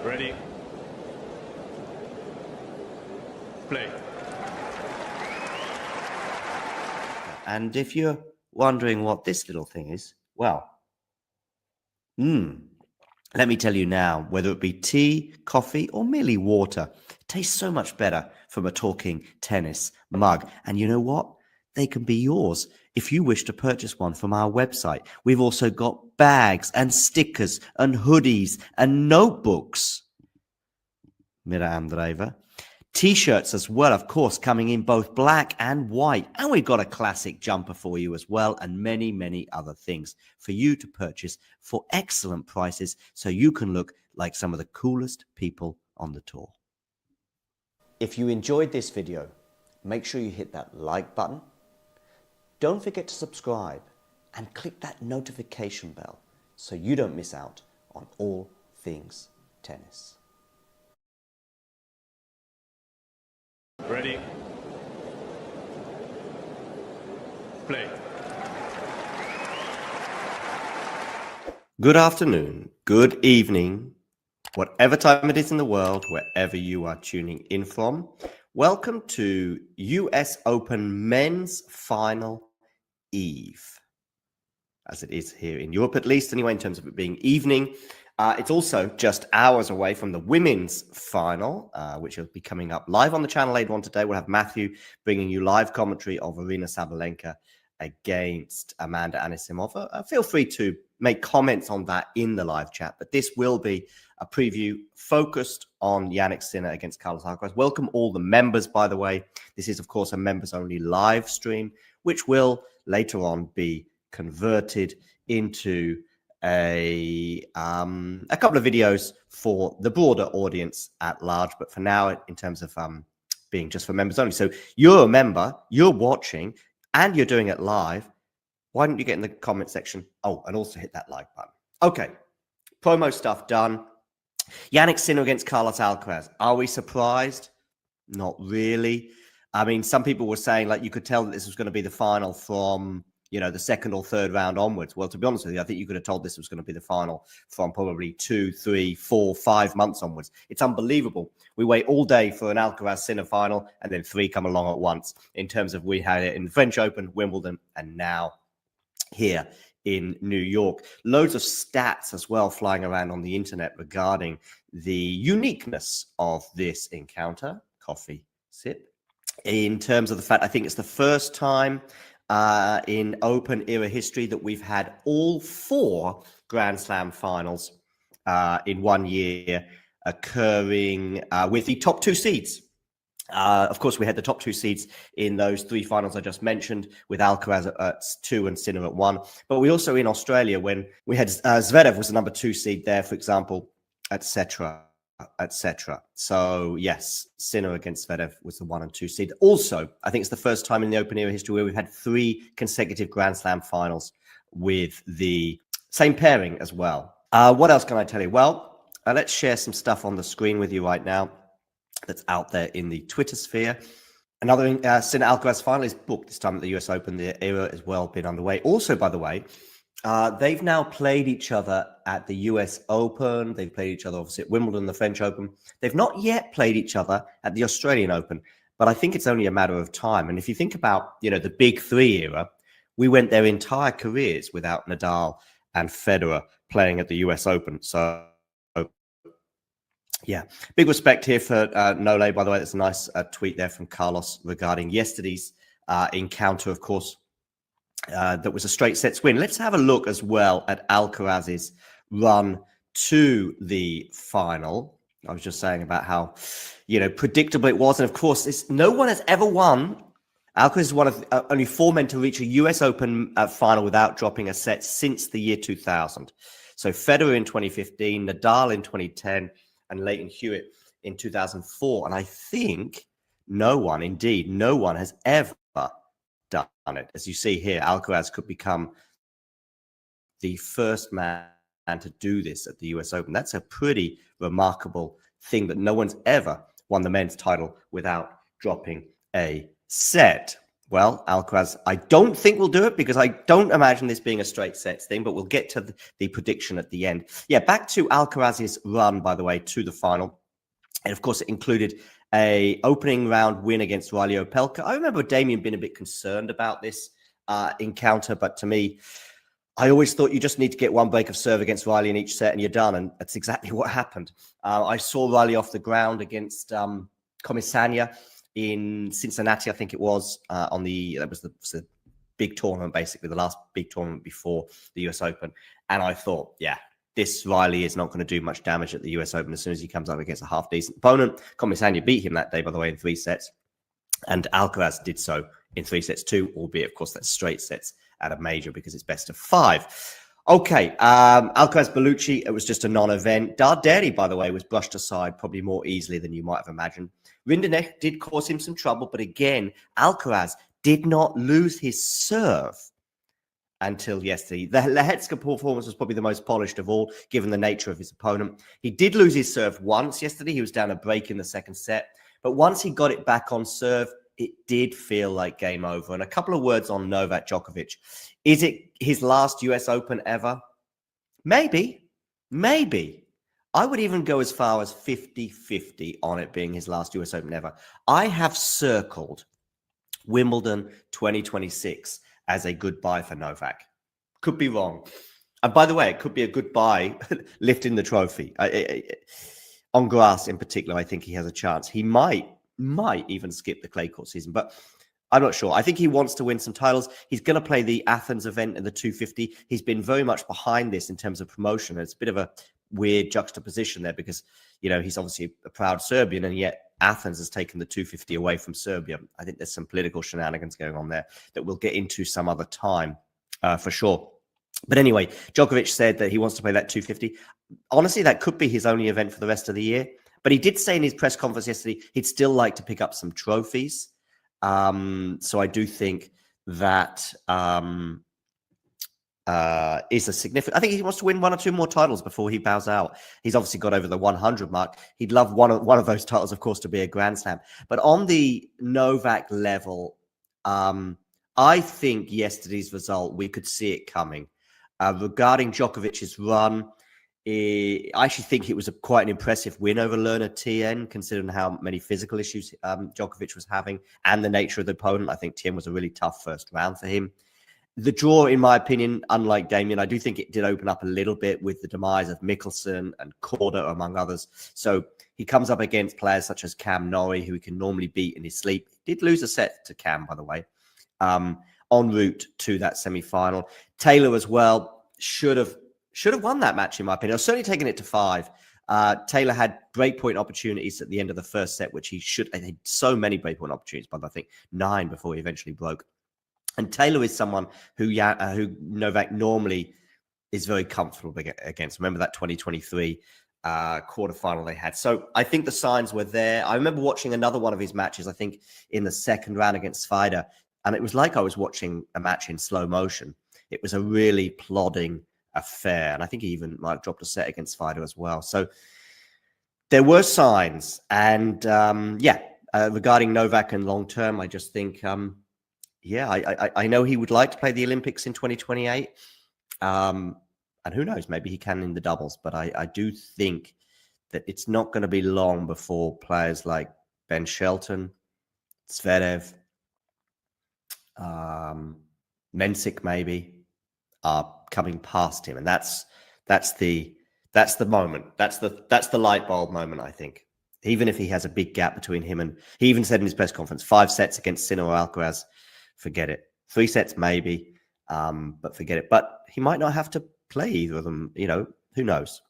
Ready? Play. And if you're wondering what this little thing is, well, let me tell you now, whether it be tea, coffee, or merely water, it tastes so much better from a talking tennis mug. And you know what? They can be yours if you wish to purchase one from our website. We've also got bags and stickers and hoodies and notebooks. Mira Andreeva. T-shirts as well, of course, coming in both black and white. And we've got a classic jumper for you as well, and many, many other things for you to purchase for excellent prices so you can look like some of the coolest people on the tour. If you enjoyed this video, make sure you hit that like button. Don't forget to subscribe and click that notification bell so you don't miss out on all things tennis. Ready? Play. Good afternoon, good evening, whatever time it is in the world, wherever you are tuning in from. Welcome to US Open Men's Final Eve, as it is here in Europe, at least anyway, in terms of it being evening. It's also just hours away from the women's final, which will be coming up live on the channel later on today. We'll have Matthew bringing you live commentary of Aryna Sabalenka against Amanda Anisimova. Feel free to make comments on that in the live chat, but this will be a preview focused on Jannik Sinner against Carlos Alcaraz. Welcome all the members, by the way. This is, of course, a members-only live stream, which will later on be converted into a couple of videos for the broader audience at large, but for now, in terms of being just for members only. So you're a member, you're watching, and you're doing it live. Why don't you get in the comment section? Oh, and also hit that like button. Okay, promo stuff done. Jannik Sinner against Carlos Alcaraz. Are we surprised? Not really. I mean, some people were saying, like, you could tell that this was going to be the final from, you know, the second or third round onwards. Well, to be honest with you, I think you could have told this was going to be the final from probably 2, 3, 4, 5 months onwards. It's unbelievable. We wait all day for an Alcaraz-Sinner final, and then 3 come along at once. In terms of, we had it in the French Open, Wimbledon, and now here in New York. Loads of stats as well flying around on the internet regarding the uniqueness of this encounter. Coffee sip. In terms of the fact, I think it's the first time in Open era history that we've had all 4 Grand Slam finals in 1 year occurring with the top 2 seeds. Of course, we had the top 2 seeds in those 3 finals I just mentioned, with Alcaraz at 2 and Sinner at 1. But we also, in Australia, when we had Zverev was the number 2 seed there, for example, etc., etc. So yes, Sinner against Zverev was the 1 and 2 seed. Also, I think it's the first time in the Open era history where we've had 3 consecutive Grand Slam finals with the same pairing as well. What else can I tell you? Well, let's share some stuff on the screen with you right now that's out there in the Twitter sphere. Another Sinner Alcaraz final is booked this time at the US Open. The era has well been underway. Also, by the way, they've now played each other at the US Open. They've played each other, obviously, at Wimbledon, the French Open. They've not yet played each other at the Australian Open, but I think it's only a matter of time. And if you think about, you know, the Big 3 era, we went their entire careers without Nadal and Federer playing at the US Open. So, yeah, big respect here for Nole, by the way. That's a nice tweet there from Carlos regarding yesterday's encounter, of course. That was a straight sets win. Let's have a look as well at Alcaraz's run to the final. I was just saying about how, you know, predictable it was. And of course, no one has ever won. Alcaraz is one of only 4 men to reach a US Open final without dropping a set since the year 2000. So Federer in 2015, Nadal in 2010, and Leighton Hewitt in 2004. And I think no one has ever done it. As you see here, Alcaraz could become the first man to do this at the US Open. That's a pretty remarkable thing, that no one's ever won the men's title without dropping a set. Well, Alcaraz, I don't think we'll do it because I don't imagine this being a straight sets thing, but we'll get to the prediction at the end. Yeah, back to Alcaraz's run, by the way, to the final. And of course, it included a opening round win against Riley Opelka. I remember Damien being a bit concerned about this encounter, but to me, I always thought you just need to get one break of serve against Riley in each set and you're done. And that's exactly what happened. I saw Riley off the ground against Comisania in Cincinnati, I think it was, that was the big tournament, basically, the last big tournament before the US Open. And I thought, yeah, this Riley is not going to do much damage at the US Open as soon as he comes up against a half-decent opponent. Comisania beat him that day, by the way, in 3 sets. And Alcaraz did so in 3 sets too, albeit, of course, that's straight sets at a major because it's best of 5. Okay, Alcaraz Bellucci, it was just a non-event. Darderi, by the way, was brushed aside probably more easily than you might have imagined. Rinderknecht did cause him some trouble, but again, Alcaraz did not lose his serve until yesterday. The Lehecka performance was probably the most polished of all, given the nature of his opponent. He did lose his serve once yesterday. He was down a break in the second set. But once he got it back on serve, it did feel like game over. And a couple of words on Novak Djokovic. Is it his last US Open ever? Maybe. Maybe. I would even go as far as 50-50 on it being his last US Open ever. I have circled Wimbledon 2026 as a goodbye for Novak. Could be wrong. And by the way, it could be a goodbye lifting the trophy. On grass in particular, I think he has a chance. He might even skip the clay court season, but I'm not sure. I think he wants to win some titles. He's going to play the Athens event in the 250. He's been very much behind this in terms of promotion. It's a bit of a weird juxtaposition there because, you know, he's obviously a proud Serbian and yet Athens has taken the 250 away from Serbia. I think there's some political shenanigans going on there that we'll get into some other time for sure. But anyway, Djokovic said that he wants to play that 250. Honestly, that could be his only event for the rest of the year. But he did say in his press conference yesterday, he'd still like to pick up some trophies. So I do think that is a significant. I think he wants to win 1 or 2 more titles before he bows out. He's obviously got over the 100 mark. He'd love one of those titles, of course, to be a Grand Slam. But on the Novak level, I think yesterday's result, we could see it coming. Regarding Djokovic's run, I actually think it was quite an impressive win over Lerner TN, considering how many physical issues Djokovic was having and the nature of the opponent. I think TN was a really tough first round for him. The draw, in my opinion, unlike Damien, I do think it did open up a little bit with the demise of Mickelson and Korda, among others. So he comes up against players such as Cam Norrie, who he can normally beat in his sleep. He did lose a set to Cam, by the way, en route to that semi-final. Taylor as well should have won that match, in my opinion. I was certainly taking it to 5. Taylor had breakpoint opportunities at the end of the first set, which he should. I had so many breakpoint opportunities, but I think 9 before he eventually broke. And Taylor is someone who Novak normally is very comfortable against. Remember that 2023 quarterfinal they had. So I think the signs were there. I remember watching another one of his matches, I think in the second round against Svider, and it was like I was watching a match in slow motion. It was a really plodding affair. And I think he even might have dropped a set against Svider as well. So there were signs. And regarding Novak and long term, I just think... I know he would like to play the Olympics in 2028. And who knows, maybe he can in the doubles. But I do think that it's not going to be long before players like Ben Shelton, Zverev, Mensik maybe are coming past him. And that's the moment. That's the light bulb moment, I think. Even if he has a big gap between him and... He even said in his press conference, 5 sets against Sinner or Alcaraz, forget it. 3 sets maybe, but forget it. But he might not have to play either of them. You know, who knows?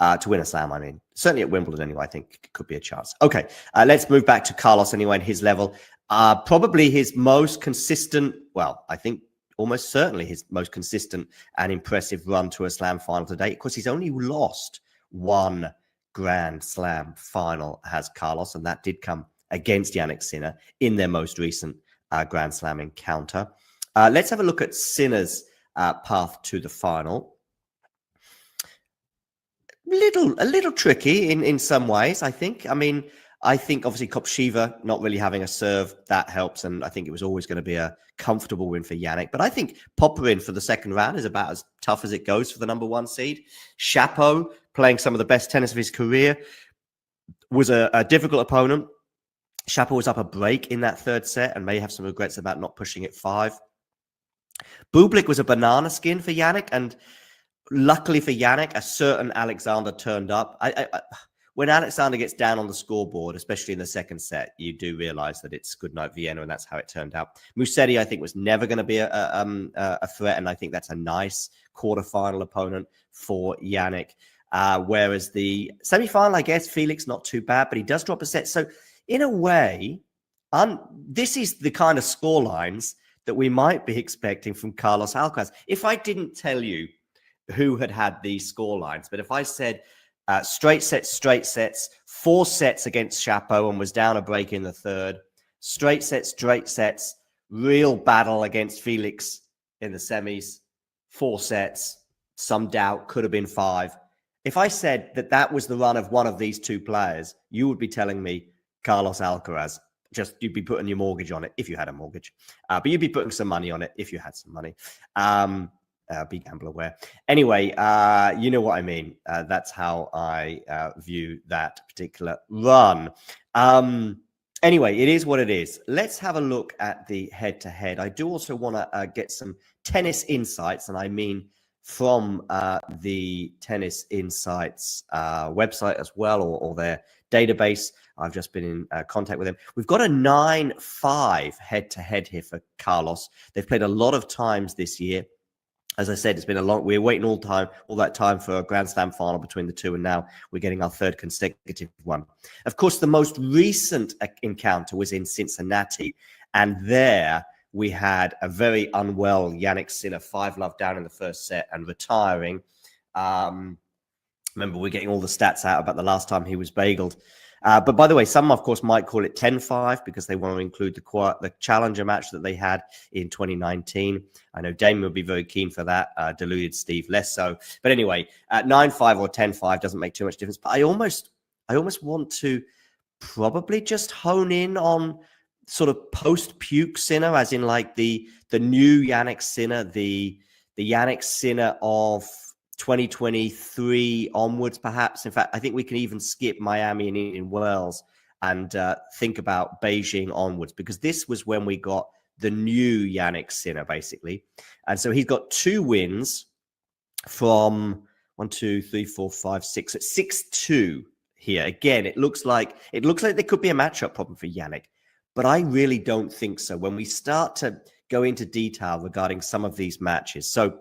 To win a slam, I mean. Certainly at Wimbledon anyway, I think it could be a chance. Okay, let's move back to Carlos anyway and his level. Probably his most consistent, well, I think almost certainly his most consistent and impressive run to a slam final to date. Of course, he's only lost 1 Grand Slam final, has Carlos, and that did come against Jannik Sinner in their most recent Grand Slam encounter. Let's have a look at Sinner's path to the final. A little tricky in some ways, I think. I mean, I think obviously Kopchiva not really having a serve, that helps. And I think it was always going to be a comfortable win for Jannik. But I think Popyrin for the second round is about as tough as it goes for the number one seed. Chapeau, playing some of the best tennis of his career, was a difficult opponent. Chapeau was up a break in that third set and may have some regrets about not pushing it 5. Bublik was a banana skin for Jannik. And luckily for Jannik, a certain Alexander turned up. When Alexander gets down on the scoreboard, especially in the second set, you do realize that it's good night Vienna, and that's how it turned out. Musetti, I think, was never going to be a threat, and I think that's a nice quarterfinal opponent for Jannik. Whereas the semifinal, I guess, Felix, not too bad, but he does drop a set. So in a way, this is the kind of score lines that we might be expecting from Carlos Alcaraz. If I didn't tell you who had these score lines, but if I said straight sets, 4 sets against Chapeau and was down a break in the third, straight sets, real battle against Felix in the semis, 4 sets, some doubt, could have been 5. If I said that was the run of one of these two players, you would be telling me Carlos Alcaraz. Just you'd be putting your mortgage on it if you had a mortgage, but you'd be putting some money on it if you had some money. Be gamble aware. Anyway, you know what I mean. That's how I view that particular run. Anyway, it is what it is. Let's have a look at the head-to-head. I do also want to get some tennis insights, and I mean from the Tennis Insights website as well, or their database. I've just been in contact with them. We've got a 9-5 head-to-head here for Carlos. They've played a lot of times this year. As I said, it's been a long. We're waiting all that time for a Grand Slam final between the two, and now we're getting our third consecutive one. Of course, the most recent encounter was in Cincinnati, and there we had a very unwell Jannik Sinner, 5-love down in the first set and retiring. Remember, we're getting all the stats out about the last time he was bageled. But by the way, some, of course, might call it 10-5 because they want to include the challenger match that they had in 2019. I know Damon would be very keen for that. Deluded Steve less so. But anyway, 9-5 or 10-5 doesn't make too much difference. But I almost want to probably just hone in on sort of post-puke Sinner, as in like the new Jannik Sinner, the Jannik Sinner of 2023 onwards, perhaps. In fact, I think we can even skip Miami and Indian Wells and think about Beijing onwards, because this was when we got the new Jannik Sinner, basically. And so he's got 2 wins from 1, 2, 3, 4, 5, 6. It's 6-2 here. Again, it looks like there could be a matchup problem for Jannik, but I really don't think so when we start to go into detail regarding some of these matches. So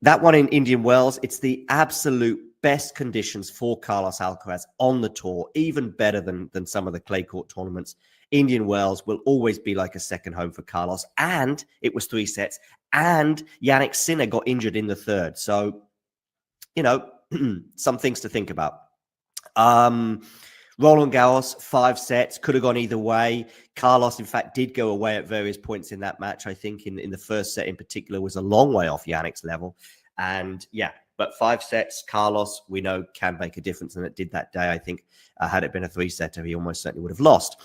that one in Indian Wells, it's the absolute best conditions for Carlos Alcaraz on the tour, even better than some of the clay court tournaments. Indian Wells will always be like a second home for Carlos, and it was 3 sets, and Jannik Sinner got injured in the third. So, you know, some things to think about. Roland Garros, 5 sets, could have gone either way. Carlos, in fact, did go away at various points in that match. I think in the first set in particular was a long way off Jannik's level. And yeah, but 5 sets, Carlos, we know, can make a difference. And it did that day. I think had it been a 3-setter, he almost certainly would have lost.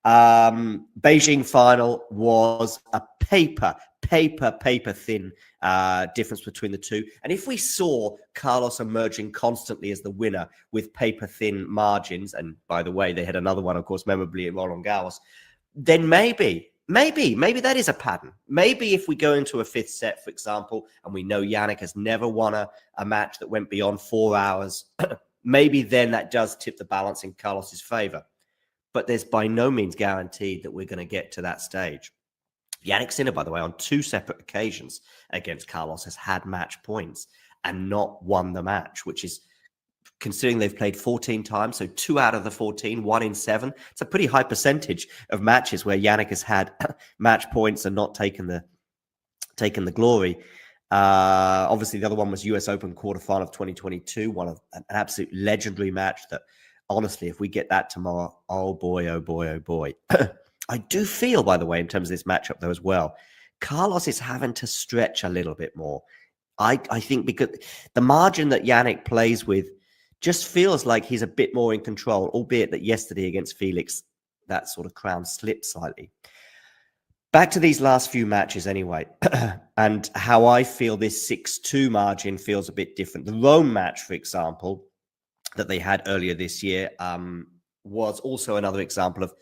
Beijing final was a paper thin difference between the two. And if we saw Carlos emerging constantly as the winner with paper thin margins, and by the way, they had another one, of course, memorably at Roland Garros, then maybe that is a pattern. Maybe if we go into a 5th set, for example, and we know Jannik has never won a match that went beyond 4 hours, maybe then that does tip the balance in Carlos's favor. But there's by no means guaranteed that we're going to get to that stage. Jannik Sinner, by the way, on 2 separate occasions against Carlos has had match points and not won the match, which is, considering they've played 14 times, so 2 out of the 14, 1 in 7. It's a pretty high percentage of matches where Jannik has had match points and not taken the glory. Obviously, the other one was US Open quarterfinal of 2022, an absolute legendary match that, honestly, if we get that tomorrow, oh boy, oh boy, oh boy. I do feel, by the way, in terms of this matchup, though, as well, Carlos is having to stretch a little bit more. I think because the margin that Jannik plays with just feels like he's a bit more in control, albeit that yesterday against Felix, that sort of crown slipped slightly. Back to these last few matches anyway, and how I feel this 6-2 margin feels a bit different. The Rome match, for example, that they had earlier this year was also another example of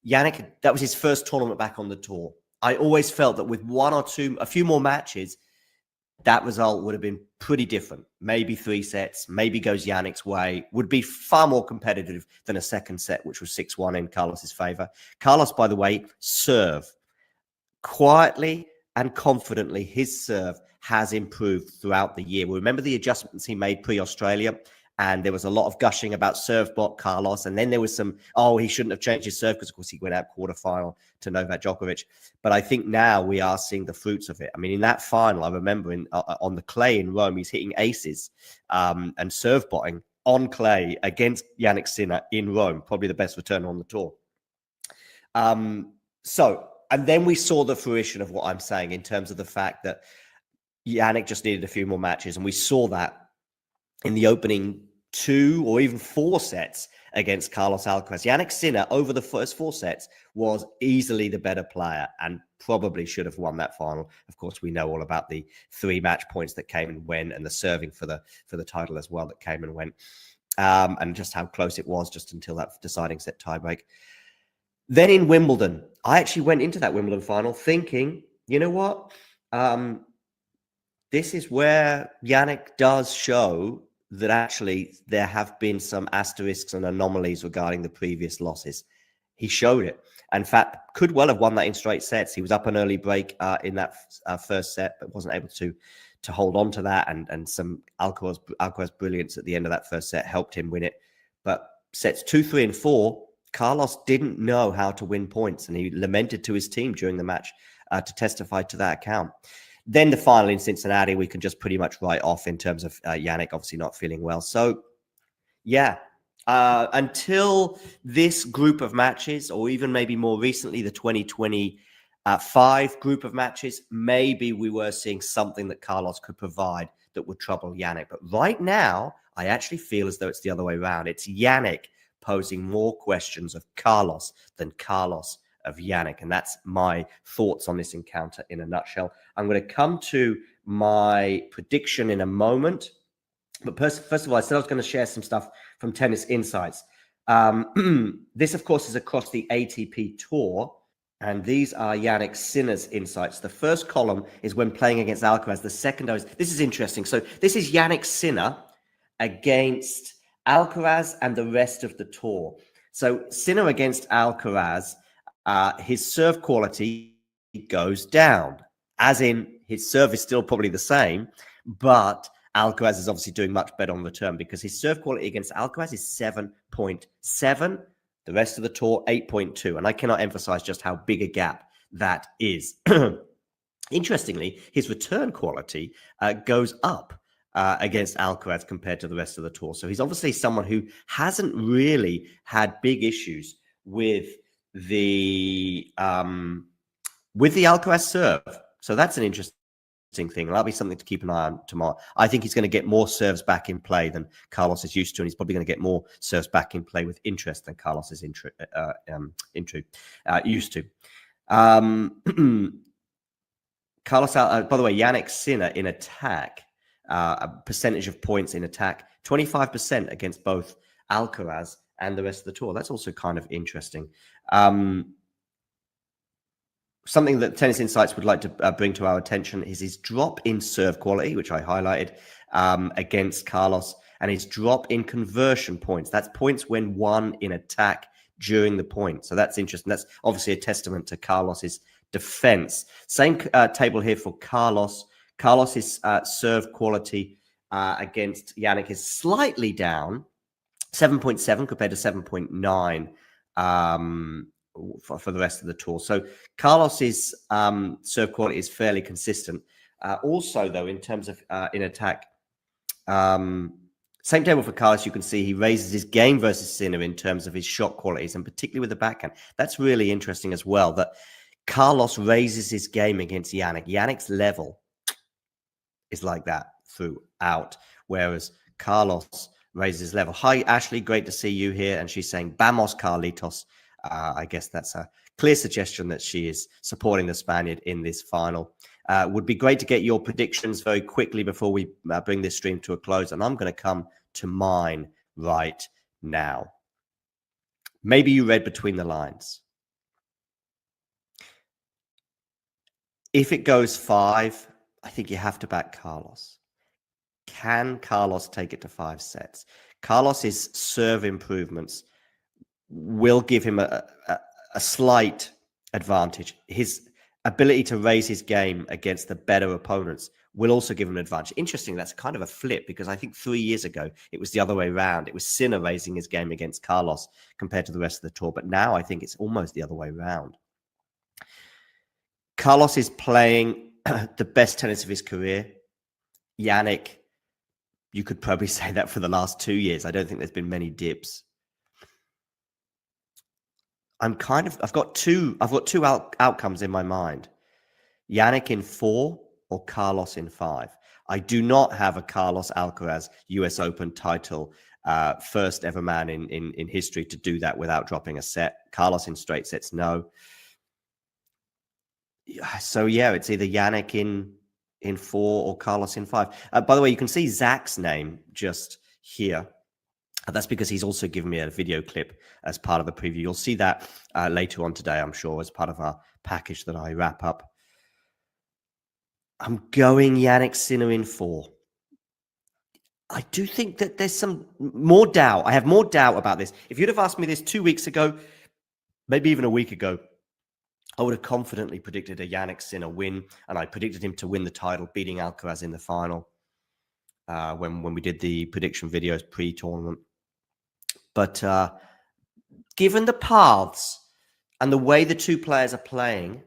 Jannik. That was his first tournament back on the tour. I always felt that with a few more matches, that result would have been pretty different. Maybe 3 sets, maybe goes Jannik's way, would be far more competitive than a second set, which was 6-1 in Carlos's favor. Carlos, by the way, serve. Quietly and confidently, his serve has improved throughout the year. We remember the adjustments he made pre-Australia, and there was a lot of gushing about serve bot Carlos. And then there was some, he shouldn't have changed his serve because, of course, he went out quarterfinal to Novak Djokovic. But I think now we are seeing the fruits of it. I mean, in that final, I remember on the clay in Rome, he's hitting aces and serve botting on clay against Jannik Sinner in Rome, probably the best return on the tour. And then we saw the fruition of what I'm saying in terms of the fact that Jannik just needed a few more matches. And we saw that in the opening 2 or even 4 sets against Carlos Alcaraz. Jannik Sinner, over the first 4 sets, was easily the better player and probably should have won that final. Of course, we know all about the 3 match points that came and went, and the serving for the title as well that came and went, and just how close it was just until that deciding set tiebreak. Then in Wimbledon, I actually went into that Wimbledon final thinking, you know what? This is where Jannik does show that actually there have been some asterisks and anomalies regarding the previous losses. He showed it. In fact, could well have won that in straight sets. He was up an early break in that first set, but wasn't able to hold on to that. And some Alcaraz brilliance at the end of that first set helped him win it. But sets 2, 3, and 4, Carlos didn't know how to win points, and he lamented to his team during the match to testify to that account. Then the final in Cincinnati, we can just pretty much write off in terms of Jannik obviously not feeling well. So, yeah, until this group of matches, or even maybe more recently, the 2025 group of matches, maybe we were seeing something that Carlos could provide that would trouble Jannik. But right now, I actually feel as though it's the other way around. It's Jannik posing more questions of Carlos than Carlos of Jannik. And that's my thoughts on this encounter in a nutshell. I'm going to come to my prediction in a moment. But first of all, I said I was going to share some stuff from Tennis Insights. This, of course, is across the ATP Tour. And these are Jannik Sinner's insights. The first column is when playing against Alcaraz. The second is, this is interesting. So this is Jannik Sinner against Alcaraz and the rest of the tour. So Sinner against Alcaraz, his serve quality goes down, as in his serve is still probably the same, but Alcaraz is obviously doing much better on return because his serve quality against Alcaraz is 7.7. The rest of the tour, 8.2. And I cannot emphasize just how big a gap that is. Interestingly, his return quality goes up against Alcaraz compared to the rest of the tour. So he's obviously someone who hasn't really had big issues with the Alcaraz serve. So that's an interesting thing. That'll be something to keep an eye on tomorrow. I think he's going to get more serves back in play than Carlos is used to, and he's probably going to get more serves back in play with interest than Carlos is used to. Carlos, by the way, Jannik Sinner in attack, a percentage of points in attack, 25% against both Alcaraz and the rest of the tour. That's also kind of interesting. Something that Tennis Insights would like to bring to our attention is his drop in serve quality, which I highlighted against Carlos, and his drop in conversion points. That's points when won in attack during the point. So that's interesting. That's obviously a testament to Carlos's defense. Same table here for Carlos. Carlos's serve quality against Jannik is slightly down, 7.7 compared to 7.9 for the rest of the tour. So Carlos's serve quality is fairly consistent. Also, though, in terms of in attack, same table for Carlos, you can see he raises his game versus Sinner in terms of his shot qualities, and particularly with the backhand. That's really interesting as well, that Carlos raises his game against Jannik. Jannik's level is like that throughout, whereas Carlos raises his level. Hi, Ashley. Great to see you here. And she's saying, Vamos, Carlitos. I guess that's a clear suggestion that she is supporting the Spaniard in this final. Would be great to get your predictions very quickly before we bring this stream to a close. And I'm going to come to mine right now. Maybe you read between the lines. If it goes 5, I think you have to back Carlos. Can Carlos take it to 5 sets? Carlos's serve improvements will give him a slight advantage. His ability to raise his game against the better opponents will also give him an advantage. Interesting, that's kind of a flip, because I think 3 years ago, it was the other way around. It was Sinner raising his game against Carlos compared to the rest of the tour. But now I think it's almost the other way around. Carlos is playing the best tennis of his career. Jannik, you could probably say that for the last 2 years. I don't think there's been many dips. I've got two outcomes in my mind. Jannik in 4 or Carlos in 5. I do not have a Carlos Alcaraz US Open title, first ever man in history to do that without dropping a set. Carlos in straight sets, no. So yeah, it's either Jannik in 4 or Carlos in 5. By the way, you can see Zach's name just here. That's because he's also given me a video clip as part of the preview. You'll see that later on today, I'm sure, as part of our package that I wrap up. I'm going Jannik Sinner in 4. I do think that there's some more doubt. I have more doubt about this. If you'd have asked me this 2 weeks ago, maybe even a week ago, I would have confidently predicted a Jannik Sinner win, and I predicted him to win the title, beating Alcaraz in the final when we did the prediction videos pre-tournament. But given the paths and the way the two players are playing,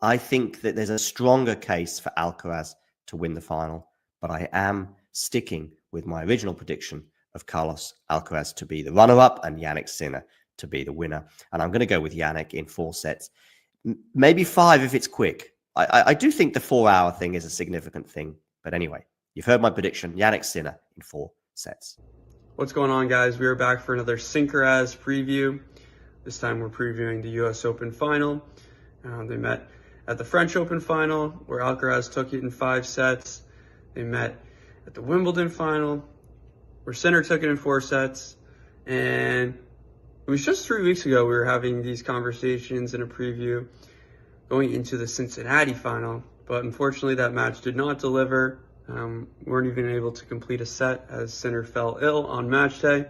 I think that there's a stronger case for Alcaraz to win the final. But I am sticking with my original prediction of Carlos Alcaraz to be the runner-up and Jannik Sinner to be the winner. And I'm going to go with Jannik in 4 sets. Maybe 5 if it's quick. I do think the 4-hour thing is a significant thing. But anyway, you've heard my prediction. Jannik Sinner in 4 sets. What's going on, guys? We are back for another Synchroaz preview. This time we're previewing the US Open final. They met at the French Open final, where Alcaraz took it in 5 sets. They met at the Wimbledon final, where Sinner took it in 4 sets. And it was just 3 weeks ago we were having these conversations in a preview going into the Cincinnati final. But unfortunately, that match did not deliver. Weren't even able to complete a set as Sinner fell ill on match day.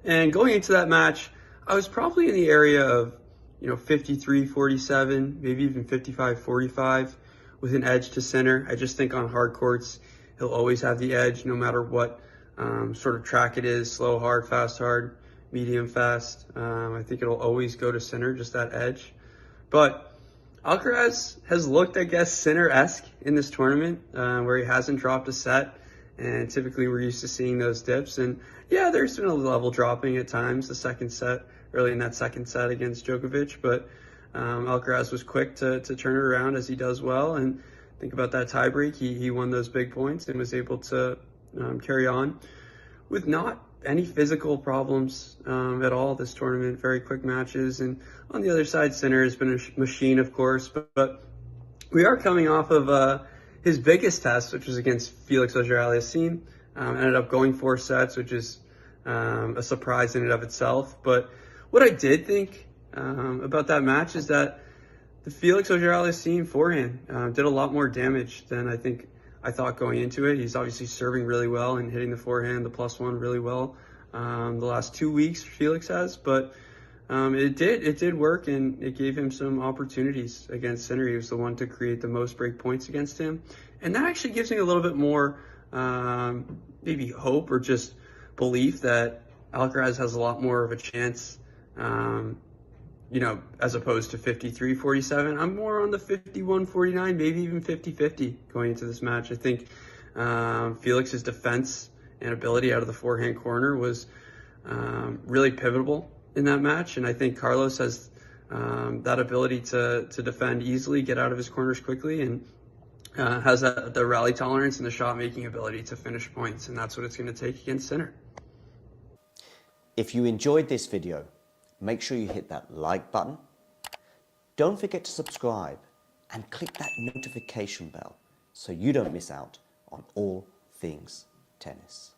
And going into that match, I was probably in the area of 53-47, maybe even 55-45 with an edge to Sinner. I just think on hard courts, he'll always have the edge no matter what sort of track it is, slow, hard, fast, hard, medium, fast. I think it'll always go to Sinner, just that edge. But Alcaraz has looked, I guess, Sinner-esque in this tournament, where he hasn't dropped a set. And typically we're used to seeing those dips. And yeah, there's been a level dropping at times, the second set, early in that second set against Djokovic. But Alcaraz was quick to turn it around, as he does well. And think about that tiebreak. He won those big points and was able to carry on with not any physical problems at all this tournament. Very quick matches. And on the other side, Sinner has been a machine, of course. But we are coming off of his biggest test, which was against Felix Auger-Aliassime. Ended up going 4 sets, which is a surprise in and of itself. But what I did think about that match is that the Felix Auger-Aliassime forehand did a lot more damage than I thought going into it. He's obviously serving really well and hitting the forehand, the +1 really well the last 2 weeks, Felix has. But it did work, and it gave him some opportunities against Sinner. He was the one to create the most break points against him. And that actually gives me a little bit more maybe hope or just belief that Alcaraz has a lot more of a chance, as opposed to 53-47. I'm more on the 51-49, maybe even 50-50 going into this match. I think Felix's defense and ability out of the forehand corner was really pivotal in that match. And I think Carlos has that ability to defend easily, get out of his corners quickly. And has the rally tolerance and the shot making ability to finish points, and that's what it's going to take against Sinner. If you enjoyed this video, make sure you hit that like button. Don't forget to subscribe and click that notification bell so you don't miss out on all things tennis.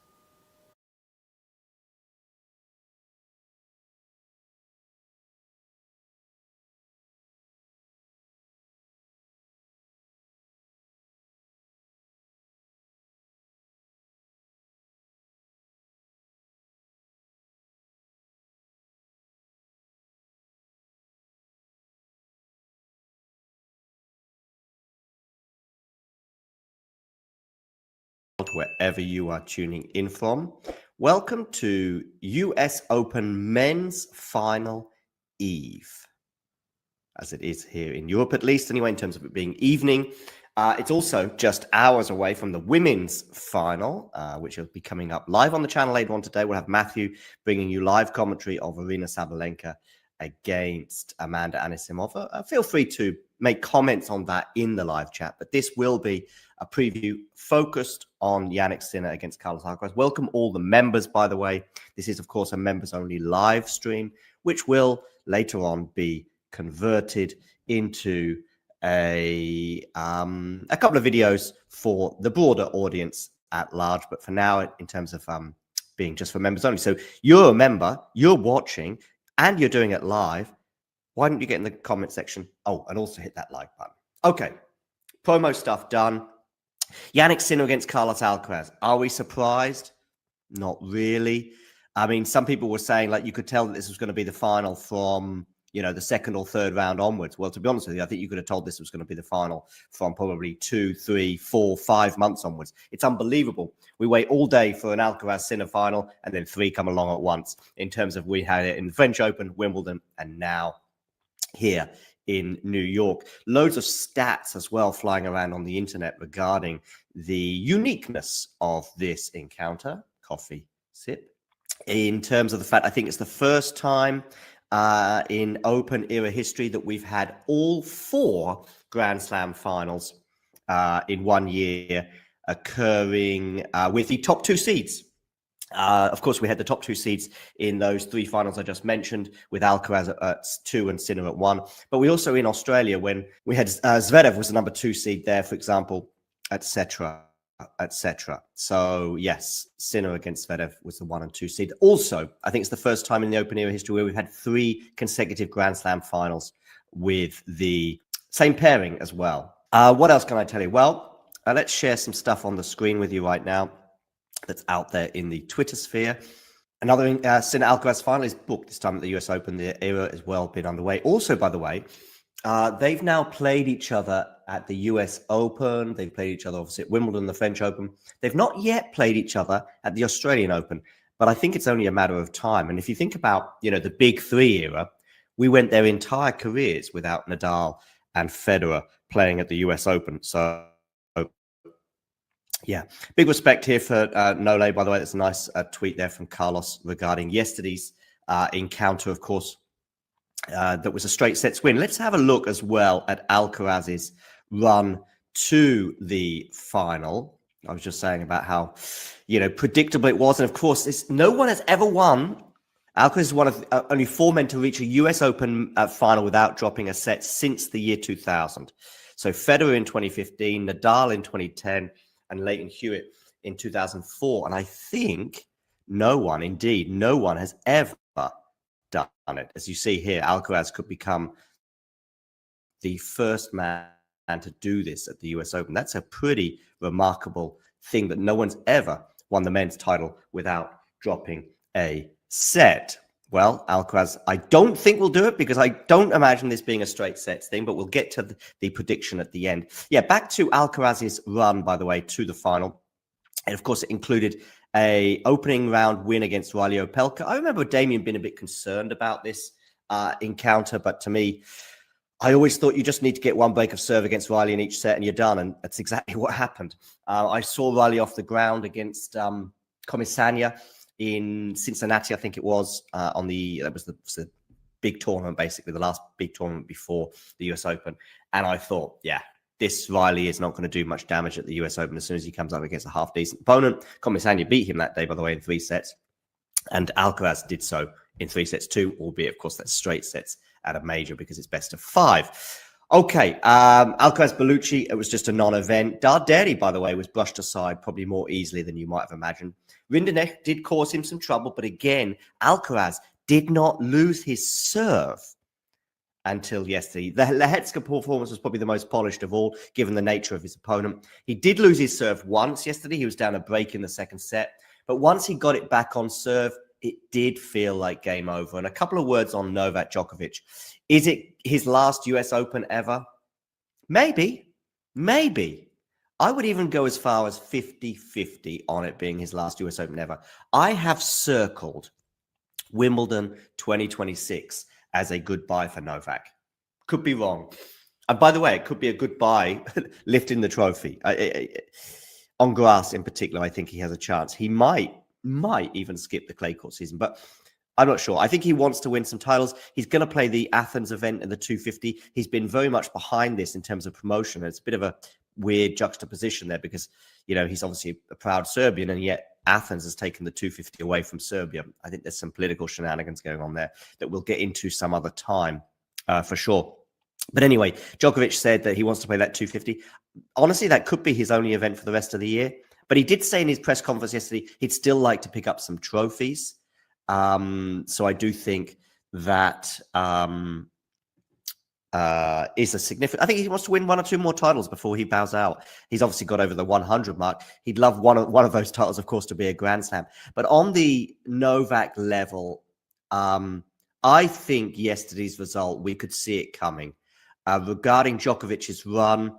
Wherever you are tuning in from, welcome to US Open Men's Final Eve, as it is here in Europe, at least anyway, in terms of it being evening. It's also just hours away from the women's final, which will be coming up live on the channel later on today. We'll have Matthew bringing you live commentary of Aryna Sabalenka against Amanda Anisimova. Feel free to make comments on that in the live chat, but this will be a preview focused on Jannik Sinner against Carlos Alcaraz. Welcome all the members, by the way. This is, of course, a members-only live stream, which will later on be converted into a couple of videos for the broader audience at large. But for now, in terms of being just for members only. So you're a member, you're watching, and you're doing it live. Why don't you get in the comment section? Oh, and also hit that like button. Okay, promo stuff done. Jannik Sinner against Carlos Alcaraz. Are we surprised? Not really. I mean, some people were saying, like, you could tell that this was going to be the final from, you know, the second or third round onwards. Well, to be honest with you, I think you could have told this was going to be the final from probably 2, 3, 4, 5 months onwards. It's unbelievable. We wait all day for an Alcaraz Sinner final, and then 3 come along at once. In terms of, we had it in the French Open, Wimbledon, and now here in New York. Loads of stats as well flying around on the internet regarding the uniqueness of this encounter. Coffee sip. In terms of the fact, I think it's the first time in Open era history that we've had all 4 Grand Slam finals in 1 year occurring with the top 2 seeds. Of course, we had the top 2 seeds in those 3 finals I just mentioned, with Alcaraz at 2 and Sinner at 1. But we also, in Australia, when we had Zverev was the number 2 seed there, for example, etc., etc. So yes, Sinner against Zverev was the 1 and 2 seed. Also, I think it's the first time in the Open era history where we've had 3 consecutive Grand Slam finals with the same pairing as well. What else can I tell you? Well, let's share some stuff on the screen with you right now that's out there in the Twitter sphere. Another Sinner Alcaraz final is booked this time at the US Open. The era has well been underway. Also, by the way, they've now played each other at the US Open. They've played each other, obviously, at Wimbledon, the French Open. They've not yet played each other at the Australian Open, but I think it's only a matter of time. And if you think about, you know, the Big 3 era, we went their entire careers without Nadal and Federer playing at the US Open. So yeah, big respect here for Nole, by the way. That's a nice tweet there from Carlos regarding yesterday's encounter, of course, that was a straight sets win. Let's have a look as well at Alcaraz's run to the final. I was just saying about how, you know, predictable it was. And of course, no one has ever won. Alcaraz is one of only 4 men to reach a US Open final without dropping a set since the year 2000. So Federer in 2015, Nadal in 2010, and Leighton Hewitt in 2004. And I think no one has ever done it. As you see here, Alcaraz could become the first man to do this at the US Open. That's a pretty remarkable thing, that no one's ever won the men's title without dropping a set. Well, Alcaraz, I don't think we'll do it, because I don't imagine this being a straight sets thing, but we'll get to the prediction at the end. Yeah, back to Alcaraz's run, by the way, to the final. And of course, it included a opening round win against Riley Opelka. I remember Damien being a bit concerned about this encounter, but to me, I always thought you just need to get 1 break of serve against Riley in each set and you're done. And that's exactly what happened. I saw Riley off the ground against Comisania in Cincinnati, I think it was, that was the big tournament, basically the last big tournament before the US Open. And I thought, yeah, this Riley is not going to do much damage at the US Open as soon as he comes up against a half-decent opponent. Komisanya beat him that day, by the way, in 3 sets. And Alcaraz did so in 3 sets too, albeit, of course, that's straight sets at a major because it's best of 5. Okay, Alcaraz Bellucci, it was just a non-event. Darderi, by the way, was brushed aside probably more easily than you might have imagined. Rinderknecht did cause him some trouble, but again, Alcaraz did not lose his serve until yesterday. The Lehecka performance was probably the most polished of all, given the nature of his opponent. He did lose his serve once yesterday. He was down a break in the second set. But once he got it back on serve, it did feel like game over. And a couple of words on Novak Djokovic. Is it his last US Open ever? Maybe. Maybe. I would even go as far as 50-50 on it being his last US Open ever. I have circled Wimbledon 2026 as a goodbye for Novak. Could be wrong. And by the way, it could be a goodbye lifting the trophy. On grass in particular, I think he has a chance. He might even skip the clay court season, but I'm not sure. I think he wants to win some titles. He's going to play the Athens event in the 250. He's been very much behind this in terms of promotion. It's a bit of a weird juxtaposition there because, you know, he's obviously a proud Serbian, and yet Athens has taken the 250 away from Serbia. I think there's some political shenanigans going on there that we'll get into some other time for sure. But anyway, Djokovic said that he wants to play that 250. Honestly, that could be his only event for the rest of the year. But he did say in his press conference yesterday he'd still like to pick up some trophies. So I do think that is a significant. I think he wants to win 1 or 2 more titles before he bows out. He's obviously got over the 100 mark. He'd love one of those titles, of course, to be a Grand Slam. But on the Novak level, I think yesterday's result, we could see it coming. Regarding Djokovic's run,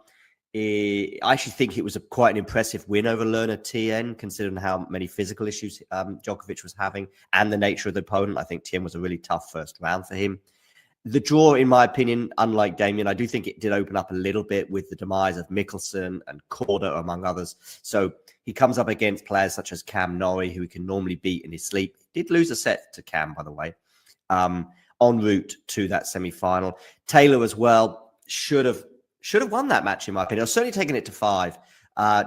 I actually think it was quite an impressive win over Lerner TN, considering how many physical issues Djokovic was having and the nature of the opponent. I think TN was a really tough first round for him. The draw, in my opinion, unlike Damien, I do think it did open up a little bit with the demise of Mickelson and Korda, among others. So he comes up against players such as Cam Norrie, who he can normally beat in his sleep. He did lose a set to Cam, by the way, en route to that semi-final. Taylor as well should have won that match, in my opinion. I've certainly taken it to 5.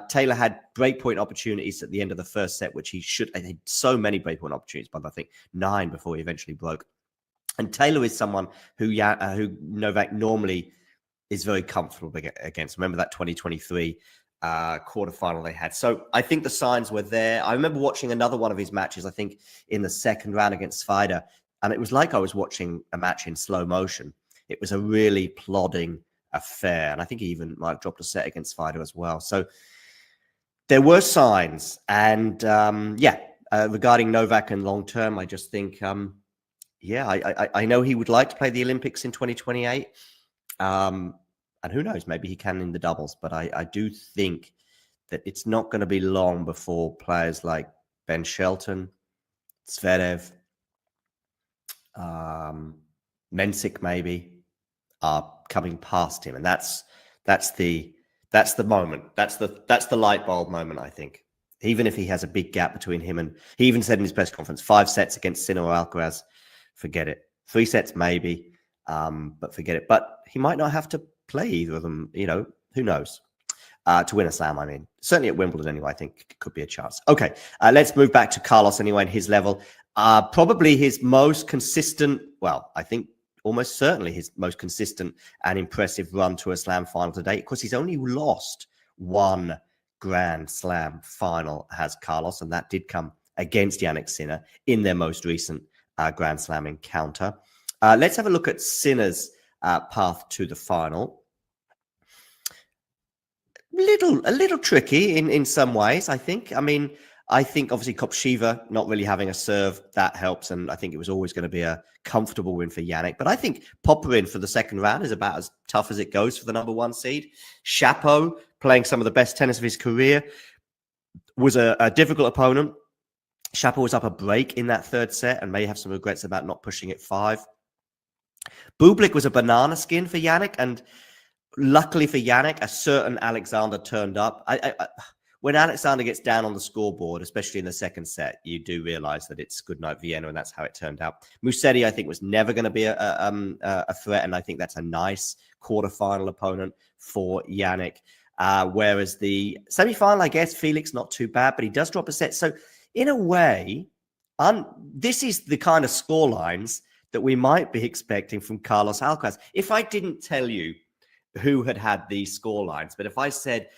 Taylor had breakpoint opportunities at the end of the first set, which he should. I had so many breakpoint opportunities, but I think 9 before he eventually broke. And Taylor is someone who Novak normally is very comfortable against. Remember that 2023 quarterfinal they had. So I think the signs were there. I remember watching another one of his matches, I think in the second round against Svider, and it was like I was watching a match in slow motion. It was a really plodding affair. And I think he even might have dropped a set against Svider as well. So there were signs. And regarding Novak and long term, I just think, I know he would like to play the Olympics in 2028. And who knows, maybe he can in the doubles. But I do think that it's not going to be long before players like Ben Shelton, Zverev, Mensik maybe are coming past him. And that's the moment. That's the light bulb moment, I think. Even if he has a big gap between him and, he even said in his press conference, 5 sets against Sinner or Alcaraz, forget it. 3 sets maybe, but forget it. But he might not have to play either of them, you know, who knows? To win a slam, I mean. Certainly at Wimbledon anyway, I think it could be a chance. Okay, let's move back to Carlos anyway and his level. Probably his most consistent, well, I think almost certainly his most consistent and impressive run to a slam final to date. Of course, he's only lost 1 Grand Slam final, has Carlos, and that did come against Jannik Sinner in their most recent Grand Slam encounter. Let's have a look at Sinner's path to the final. A little tricky in some ways, I think. I mean, I think obviously Kopchiva not really having a serve, that helps. And I think it was always going to be a comfortable win for Jannik. But I think Popyrin for the second round is about as tough as it goes for the number 1 seed. Shapo, playing some of the best tennis of his career, was a difficult opponent. Shapo was up a break in that third set and may have some regrets about not pushing it 5. Bublik was a banana skin for Jannik. And luckily for Jannik, a certain Alexander turned up. when Alexander gets down on the scoreboard, especially in the second set, you do realize that it's good night Vienna, and that's how it turned out. Musetti, I think, was never going to be a threat, and I think that's a nice quarterfinal opponent for Jannik. Whereas the semi-final, I guess, Felix, not too bad, but he does drop a set. So in a way, this is the kind of score lines that we might be expecting from Carlos Alcaraz. If I didn't tell you who had these score lines, but if I said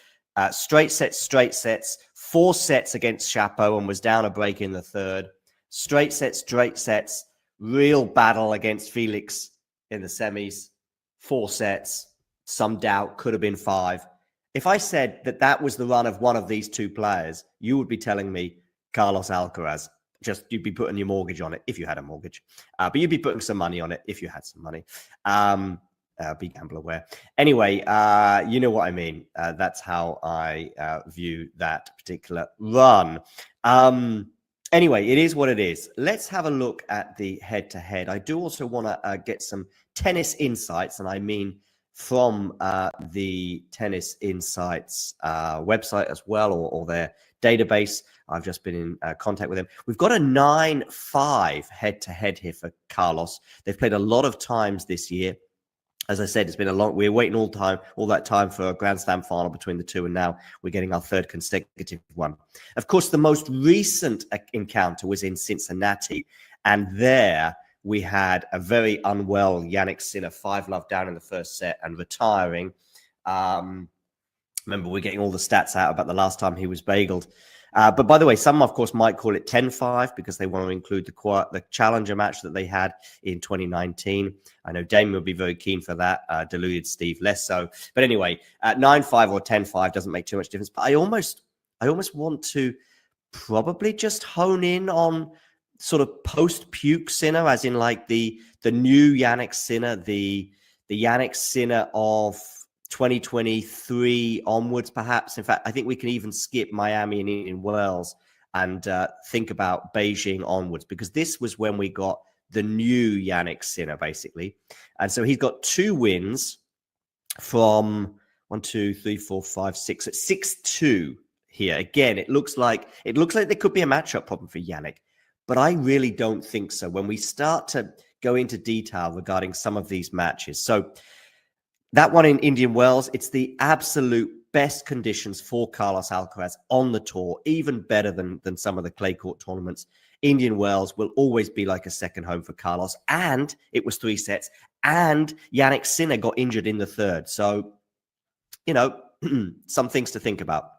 straight sets, 4 sets against Chapeau and was down a break in the third, straight sets, real battle against Felix in the semis, 4 sets, some doubt, could have been 5. If I said that was the run of one of these 2 players, you would be telling me Carlos Alcaraz. Just you'd be putting your mortgage on it if you had a mortgage, but you'd be putting some money on it if you had some money. Be gamble aware. Anyway, you know what I mean. That's how I view that particular run. Anyway, it is what it is. Let's have a look at the head-to-head. I do also want to get some tennis insights, and I mean from the Tennis Insights website as well, or their database. I've just been in contact with them. We've got a 9-5 head-to-head here for Carlos. They've played a lot of times this year. As I said, it's been a long. We're waiting all that time for a Grand Slam final between the two, and now we're getting our 3rd consecutive one. Of course, the most recent encounter was in Cincinnati, and there we had a very unwell Jannik Sinner, 5-love down in the first set and retiring. Remember, we're getting all the stats out about the last time he was bageled. But by the way, some, of course, might call it 10-5 because they want to include the challenger match that they had in 2019. I know Damon would be very keen for that. Deluded Steve less so. But anyway, 9-5 or 10-5 doesn't make too much difference. But I almost want to probably just hone in on sort of post-puke Sinner, as in like the new Jannik Sinner, the Jannik Sinner of 2023 onwards, perhaps. In fact, I think we can even skip Miami and Indian Wells and think about Beijing onwards, because this was when we got the new Jannik Sinner, basically. And so he's got 2 wins from 1, 2, 3, 4, 5, 6, 6-2 here. Again, it looks like there could be a matchup problem for Jannik, but I really don't think so when we start to go into detail regarding some of these matches. So that one in Indian Wells, it's the absolute best conditions for Carlos Alcaraz on the tour, even better than some of the clay court tournaments. Indian Wells will always be like a second home for Carlos, and it was 3 sets, and Jannik Sinner got injured in the third. So, you know, some things to think about.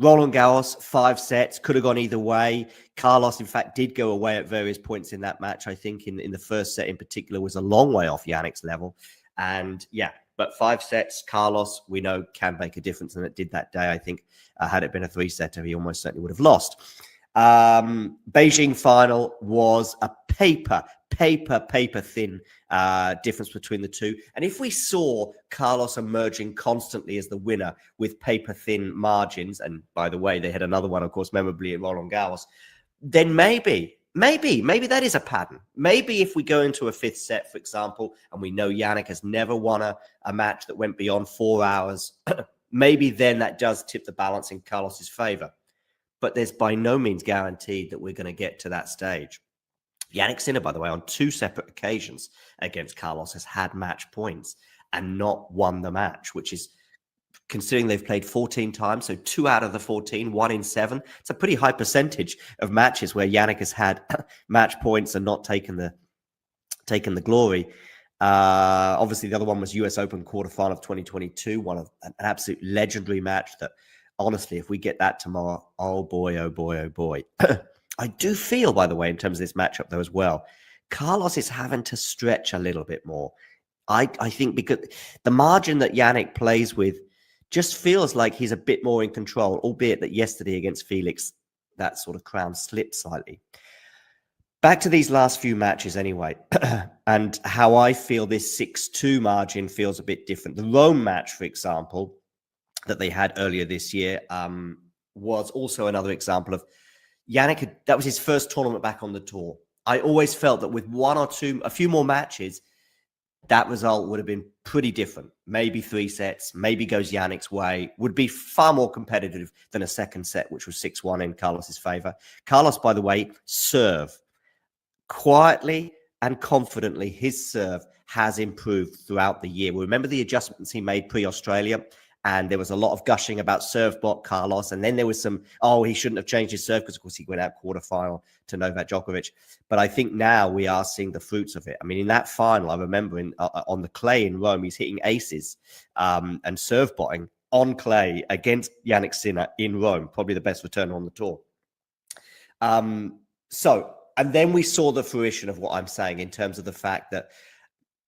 Roland Garros, 5 sets, could have gone either way. Carlos, in fact, did go away at various points in that match. I think in the first set in particular was a long way off Jannik's level. And yeah, but 5 sets, Carlos, we know, can make a difference. And it did that day. I think had it been a 3-setter, he almost certainly would have lost. Beijing final was a paper thin difference between the two. And if we saw Carlos emerging constantly as the winner with paper thin margins, and by the way, they had another one, of course, memorably at Roland Garros, then maybe that is a pattern. Maybe if we go into a 5th set, for example, and we know Jannik has never won a match that went beyond 4 hours, maybe then that does tip the balance in Carlos's favor. But there's by no means guaranteed that we're going to get to that stage. Jannik Sinner, by the way, on 2 separate occasions against Carlos has had match points and not won the match, which is, considering they've played 14 times, so 2 out of the 14, 1 in 7. It's a pretty high percentage of matches where Jannik has had match points and not taken the glory. Obviously, the other one was US Open quarterfinal of 2022, one of an absolute legendary match that, honestly, if we get that tomorrow, oh boy, oh boy, oh boy. I do feel, by the way, in terms of this matchup, though, as well, Carlos is having to stretch a little bit more. I think because the margin that Jannik plays with just feels like he's a bit more in control, albeit that yesterday against Felix, that sort of crown slipped slightly. Back to these last few matches anyway, and how I feel this 6-2 margin feels a bit different. The Rome match, for example, that they had earlier this year was also another example of Jannik. That was his first tournament back on the tour. I always felt that with a few more matches, that result would have been pretty different. Maybe 3 sets, maybe goes Jannik's way, would be far more competitive than a second set, which was 6-1 in Carlos's favor. Carlos, by the way, serve. Quietly and confidently, his serve has improved throughout the year. We remember the adjustments he made pre-Australia, and there was a lot of gushing about serve bot Carlos. And then there was some, he shouldn't have changed his serve because, of course, he went out quarterfinal to Novak Djokovic. But I think now we are seeing the fruits of it. I mean, in that final, I remember on the clay in Rome, he's hitting aces and serve botting on clay against Jannik Sinner in Rome, probably the best returner on the tour. And then we saw the fruition of what I'm saying in terms of the fact that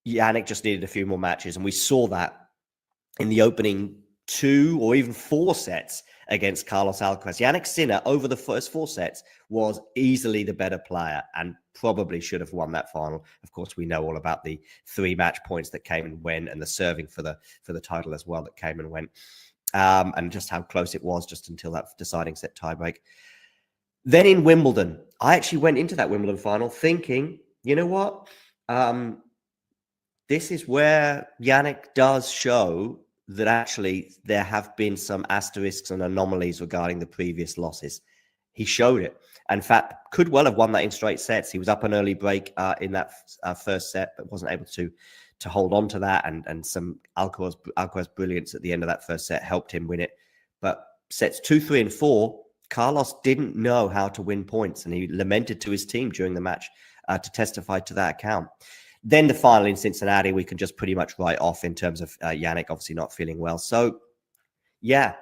Jannik just needed a few more matches. And we saw that in the opening 2 or even 4 sets against Carlos Alcaraz. Jannik Sinner, over the first 4 sets, was easily the better player and probably should have won that final. Of course, we know all about the 3 match points that came and went, and the serving for the title as well that came and went, and just how close it was just until that deciding set tiebreak. Then in Wimbledon, I actually went into that Wimbledon final thinking, you know what? This is where Jannik does show that actually there have been some asterisks and anomalies regarding the previous losses. He showed it. In fact, could well have won that in straight sets. He was up an early break in that first set, but wasn't able to hold on to that. And some Alcaraz brilliance at the end of that first set helped him win it. But sets 2, 3, and 4, Carlos didn't know how to win points, and he lamented to his team during the match to testify to that account. Then the final in Cincinnati, we can just pretty much write off in terms of Jannik obviously not feeling well. So, yeah,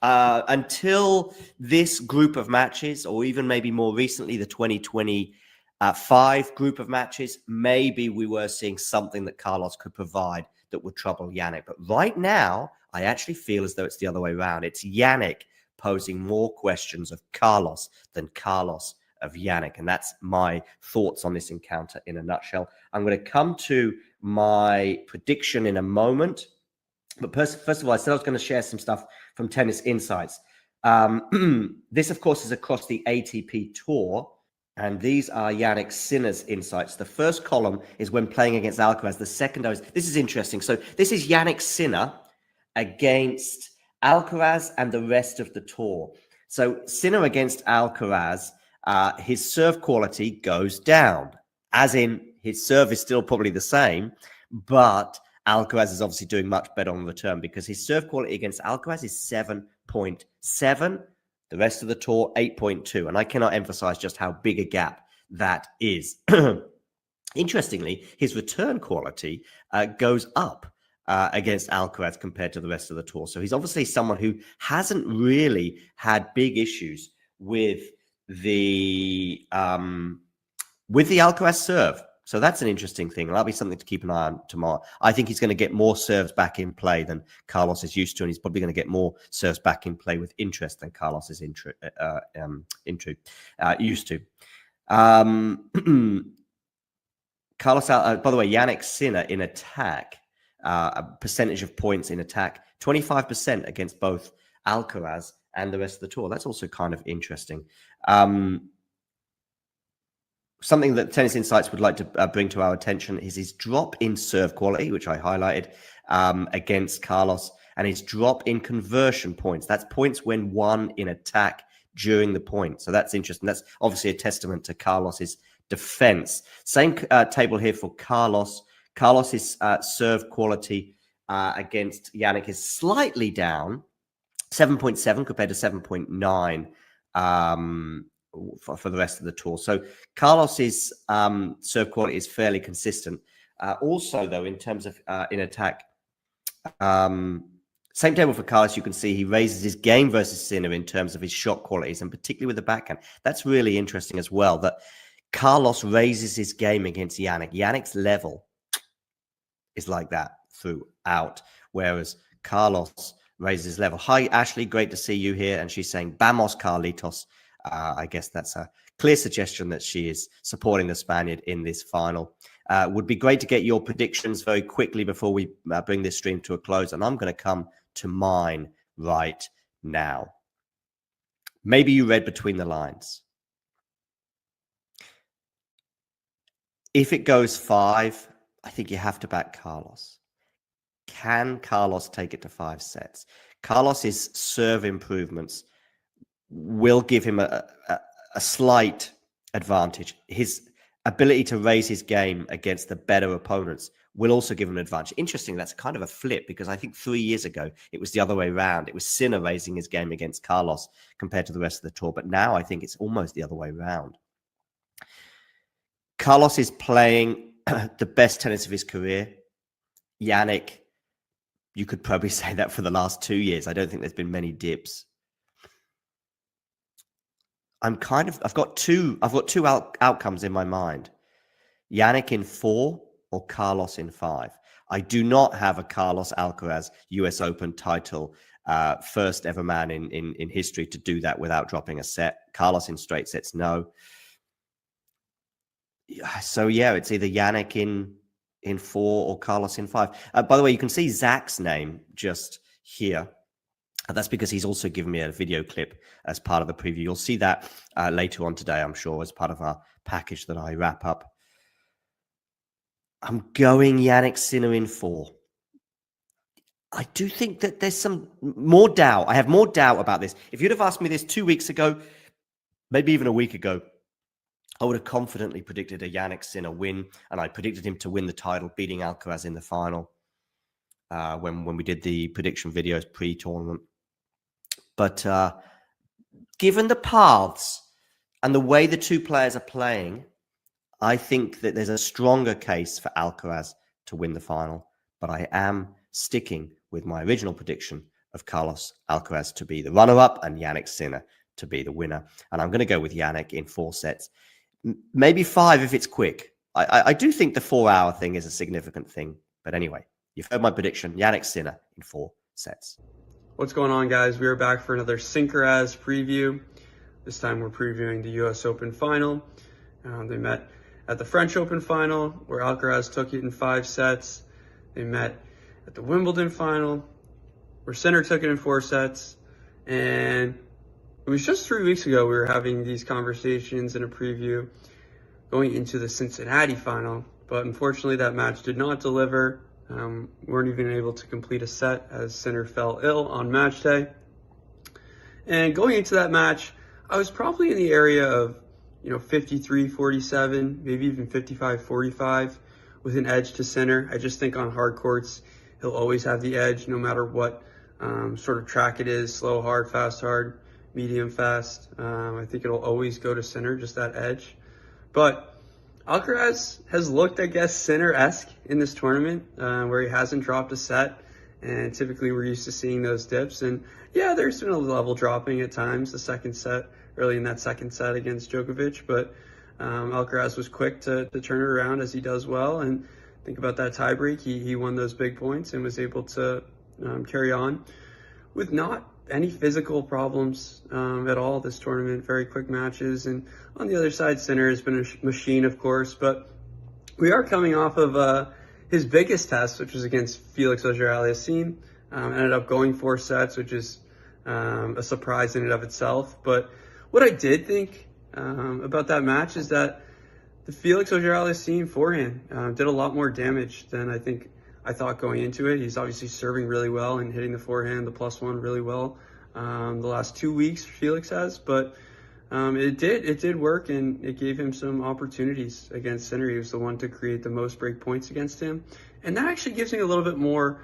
until this group of matches, or even maybe more recently, the 2025 group of matches, maybe we were seeing something that Carlos could provide that would trouble Jannik. But right now, I actually feel as though it's the other way around. It's Jannik posing more questions of Carlos than Carlos of Jannik. And that's my thoughts on this encounter in a nutshell. I'm going to come to my prediction in a moment. But first of all, I said I was going to share some stuff from Tennis Insights. This, of course, is across the ATP Tour. And these are Jannik Sinner's insights. The first column is when playing against Alcaraz. The second is, this is interesting. So this is Jannik Sinner against Alcaraz and the rest of the tour. So Sinner against Alcaraz, his serve quality goes down, as in his serve is still probably the same, but Alcaraz is obviously doing much better on return because his serve quality against Alcaraz is 7.7. The rest of the tour, 8.2. And I cannot emphasize just how big a gap that is. Interestingly, his return quality goes up against Alcaraz compared to the rest of the tour. So he's obviously someone who hasn't really had big issues with the Alcaraz serve. So that's an interesting thing. That'll be something to keep an eye on tomorrow. I think he's going to get more serves back in play than Carlos is used to, and he's probably going to get more serves back in play with interest than Carlos is used to. Carlos, by the way, Jannik Sinner in attack, a percentage of points in attack, 25% against both Alcaraz and the rest of the tour. That's also kind of interesting. Something that Tennis Insights would like to bring to our attention is his drop in serve quality, which I highlighted against Carlos, and his drop in conversion points. That's points when won in attack during the point. So that's interesting. That's obviously a testament to Carlos's defense. Same table here for Carlos. Carlos's serve quality against Jannik is slightly down, 7.7 compared to 7.9 for the rest of the tour. So Carlos's serve quality is fairly consistent. Also, though, in terms of in attack, same table for Carlos, you can see he raises his game versus Sinner in terms of his shot qualities, and particularly with the backhand. That's really interesting as well, that Carlos raises his game against Jannik. Jannik's level is like that throughout, whereas Carlos raises his level. Hi, Ashley, great to see you here. And she's saying, Vamos, Carlitos. I guess that's a clear suggestion that she is supporting the Spaniard in this final. Would be great to get your predictions very quickly before we bring this stream to a close. And I'm going to come to mine right now. Maybe you read between the lines. If it goes 5, I think you have to back Carlos. Can Carlos take it to 5 sets? Carlos's serve improvements will give him a slight advantage. His ability to raise his game against the better opponents will also give him an advantage. Interesting, that's kind of a flip, because I think 3 years ago it was the other way around. It was Sinner raising his game against Carlos compared to the rest of the tour. But now I think it's almost the other way around. Carlos is playing the best tennis of his career. Jannik, you could probably say that for the last 2 years. I don't think there's been many dips. I've got two outcomes in my mind. Jannik in 4 or Carlos in 5. I do not have a Carlos Alcaraz US Open title, first ever man in history to do that without dropping a set. Carlos in straight sets, no. So yeah, it's either Jannik in 4 or Carlos in 5. By the way, you can see Zach's name just here. That's because he's also given me a video clip as part of the preview. You'll see that later on today, I'm sure, as part of our package that I wrap up. I'm going Jannik Sinner in 4. I do think that there's some more doubt. I have more doubt about this. If you'd have asked me this 2 weeks ago, maybe even a week ago, I would have confidently predicted a Jannik Sinner win, and I predicted him to win the title, beating Alcaraz in the final when we did the prediction videos pre-tournament. But given the paths and the way the two players are playing, I think that there's a stronger case for Alcaraz to win the final. But I am sticking with my original prediction of Carlos Alcaraz to be the runner-up and Jannik Sinner to be the winner. And I'm going to go with Jannik in 4 sets. Maybe 5 if it's quick. I do think the 4-hour thing is a significant thing. But anyway, you've heard my prediction. Jannik Sinner in 4 sets. What's going on, guys? We are back for another Synchraz preview. This time we're previewing the US Open final. They met at the French Open final, where Alcaraz took it in 5 sets. They met at the Wimbledon final, where Sinner took it in 4 sets. And it was just 3 weeks ago we were having these conversations in a preview going into the Cincinnati final. But unfortunately, that match did not deliver. Weren't even able to complete a set as Sinner fell ill on match day. And going into that match, I was probably in the area of 53-47, maybe even 55-45 with an edge to Sinner. I just think on hard courts, he'll always have the edge no matter what sort of track it is, slow, hard, fast, hard, medium, fast. I think it'll always go to Sinner, just that edge. But Alcaraz has looked, I guess, Sinner-esque in this tournament, where he hasn't dropped a set, and typically we're used to seeing those dips. And yeah, there's been a level dropping at times, the second set, early in that second set against Djokovic, but Alcaraz was quick to turn it around, as he does well. And think about that tiebreak, he won those big points and was able to carry on with not any physical problems at all this tournament. Very quick matches. And on the other side, Sinner has been a machine, of course, but we are coming off of his biggest test, which was against Felix Auger-Aliassime. Ended up going 4 sets, which is a surprise in and of itself. But what I did think about that match is that the Felix Auger-Aliassime forehand did a lot more damage than I thought going into it. He's obviously serving really well and hitting the forehand, the +1 really well the last 2 weeks, Felix has. But it did work, and it gave him some opportunities against Sinner. He was the one to create the most break points against him. And that actually gives me a little bit more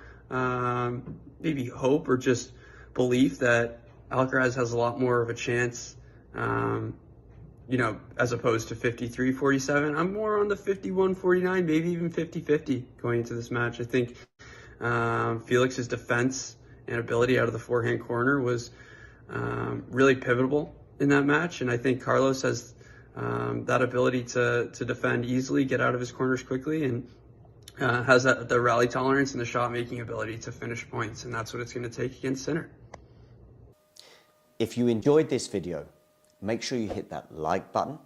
maybe hope or just belief that Alcaraz has a lot more of a chance, as opposed to 53-47. I'm more on the 51-49, maybe even 50-50 going into this match. I think Felix's defense and ability out of the forehand corner was really pivotal in that match. And I think Carlos has that ability to defend easily, get out of his corners quickly, and has the rally tolerance and the shot-making ability to finish points. And that's what it's going to take against Sinner. If you enjoyed this video, make sure you hit that like button.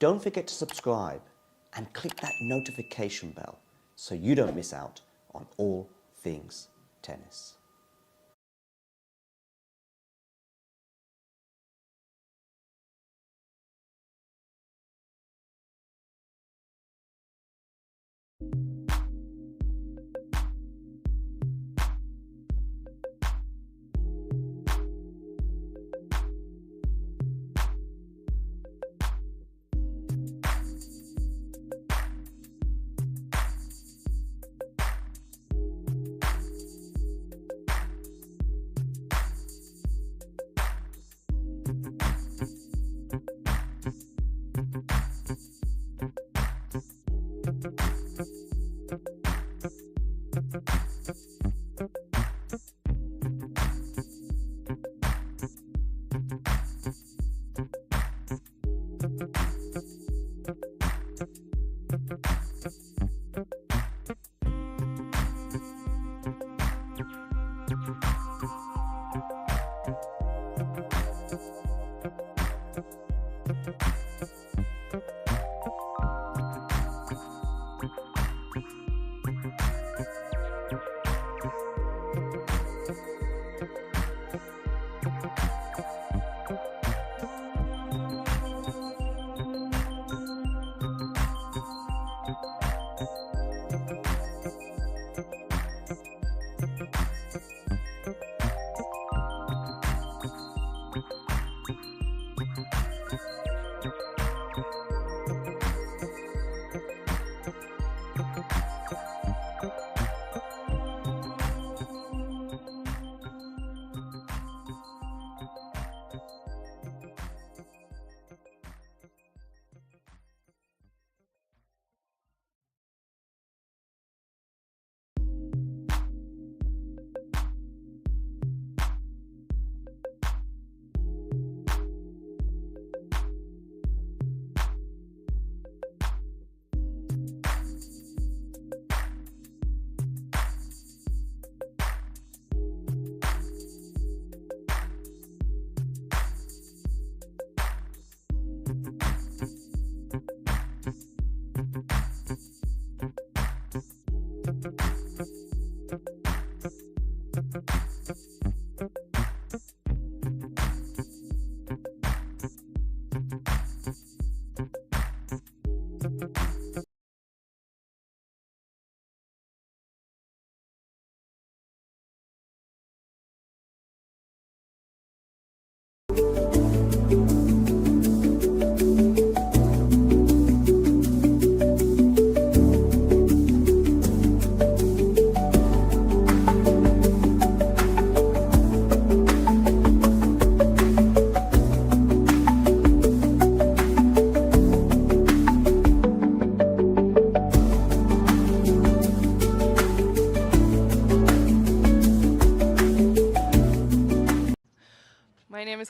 Don't forget to subscribe and click that notification bell so you don't miss out on all things tennis.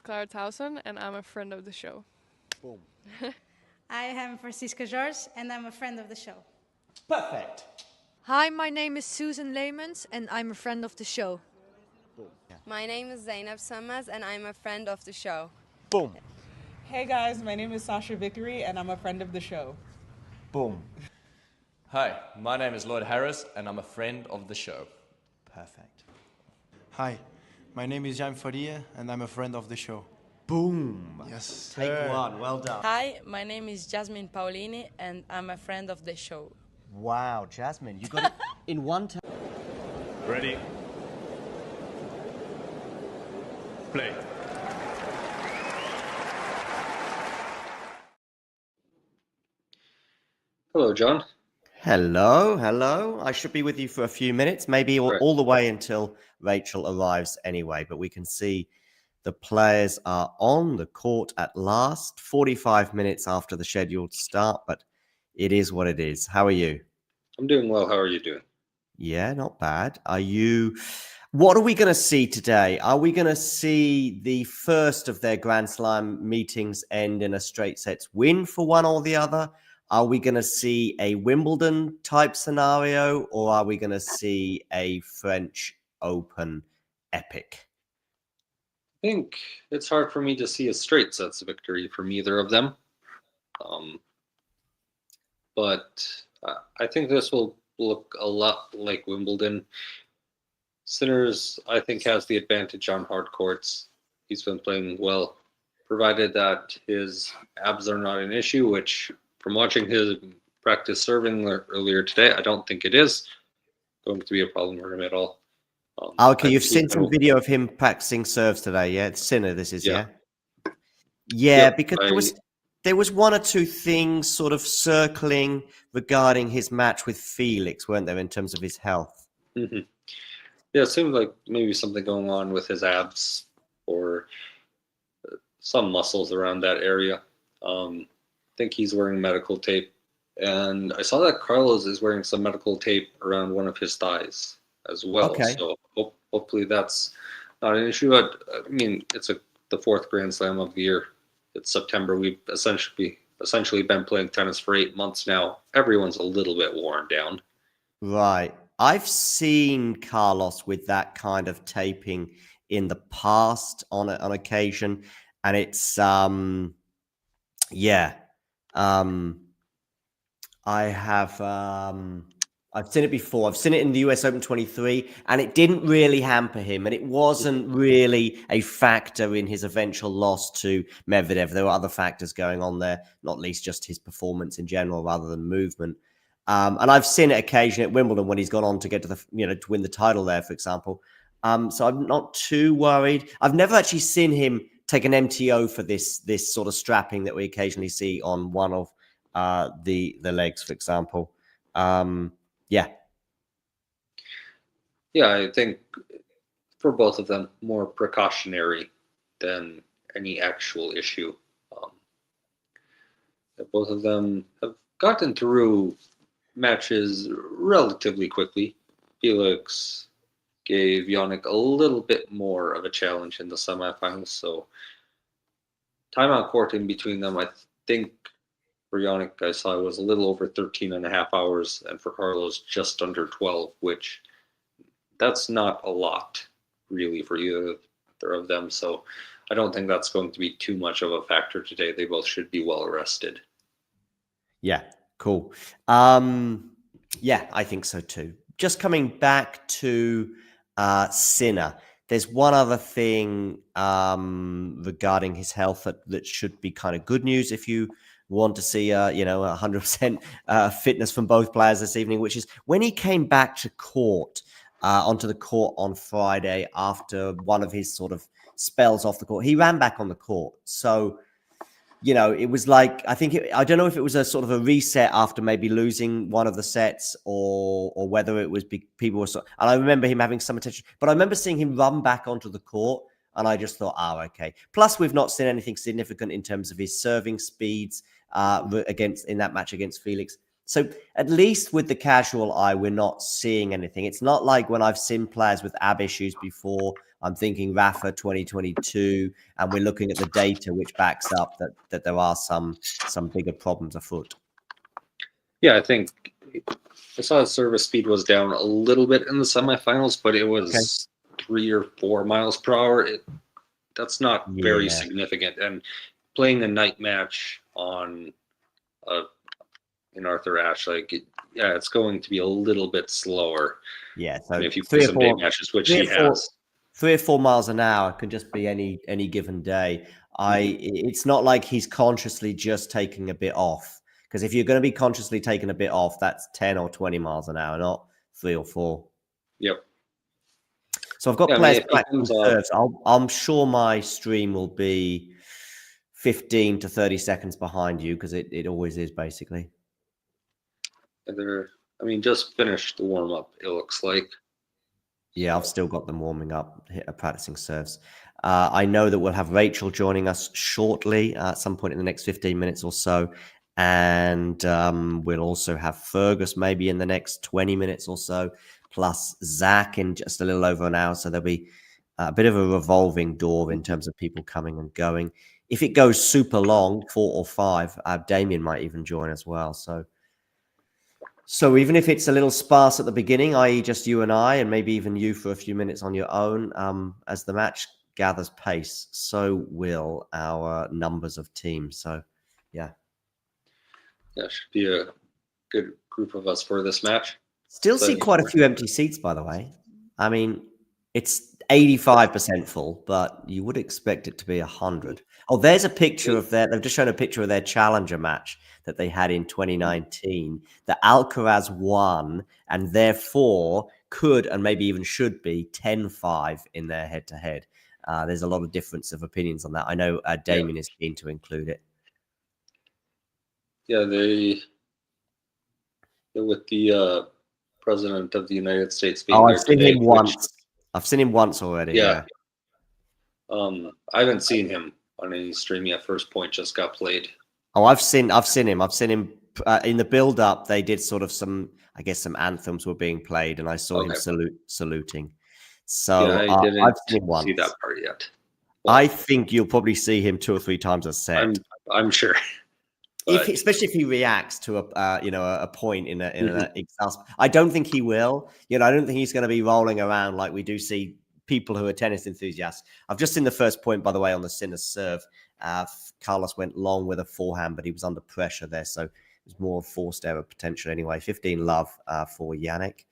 Clara Towson, and I'm a friend of the show. Boom. I am Francisca Jorge, and I'm a friend of the show. Perfect. Hi, my name is Susan Leemans, and I'm a friend of the show. My name is Zainab Sammaz, and I'm a friend of the show. Boom. Hey guys, my name is Sasha Vickery, and I'm a friend of the show. Boom. Hi, my name is Lloyd Harris, and I'm a friend of the show. Perfect. Hi, my name is Jan Faria, and I'm a friend of the show. Boom. Yes. Take one. Well done. Hi, my name is Jasmine Paulini, and I'm a friend of the show. Wow, Jasmine, you got it in one time. Ready. Play. Hello, John. Hello. I should be with you for a few minutes, maybe all the way until Rachel arrives anyway, but we can see the players are on the court at last, 45 minutes after the scheduled start, but it is what it is. How are you? I'm doing well. How are you doing? Yeah, not bad. What are we going to see today? Are we going to see the first of their Grand Slam meetings end in a straight sets win for one or the other? Are we going to see a Wimbledon type scenario, or are we going to see a French Open epic? I think it's hard for me to see a straight sets victory from either of them. But I think this will look a lot like Wimbledon. Sinners, I think, has the advantage on hard courts. He's been playing well, provided that his abs are not an issue, which from watching his practice serving earlier today, I don't think it is going to be a problem for him at all. Okay, you've seen some video of him practicing serves today, yeah? It's Sinner, this is, yeah? Yeah, because there was one or two things sort of circling regarding his match with Felix, weren't there, in terms of his health? Mm-hmm. Yeah, it seemed like maybe something going on with his abs or some muscles around that area. I think he's wearing medical tape. And I saw that Carlos is wearing some medical tape around one of his thighs as well. Okay. So hopefully that's not an issue. But, I mean, it's the fourth Grand Slam of the year. It's September. We've essentially been playing tennis for 8 months now. Everyone's a little bit worn down. Right. I've seen Carlos with that kind of taping in the past on occasion, and it's I've seen it before. I've seen it in the US Open 23, and it didn't really hamper him, and it wasn't really a factor in his eventual loss to Medvedev. There were other factors going on there, not least just his performance in general rather than movement. And I've seen it occasionally at Wimbledon when he's gone on to get to to win the title there, for example. So I'm not too worried. I've never actually seen him take an MTO for this sort of strapping that we occasionally see on one of the legs, for example. Yeah, I think for both of them, more precautionary than any actual issue. Both of them have gotten through matches relatively quickly. Felix gave Jannik a little bit more of a challenge in the semifinals, so time on court in between them, I think for Jannik, I saw it was a little over 13 and a half hours, and for Carlos, just under 12, which that's not a lot, really, for either of them. So I don't think that's going to be too much of a factor today. They both should be well rested. Yeah, cool. Yeah, I think so too. Just coming back to Sinner, there's one other thing regarding his health that should be kind of good news if you want to see 100% fitness from both players this evening, which is when he came back to court, onto the court on Friday after one of his sort of spells off the court, he ran back on the court. So, it was like, I don't know if it was a sort of a reset after maybe losing one of the sets or whether it was people were and I remember him having some attention, but I remember seeing him run back onto the court and I just thought, okay. Plus, we've not seen anything significant in terms of his serving speeds in that match against Felix. So at least with the casual eye, we're not seeing anything. It's not like when I've seen players with ab issues before. I'm thinking Rafa 2022, and we're looking at the data which backs up that there are some bigger problems afoot. Yeah, I think I saw his service speed was down a little bit in the semifinals, but it was 3 or 4 miles per hour. That's not very significant. And playing a night match on in Arthur Ashe, it's going to be a little bit slower. Yeah, so if you play some day matches, which he has. 3 or 4 miles an hour can just be any given day. It's not like he's consciously just taking a bit off, because if you're going to be consciously taking a bit off, that's 10 or 20 miles an hour, not 3 or 4. Yep. So I've got players practicing serves. I'm sure my stream will be 15 to 30 seconds behind you, because it always is basically. Just finished the warm up, it looks like. Yeah, I've still got them warming up, practicing serves. I know that we'll have Rachel joining us shortly at some point in the next 15 minutes or so. And we'll also have Fergus maybe in the next 20 minutes or so, plus Zach in just a little over an hour. So there'll be a bit of a revolving door in terms of people coming and going. If it goes super long, 4 or 5, Damien might even join as well. So even if it's a little sparse at the beginning, i.e. just you and I, and maybe even you for a few minutes on your own, as the match gathers pace, so will our numbers of teams. So, yeah. Yeah, should be a good group of us for this match. Still see quite a few empty seats, by the way. I mean, it's 85% full, but you would expect it to be 100. Oh, there's a picture of they've just shown a picture of their challenger match that they had in 2019 that Alcaraz won, and therefore could and maybe even should be 10-5 in their head-to-head. There's a lot of difference of opinions on that. I know Damien is keen to include it. Yeah, they're with the president of the United States being there today. I've seen him once already. Yeah. I haven't seen him on any stream yet. First point just got played. Oh, I've seen him. I've seen him in the build-up. They did sort of some anthems were being played, and I saw him saluting. So I've seen him once. See that part yet? Well, I think you'll probably see him 2 or 3 times a set. I'm sure. Especially if he reacts to a point in an exasperate. I don't think he will. I don't think he's going to be rolling around like we do see people who are tennis enthusiasts. I've just seen the first point, by the way, on the Sinner serve. Carlos went long with a forehand, but he was under pressure there, so it was more forced error potential anyway. 15 love for Jannik.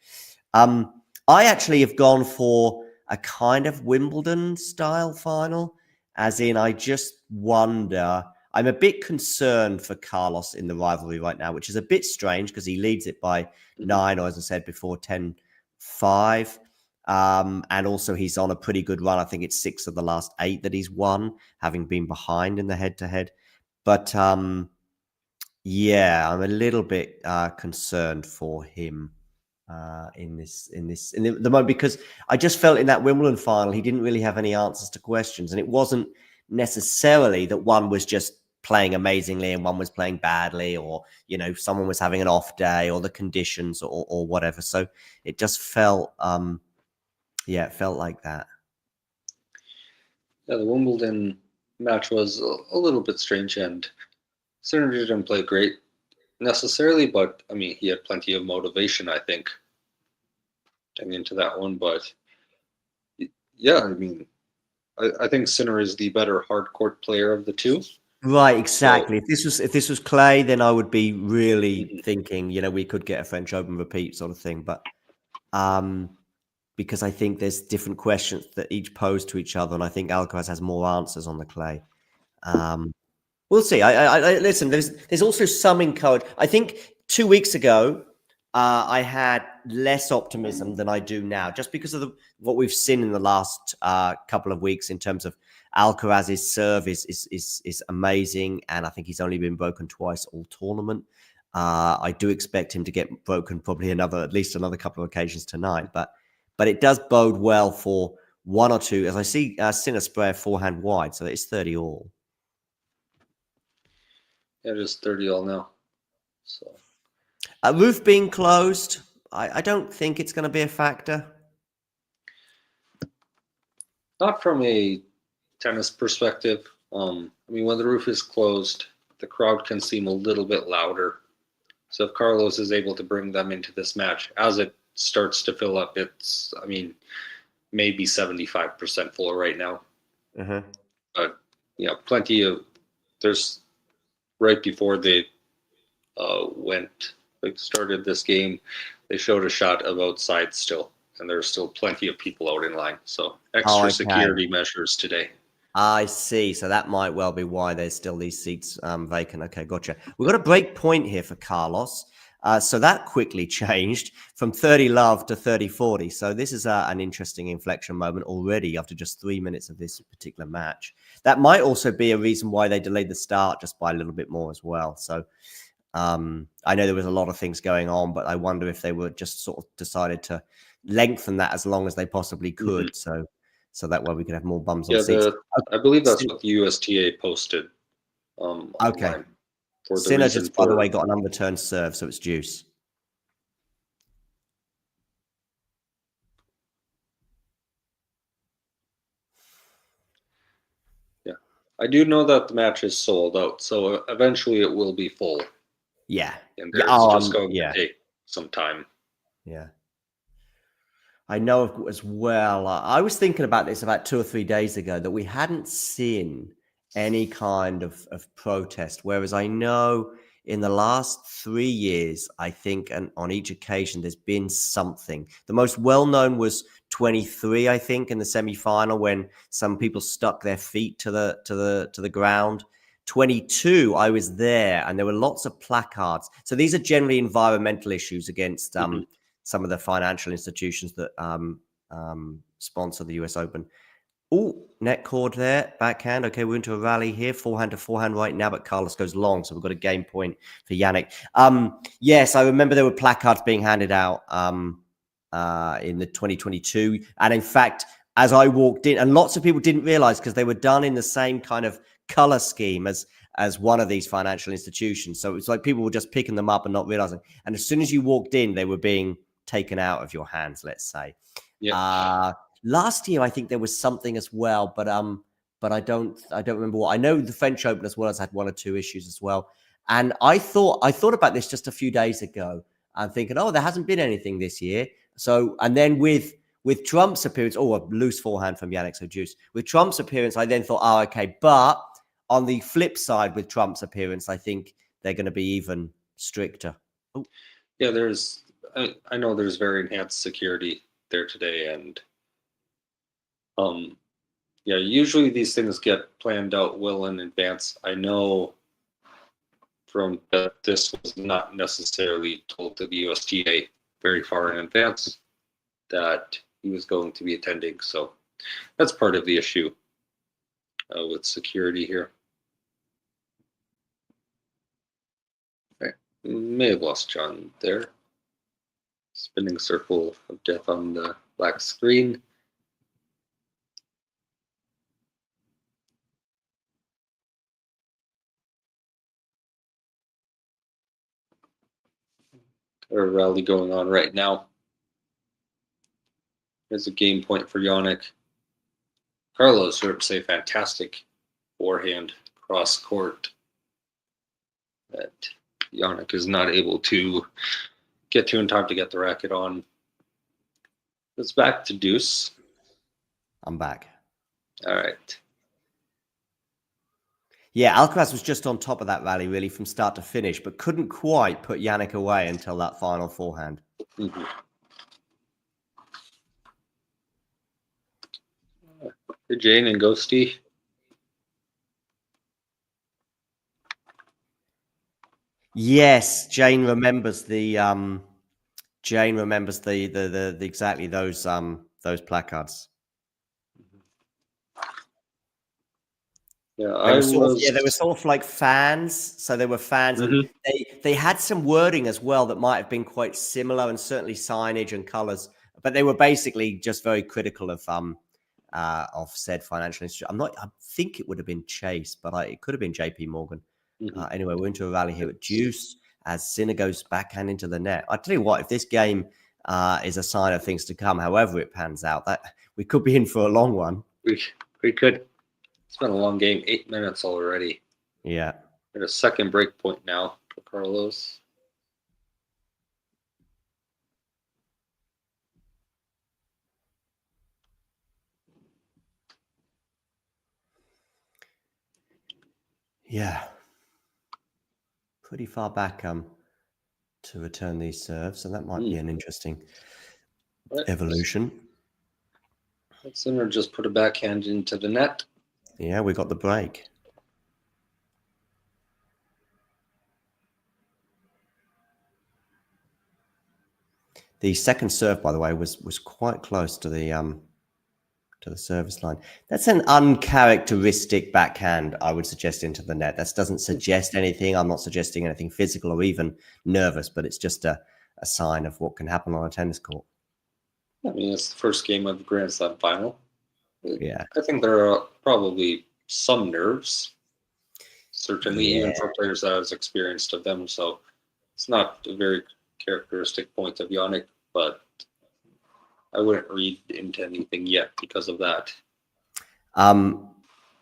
I actually have gone for a kind of Wimbledon style final, as in I just wonder. I'm a bit concerned for Carlos in the rivalry right now, which is a bit strange because he leads it by 9, or as I said before, 10-5. And also he's on a pretty good run. I think it's 6 of the last 8 that he's won, having been behind in the head-to-head. But yeah, I'm a little bit concerned for him in the moment, because I just felt in that Wimbledon final he didn't really have any answers to questions, and it wasn't necessarily that one was just playing amazingly and one was playing badly, or someone was having an off day, or the conditions, or whatever. So it just felt it felt like that. Yeah, the Wimbledon match was a little bit strange, and Sinner didn't play great necessarily, but he had plenty of motivation, I think, getting into that one. But yeah, I think Sinner is the better hard court player of the two. Right, exactly. So, if this was clay, then I would be really thinking, we could get a French Open repeat sort of thing. But because I think there's different questions that each pose to each other, and I think Alcaraz has more answers on the clay. We'll see. I listen. There's also some encouragement. I think 2 weeks ago, I had less optimism than I do now, just because of what we've seen in the last couple of weeks in terms of Alcaraz's serve is amazing, and I think he's only been broken twice all tournament. I do expect him to get broken probably at least another couple of occasions tonight, but it does bode well for 1 or 2. As I see, Sinner spray forehand wide, so it's 30 all. Yeah, it is 30 all now. So. Roof being closed, I don't think it's going to be a factor. Not from a tennis perspective. I mean, when the roof is closed, the crowd can seem a little bit louder. So if Carlos is able to bring them into this match, as it starts to fill up, it's, I mean, maybe 75% full right now. But yeah, plenty of, there's, right before they started this game, they showed a shot of outside still, and there's still plenty of people out in line. So extra security measures today. I see. So that might well be why there's still these seats vacant. Okay, gotcha. We've got a break point here for Carlos. So that quickly changed from 30 love to 30-40. So this is an interesting inflection moment already after just 3 minutes of this particular match. That might also be a reason why they delayed the start just by a little bit more as well. So I know there was a lot of things going on, but I wonder if they were just sort of decided to lengthen that as long as they possibly could. So that way we could have more bums on seats. I believe that's what the USTA posted. Okay. Sinner just, by the way, got an unreturned serve, so it's deuce. Yeah. I do know that the match is sold out, so eventually it will be full. Yeah. And it's just going to take some time. Yeah. I know as well. I was thinking about this about 2 or 3 days ago that we hadn't seen any kind of protest, whereas I know in the last 3 years, I think, and on each occasion, there's been something. The most well-known was 23, I think, in the semi-final when some people stuck their feet to the ground. 22, I was there, and there were lots of placards. So these are generally environmental issues against some of the financial institutions that sponsor the US Open. Oh, net cord there, backhand. Okay, we're into a rally here, forehand to forehand right now, but Carlos goes long, so we've got a game point for Jannik. Yes, I remember there were placards being handed out in the 2022, and in fact, as I walked in, and lots of people didn't realize because they were done in the same kind of color scheme as one of these financial institutions. So it's like people were just picking them up and not realizing. And as soon as you walked in, they were being taken out of your hands, let's say. Yeah. Last year, I think there was something as well, but I don't remember what. I know the French Open as well has had 1 or 2 issues as well. And I thought about this just a few days ago. I'm thinking, oh, there hasn't been anything this year. So, and then with Trump's appearance, a loose forehand from Jannik, so juice. With Trump's appearance, I then thought, oh, okay. But on the flip side, with Trump's appearance, I think they're going to be even stricter. Oh. Yeah, I know there's very enhanced security there today, and yeah, usually these things get planned out well in advance. I know from that this was not necessarily told to the USTA very far in advance that he was going to be attending, so that's part of the issue with security here. Okay. May have lost John there. Spinning circle of death on the black screen. A rally going on right now. There's a game point for Jannik. Carlos serves a fantastic forehand cross court that Jannik is not able to get to in time to get the racket on. It's back to deuce. I'm back. All right. Yeah, Alcaraz was just on top of that rally, really, from start to finish, but couldn't quite put Jannik away until that final forehand. Mm-hmm. Hey, Jane and Ghosty. Yes, Jane remembers the exactly those placards. Yeah, they were sort of like fans. So they were fans, and they had some wording as well that might have been quite similar, and certainly signage and colors. But they were basically just very critical of said financial institution. I think it would have been Chase, but it could have been JP Morgan. Anyway, we're into a rally here at deuce, as Sinner goes backhand into the net. I tell you what, if this game is a sign of things to come, however it pans out, that we could be in for a long one. We could. It's been a long game, 8 minutes already. Yeah. At a second break point now for Carlos. Yeah. Pretty far back to return these serves, so that might be an interesting evolution. Sinner just put a backhand into the net. Yeah, we got the break. The second serve, by the way, was quite close to the service line. That's an uncharacteristic backhand, I would suggest, into the net. That doesn't suggest anything. I'm not suggesting anything physical or even nervous, but it's just a sign of what can happen on a tennis court. I mean, it's the first game of the Grand Slam final. Yeah. I think there are probably some nerves, certainly, even for players that has experienced of them. So it's not a very characteristic point of Jannik, but I wouldn't read into anything yet because of that.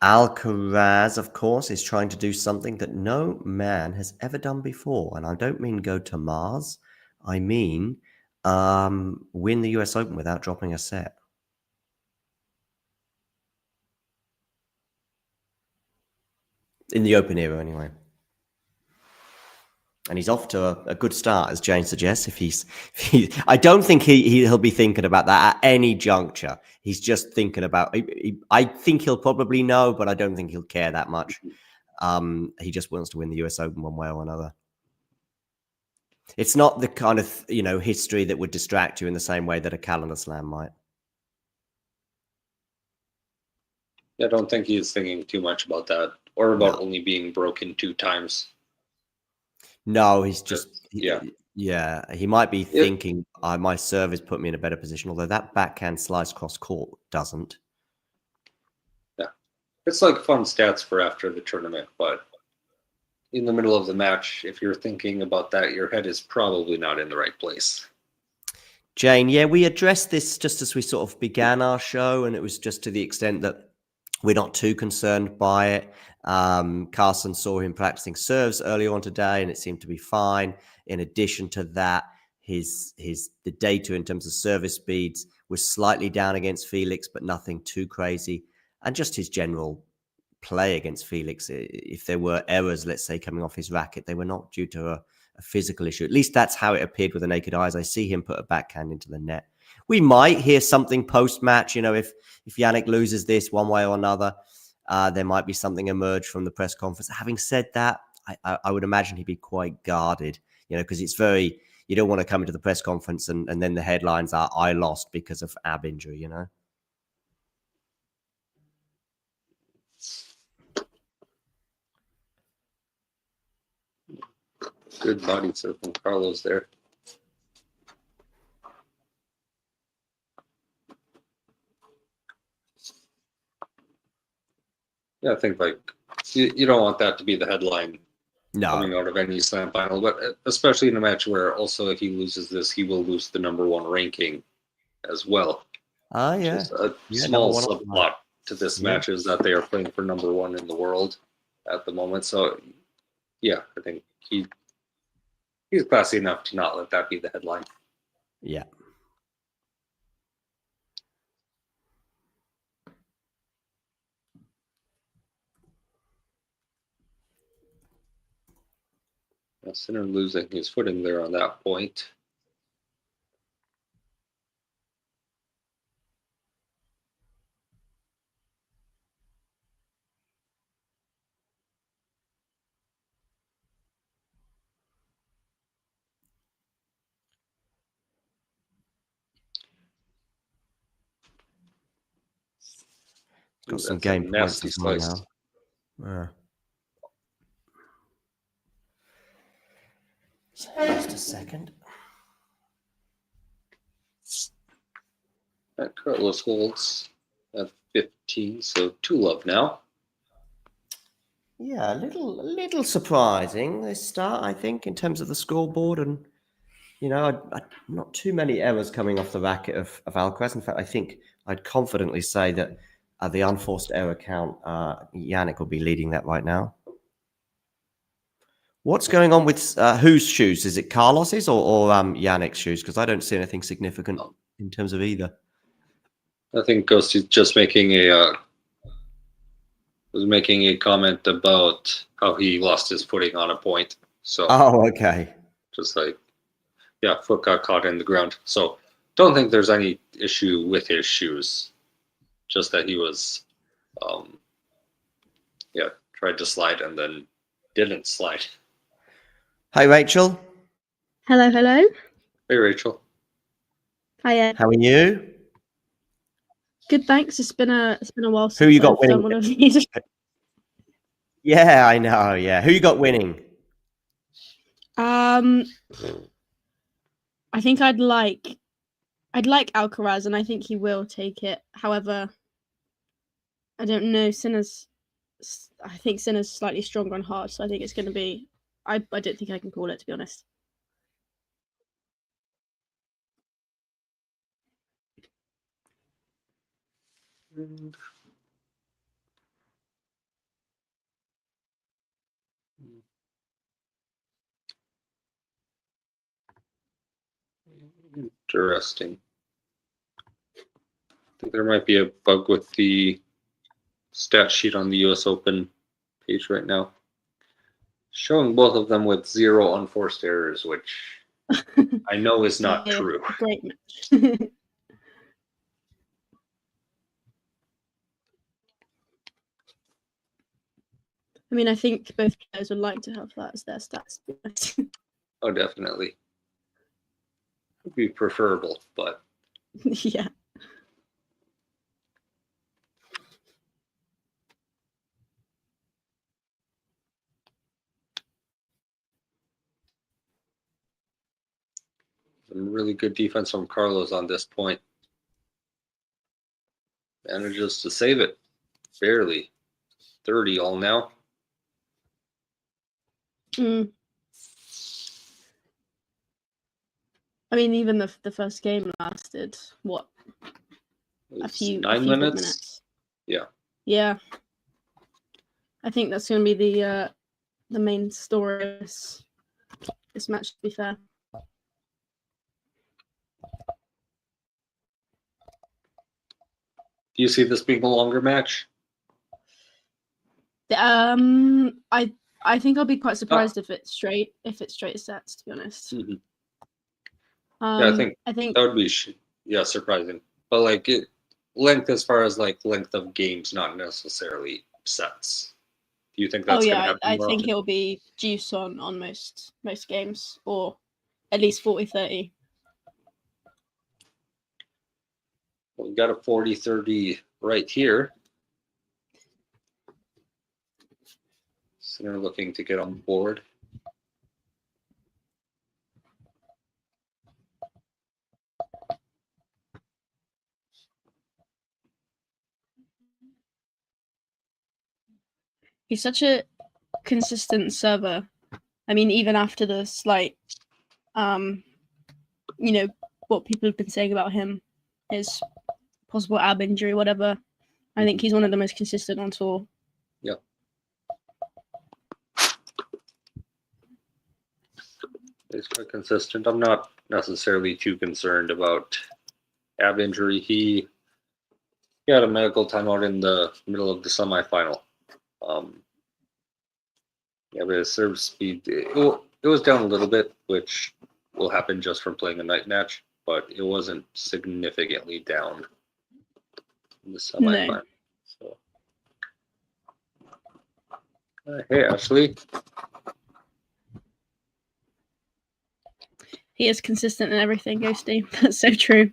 Alcaraz, of course, is trying to do something that no man has ever done before. And I don't mean go to Mars. I mean win the US Open without dropping a set. In the Open era, anyway. And he's off to a good start, as Jane suggests. I don't think he'll be thinking about that at any juncture. He's just thinking about. I think he'll probably know, but I don't think he'll care that much. He just wants to win the US Open one way or another. It's not the kind of history that would distract you in the same way that a calendar slam might. I don't think he's thinking too much about that, or about only being broken 2 times. No, he's just he might be thinking my serve has put me in a better position, although that backhand slice cross court doesn't. Yeah, it's like fun stats for after the tournament, but in the middle of the match, if you're thinking about that, your head is probably not in the right place. Jane, yeah, we addressed this just as we sort of began our show, and it was just to the extent that we're not too concerned by it. Carson saw him practicing serves earlier on today, and it seemed to be fine. In addition to that, the data in terms of service speeds was slightly down against Felix, but nothing too crazy. And just his general play against Felix, if there were errors, let's say, coming off his racket, they were not due to a physical issue. At least that's how it appeared with the naked eyes. I see him put a backhand into the net. We might hear something post-match, if Jannik loses this one way or another, there might be something emerge from the press conference. Having said that, I would imagine he'd be quite guarded, because it's very, you don't want to come into the press conference and then the headlines are, I lost because of ab injury, Good body serve from Carlos there. Yeah, I think you don't want that to be the headline coming out of any slam final, but especially in a match where also if he loses this, he will lose the #1 ranking as well. Yeah. Just a small subplot to this match is that they are playing for #1 in the world at the moment. So yeah, I think he's classy enough to not let that be the headline. Yeah. Sinner losing his footing there on that point. Got some game points as well now. Yeah. Just a second. Carlos holds at 15, so 2-love now. Yeah, a little surprising this start, I think, in terms of the scoreboard, and not too many errors coming off the racket of Alcaraz. In fact, I think I'd confidently say that the unforced error count, Jannik will be leading that right now. What's going on with whose shoes? Is it Carlos's or Jannik's shoes? Because I don't see anything significant in terms of either. I think Ghosty's just making a comment about how he lost his footing on a point. So okay. Just like, yeah, foot got caught in the ground. So don't think there's any issue with his shoes. Just that he was, tried to slide and then didn't slide. Hi, Rachel. Hello, hello. Hey, Rachel. Hiya. How are you? Good, thanks. It's been a while since Who you got I've done winning? one of these. Yeah, I know. Yeah, who you got winning? I think I'd like Alcaraz, and I think he will take it. However, I don't know. I think Sinner's slightly stronger on hard, so I think it's going to be. I don't think I can call it, to be honest. Interesting. I think there might be a bug with the stat sheet on the US Open page right now. Showing both of them with 0 unforced errors, which I know is not true. Great match. I mean, I think both players would like to have that as their stats. Oh, definitely. Would be preferable, but yeah. some really good defense from Carlos on this point. Manages to save it. Barely. 30 all now. I mean, even the first game lasted, what? A few 9 good minutes? Yeah. Yeah. I think that's going to be the main story of this match, to be fair. Do you see this being a longer match? I think I'll be quite surprised if it's straight sets, to be honest. Mm-hmm. Yeah, I think that would be surprising. But like length as far as like length of games, not necessarily sets. Do you think that's going to happen? I think it'll be juice on most games, or at least 40-30. Well, we got a 40-30 right here. So they're looking to get on board. He's such a consistent server. I mean, even after the slight, what people have been saying about him, his possible ab injury, whatever. I think he's one of the most consistent on tour. Yeah. He's quite consistent. I'm not necessarily too concerned about ab injury. He had a medical timeout in the middle of the semifinal. But his serve speed, it was down a little bit, which will happen just from playing a night match, but it wasn't significantly down in the semifinal. No. So, hey, Ashley. He is consistent in everything, Ghosty. That's so true.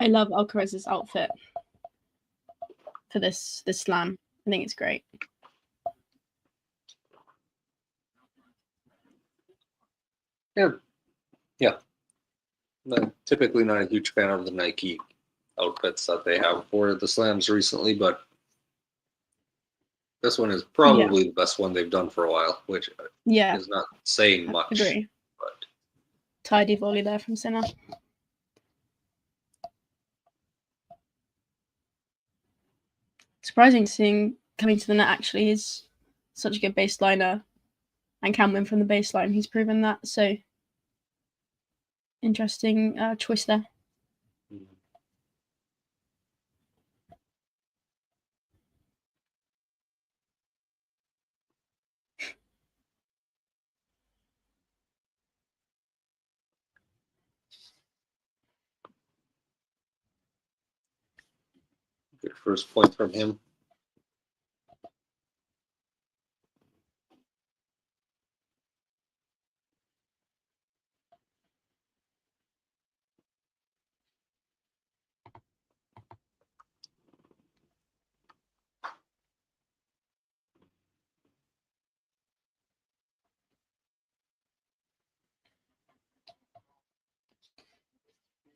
I love Alcaraz's outfit for this slam. I think it's great. Yeah. I'm typically not a huge fan of the Nike outfits that they have for the slams recently, but this one is probably the best one they've done for a while, which is not saying much. Agree. But tidy volley there from Sinner. Surprising seeing coming to the net actually. He's such a good baseliner and can win from the baseline. He's proven that. So interesting choice there. good first point from him.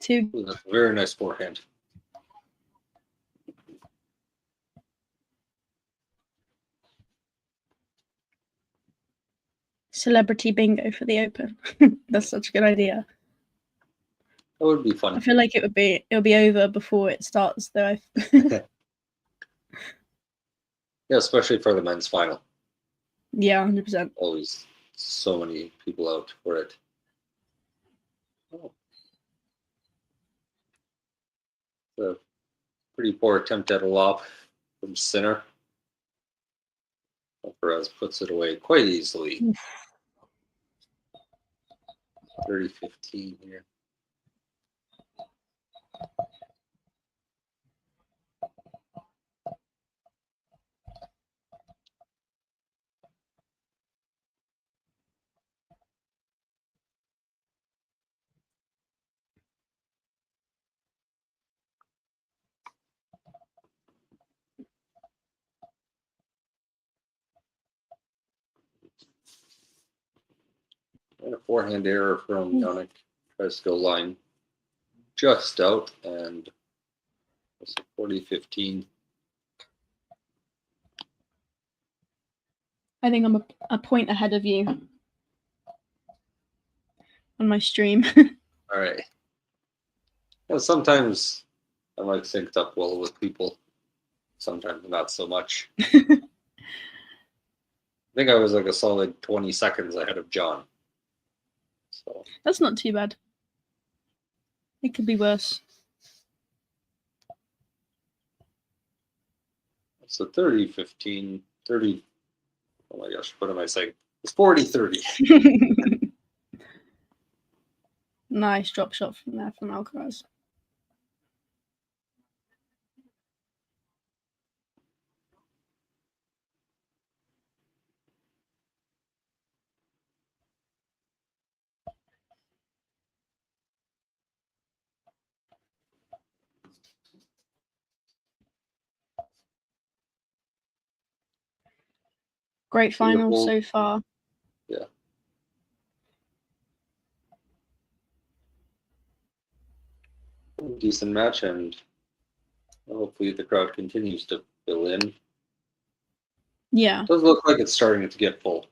Two. Ooh, that's a very nice forehand. Celebrity bingo for the Open. That's such a good idea. That would be fun. I feel like it'll be over before it starts though. Yeah, especially for the men's final. Yeah, 100%. Always so many people out for it. Oh. A pretty poor attempt at a lob from Sinner. Alcaraz puts it away quite easily. 30-15 here. And a forehand error from Jannik. Tries to go line just out, and it's 40-15. I think I'm a point ahead of you on my stream. All right. Well, sometimes I like synced up well with people. Sometimes not so much. I think I was like a solid 20 seconds ahead of John. So that's not too bad. It could be worse. So 30-15, 30. Oh my gosh, what am I saying? It's 40-30. Nice drop shot from there from Alcaraz. Great final so far. Yeah. Decent match, and hopefully the crowd continues to fill in. Yeah. It does look like it's starting to get full.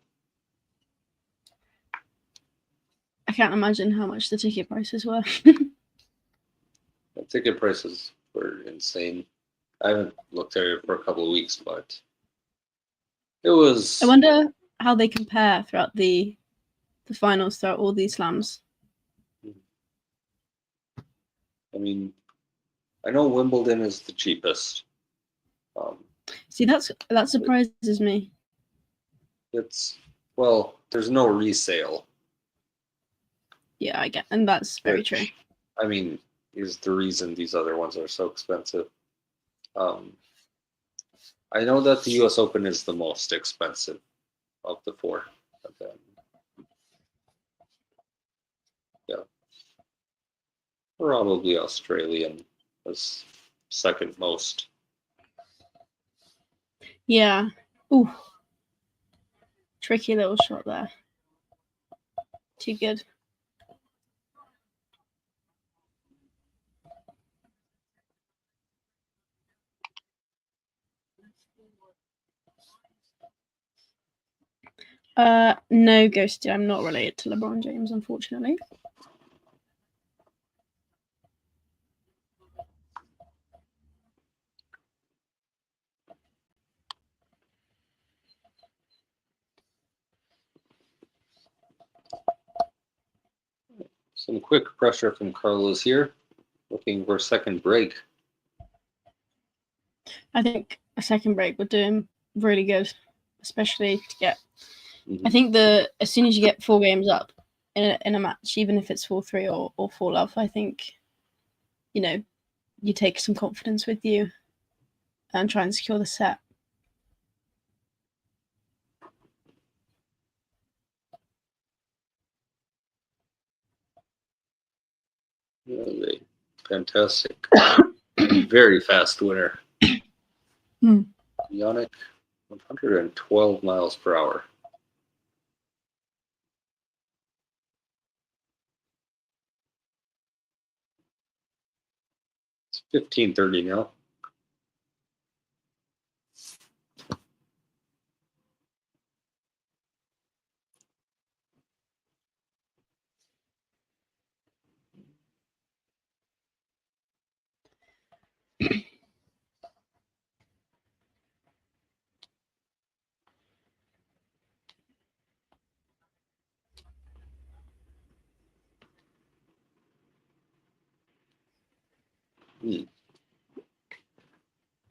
I can't imagine how much the ticket prices were. The ticket prices were insane. I haven't looked at it for a couple of weeks, but it was. I wonder how they compare throughout the finals, throughout all these slams. I mean, I know Wimbledon is the cheapest. See, that surprises me. It's, well, there's no resale. Yeah, I get, and that's very true. I mean, is the reason these other ones are so expensive. I know that the US Open is the most expensive of the four. But then Probably Australian was second most. Yeah. Ooh. Tricky little shot there. Too good. No, Ghosty, I'm not related to LeBron James, unfortunately. Some quick pressure from Carlos here, looking for second break. I think a second break would do him really good, especially to get. I think as soon as you get 4 games up in a match, even if it's 4-3 or 4-love, I think you take some confidence with you and try and secure the set. Really fantastic. Very fast winner. Jannik, 112 miles per hour. It's 15:30 now.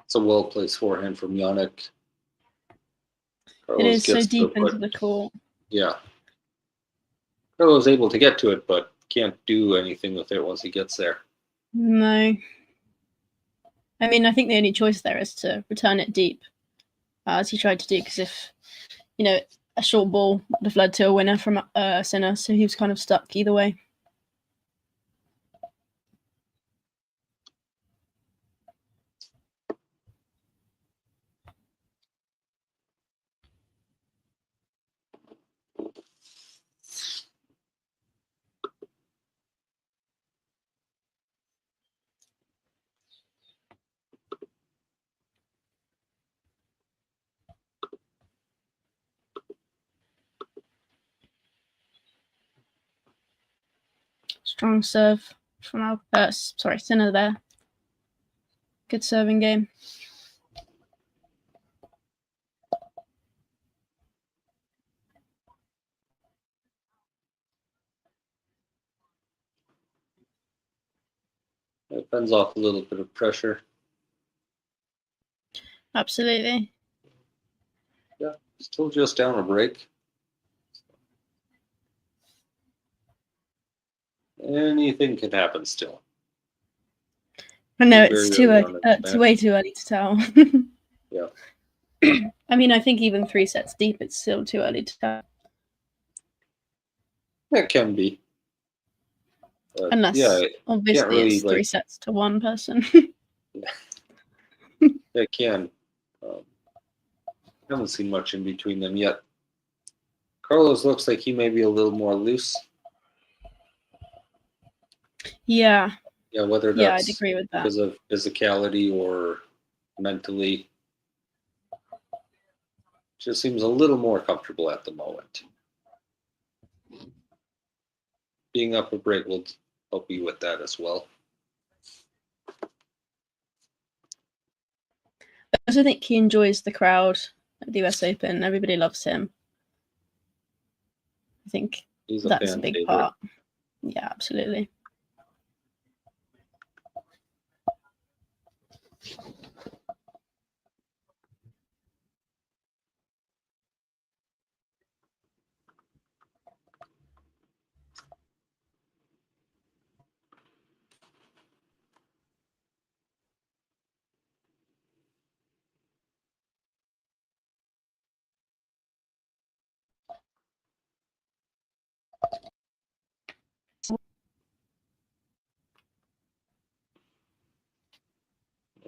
It's a well-placed forehand from Jannik. It is so deep into the court. Yeah. Carlos able to get to it, but can't do anything with it once he gets there. No. I mean, I think the only choice there is to return it deep, as he tried to do, because if, a short ball would have led to a winner from Sinner, so he was kind of stuck either way. Strong serve from Sinner there. Good serving game. It fends off a little bit of pressure. Absolutely. Yeah, still just down a break. Anything can happen still. I know it's too early. It's way too early to tell. Yeah. I mean, I think even 3 sets deep, it's still too early to tell. It can be. Unless, obviously, really, it's 3 sets to one person. It can. Haven't seen much in between them yet. Carlos looks like he may be a little more loose. Yeah. Yeah, whether that's I'd agree with that. because of physicality or mentally. Just seems a little more comfortable at the moment. Being up a break will help you with that as well. I also think he enjoys the crowd at the US Open. Everybody loves him. I think that's a big favorite. part. Yeah, absolutely.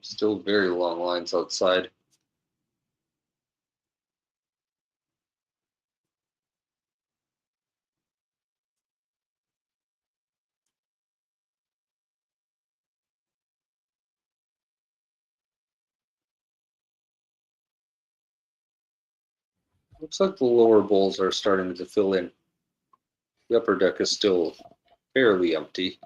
Still very long lines outside. Looks like the lower bowls are starting to fill in. The upper deck is still fairly empty.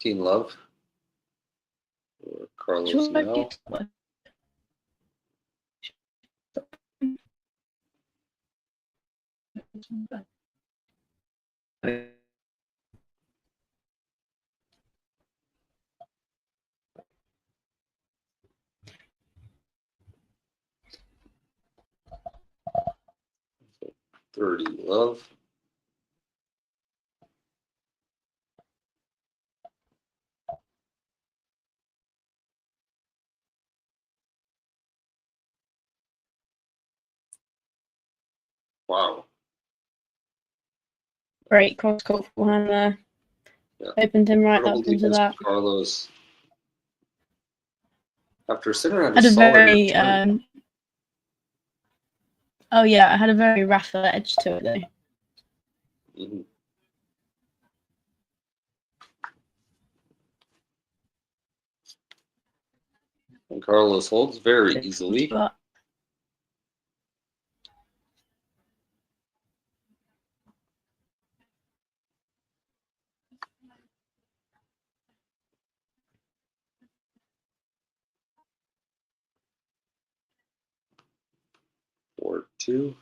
$15 love for Carlos now. $30 love. Wow. Great cross court forehand there. Yeah. Opened him right Incredible up into defense that. from Carlos. After Sinner had a Had a solid very return. oh yeah, I had a very raffle edge to it though. Mm-hmm. And Carlos holds very easily. But 4-2.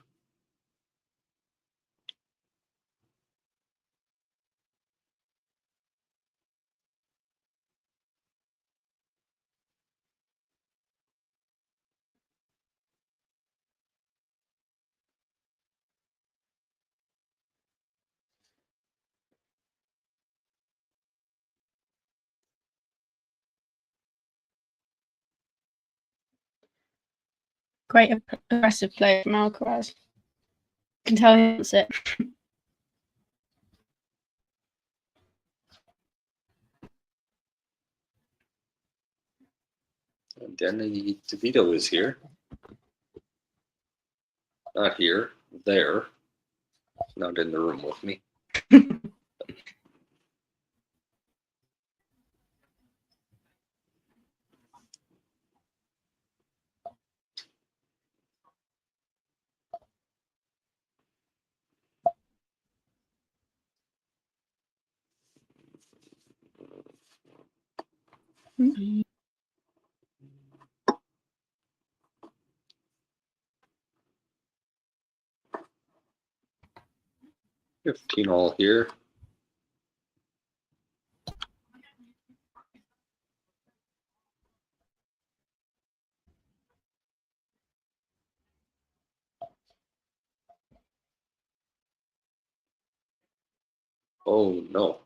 great aggressive play from Alcaraz. You can tell he wants it. And Danny DeVito is here. Not here, there. Not in the room with me. Mm-hmm. 15 all here. Oh no.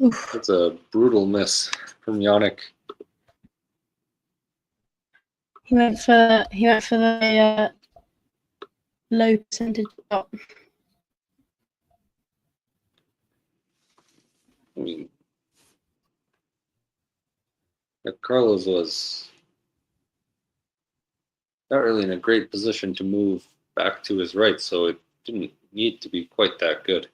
Oof. That's a brutal miss from Jannik. He went for the low percentage shot. I mean, Carlos was not really in a great position to move back to his right, so it didn't need to be quite that good.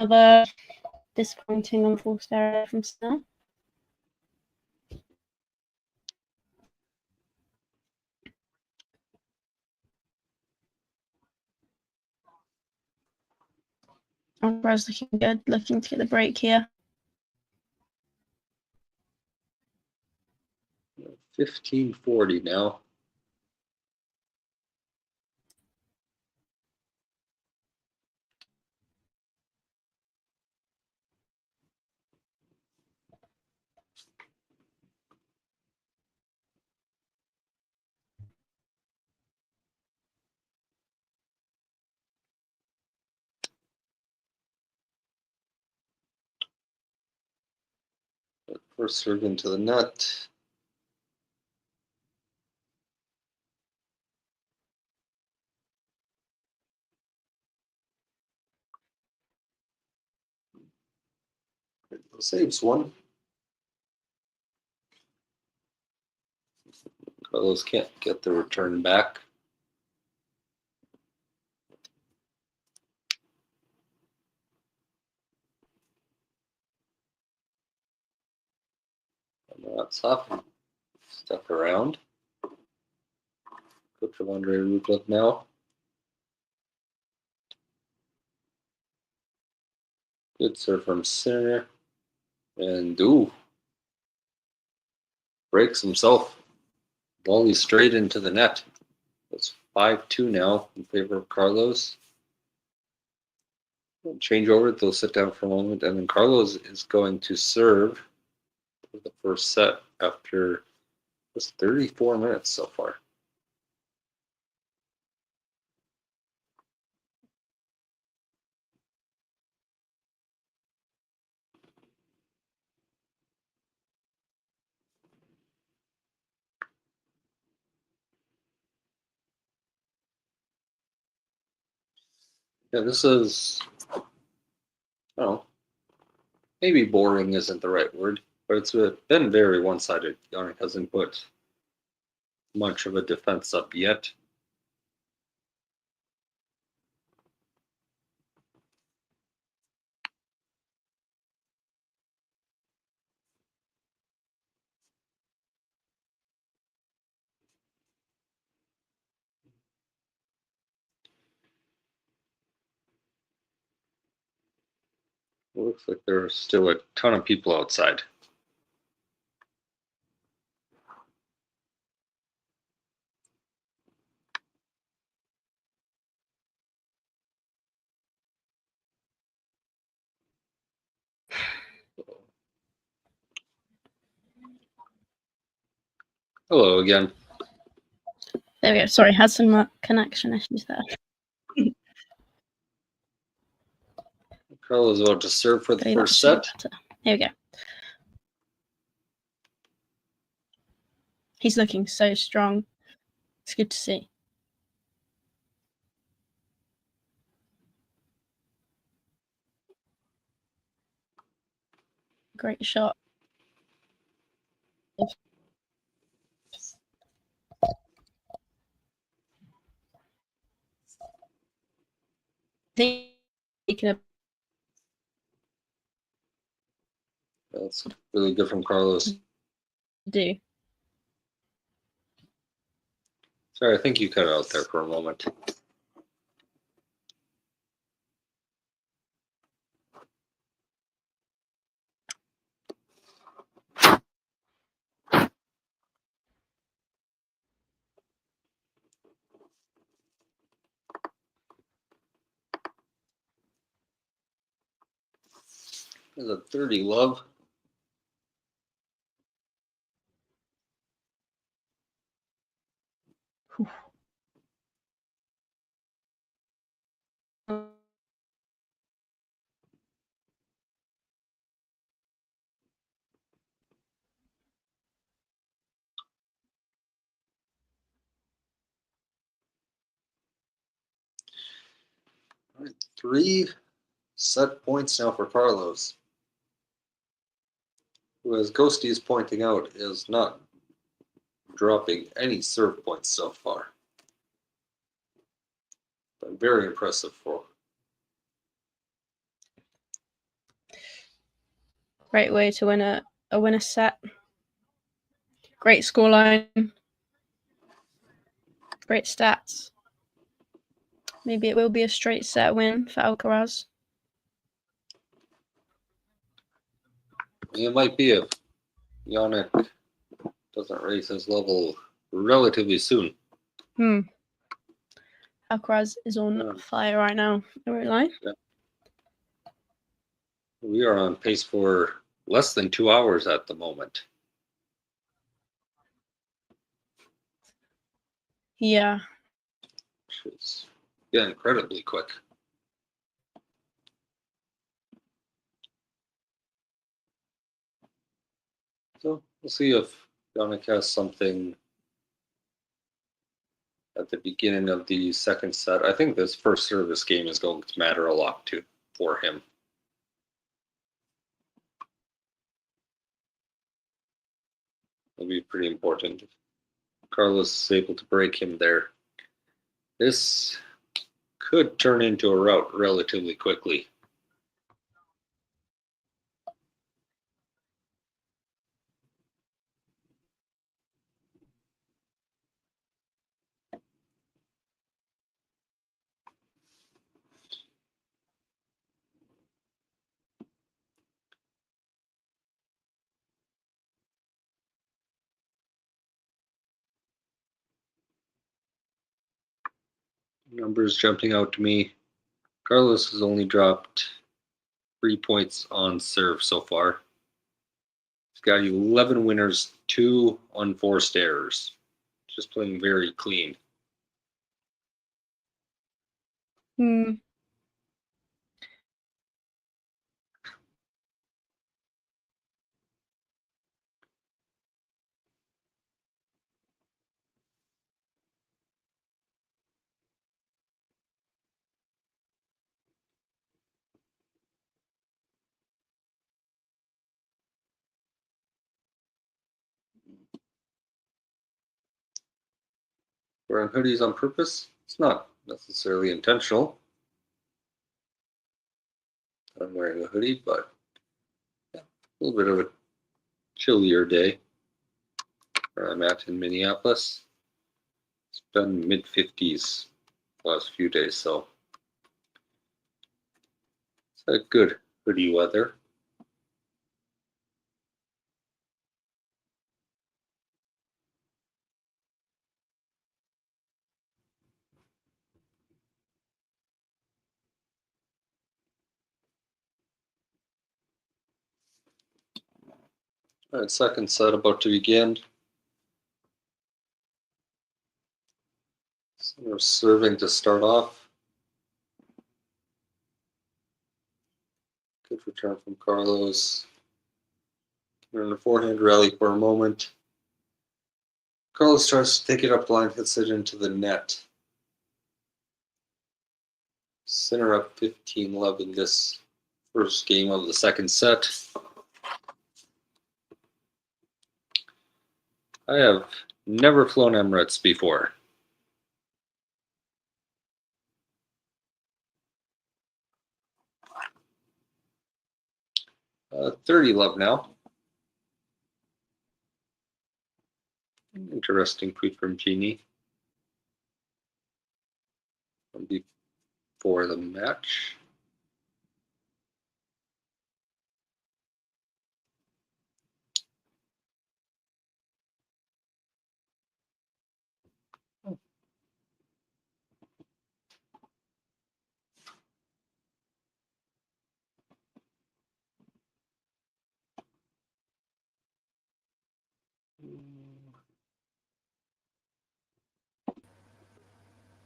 Another disappointing unforced error from Sinner. Alcaraz looking good, looking to get the break here. 15-40 now. First serve into the net. Saves one. Carlos can't get the return back. And that's up. Step around. Coach of Andre Rublev now. Good serve from Sinner. And breaks himself. Volley straight into the net. It's 5-2 now in favor of Carlos. Change over, they'll sit down for a moment, and then Carlos is going to serve for the first set after just 34 minutes so far. Yeah, this is, I don't know, maybe boring isn't the right word, but it's been very one-sided. Jannik hasn't put much of a defense up yet. It looks like there's still a ton of people outside. Hello again. There we go. Sorry, had some connection issues there. Carlos about to serve for the first set. Here we go. He's looking so strong. It's good to see. Great shot. That's really good from Carlos. Do. Sorry, I think you cut out there for a moment. There's a 30 love. All right, 3 set points now for Carlos, who, as Ghosty is pointing out, is not dropping any serve points so far. But very impressive for. Great way to win a set. Great scoreline. Great stats. Maybe it will be a straight set win for Alcaraz. It might be if Jannik doesn't raise his level relatively soon. Alcaraz is on fire right now. I won't lie. Yeah. We are on pace for less than 2 hours at the moment. Yeah. Which is incredibly quick. We'll see if Jannik has something at the beginning of the second set. I think this first service game is going to matter a lot too for him. It'll be pretty important. If Carlos is able to break him there, this could turn into a rout relatively quickly. Numbers jumping out to me. Carlos has only dropped 3 points on serve so far. He's got 11 winners, 2 unforced errors. Just playing very clean. Wearing hoodies on purpose, it's not necessarily intentional. I'm wearing a hoodie, but yeah, a little bit of a chillier day where I'm at in Minneapolis. It's been mid-50s the last few days, so it's a good hoodie weather. All right, second set about to begin. So we're serving to start off. Good return from Carlos. We're in a forehand rally for a moment. Carlos tries to take it up line, hits it into the net. Center up 15-love in this first game of the second set. I have never flown Emirates before. Uh, 30-love now. Interesting tweet from Jeannie. Before the match.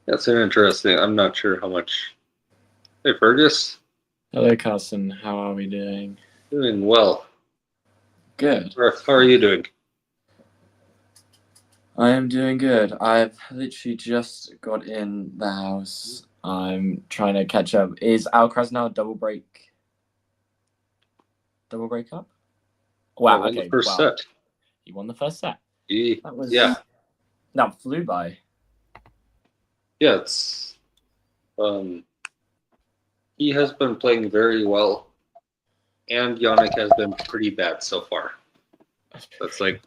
That's an interesting. I'm not sure how much. Hey, Fergus. Hello, Carson. How are we doing? Doing well. Good. How are you doing? I am doing good. I've literally just got in the house. I'm trying to catch up. Is Alcaraz now double break up? Wow. Won okay. The first set. He won the first set. Yeah. That flew by. Yeah, it's. He has been playing very well, and Jannik has been pretty bad so far. That's like.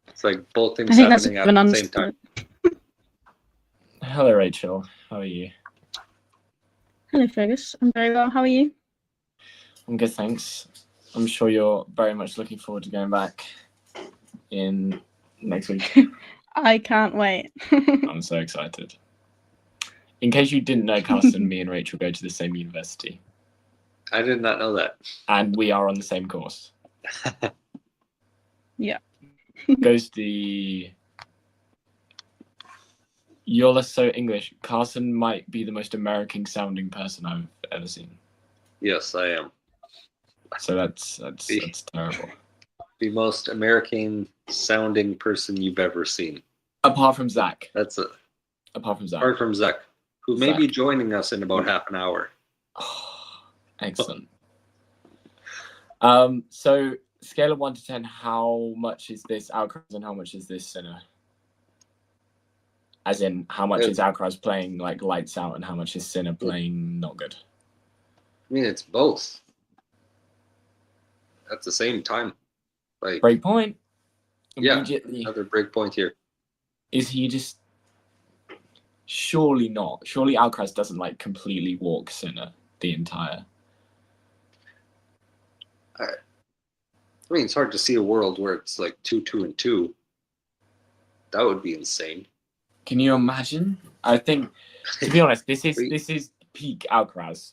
It's like both things happening at the same time. Hello, Rachel. How are you? Hello, Fergus. I'm very well. How are you? I'm good, thanks. I'm sure you're very much looking forward to going back in next week. I can't wait. I'm so excited. In case you didn't know, Carson, me and Rachel go to the same university. I did not know that. And we are on the same course. Yeah. Goes the... You're so English. Carson might be the most American-sounding person I've ever seen. Yes, I am. So that's terrible. The most American-sounding person you've ever seen. Apart from Zach. That's it. Apart from Zach. Apart from Zach, who may be joining us in about half an hour. Excellent. So scale of 1 to 10, how much is this Alcaraz and how much is this Sinner? As in, how much is Alcaraz playing like lights out and how much is Sinner playing not good? I mean, it's both at the same time. Like break point. Yeah, another break point here. Is he just? Surely not. Surely Alcaraz doesn't like completely walk Sinner the entire. I mean, it's hard to see a world where it's like 2-2-2. That would be insane. Can you imagine? I think, to be honest, this is peak Alcaraz.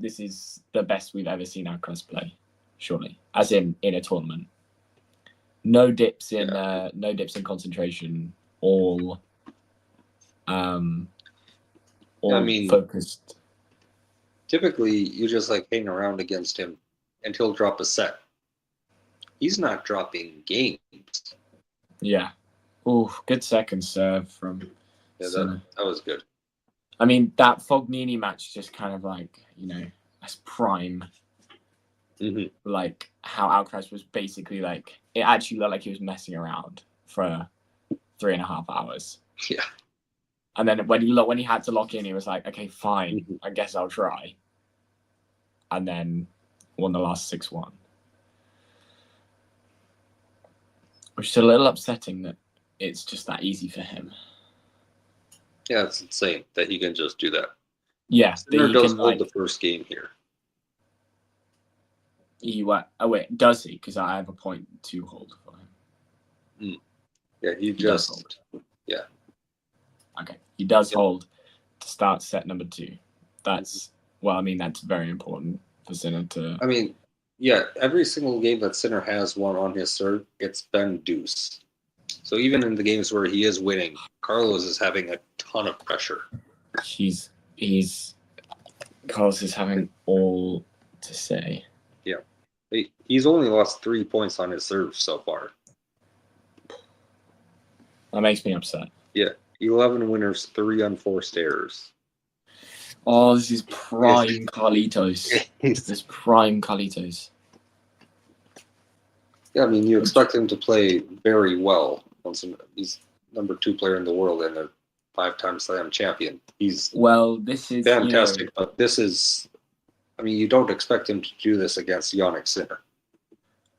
This is the best we've ever seen Alcaraz play, surely, as in a tournament. No dips in concentration. All focused. Typically, you just like hang around against him and he'll drop a set. He's not dropping games. Yeah. Oh, good second serve from. Yeah, that was good. I mean, that Fognini match just kind of like, that's prime. Mm-hmm. Like how Alcaraz was basically like, it actually looked like he was messing around for 3.5 hours. Yeah. And then when he had to lock in, he was like, okay, fine, I guess I'll try. And then won the last 6-1. Which is a little upsetting that it's just that easy for him. Yeah, it's insane that he can just do that. Yeah. Sinner does hold the first game here. Does he? Because I have a 0.2 hold for him. Yeah, he just hold. Yeah. Okay. He does hold to start set number 2. That's that's very important for Sinner to. I mean, yeah, every single game that Sinner has won on his serve, it's been deuce. So even in the games where he is winning, Carlos is having a ton of pressure. Carlos is having all to say. Yeah. He's only lost 3 points on his serve so far. That makes me upset. Yeah. 11 winners, 3 unforced errors. Oh, this is prime Carlitos. This is prime Carlitos. Yeah, I mean, you expect him to play very well. He's number 2 player in the world and a 5-time Slam champion. This is fantastic, but this is. I mean, you don't expect him to do this against Jannik Sinner.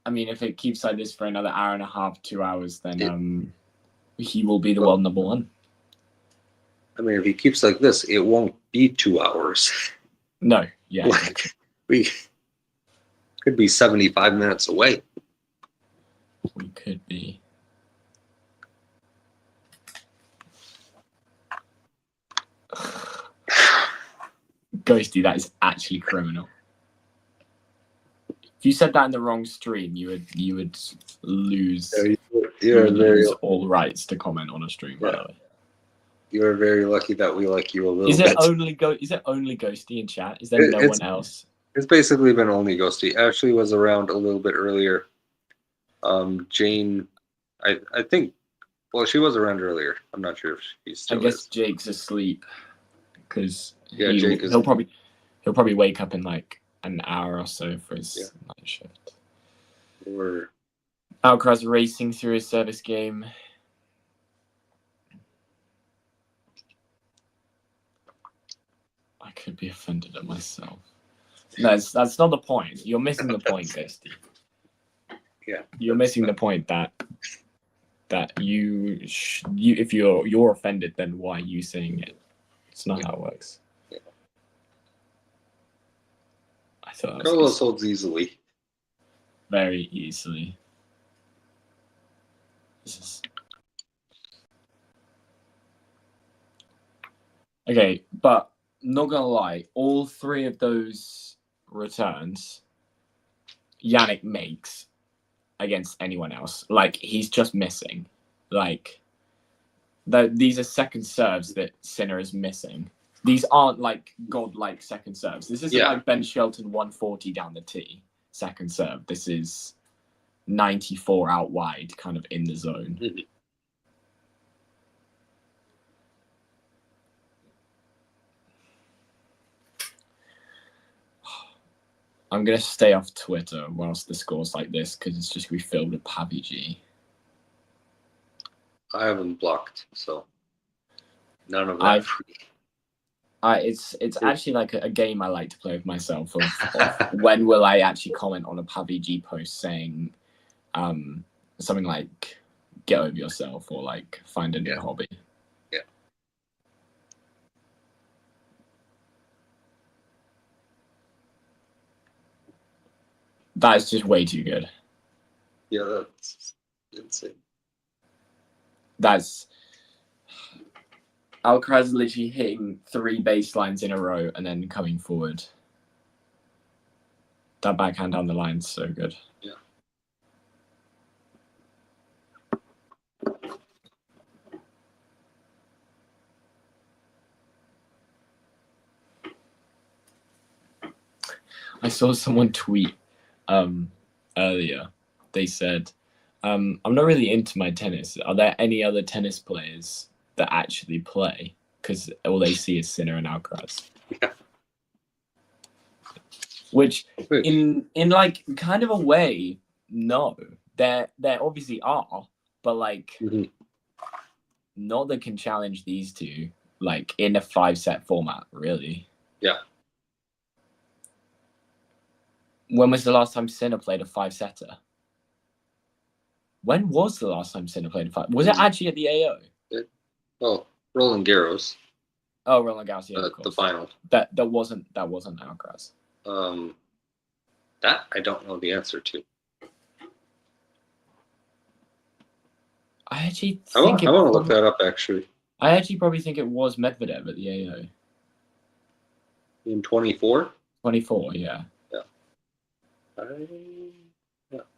I mean, if it keeps like this for another hour and a half, 2 hours, then he will be the world number 1. I mean, if he keeps like this, it won't be 2 hours. No, yeah. We could be 75 minutes away. We could be. Ghosty, that is actually criminal. If you said that in the wrong stream, you would lose. Lose all rights to comment on a stream. Yeah. By the way, you're very lucky that we like you a little. Is it bit. Is it only Ghosty in chat? Is there no one else? It's basically been only Ghosty. Ashley was around a little bit earlier. Jane, I think. Well, she was around earlier. I'm not sure if she's still. I guess Jake's asleep because Jake is. He'll probably wake up in like an hour or so for his night shift. Alcaraz racing through his service game. I could be offended at myself. No, that's not the point. You're missing the point, Ghosty. Yeah, you're missing the point that you if you're offended, then why are you saying it? It's not how it works. Yeah. I thought Carlos holds easily. Very easily. Okay, but not gonna lie, all 3 of those returns Jannik makes against anyone else. Like, he's just missing. Like, these are second serves that Sinner is missing. These aren't like godlike second serves. This isn't like Ben Shelton 140 down the tee second serve. This is 94 out wide, kind of in the zone. I'm going to stay off Twitter whilst the score's like this because it's just going to be filled with PUBG. I haven't blocked, so none of that. It's actually like a game I like to play with myself of when will I actually comment on a PUBG post saying something like get over yourself or like find a new hobby. Yeah. That's just way too good. Yeah, that's insane. That's Alcaraz literally hitting 3 baselines in a row and then coming forward. That backhand down the line is so good. Yeah. I saw someone tweet earlier. They said, I'm not really into my tennis. Are there any other tennis players that actually play? Because all they see is Sinner and Alcaraz. Yeah. Which, in like kind of a way, no. There obviously are, but like not that can challenge these two like in a 5-set format, really. Yeah. When was the last time Sinner played a 5-setter? When was the last time Sinner played a 5? Was it actually at the AO? Roland Garros. Oh, Roland Garros, yeah, of course. The final. That wasn't Alcaraz. That I don't know the answer to. I actually I want to look that up, actually. I actually probably think it was Medvedev at the AO. In 24? 24, yeah. I'm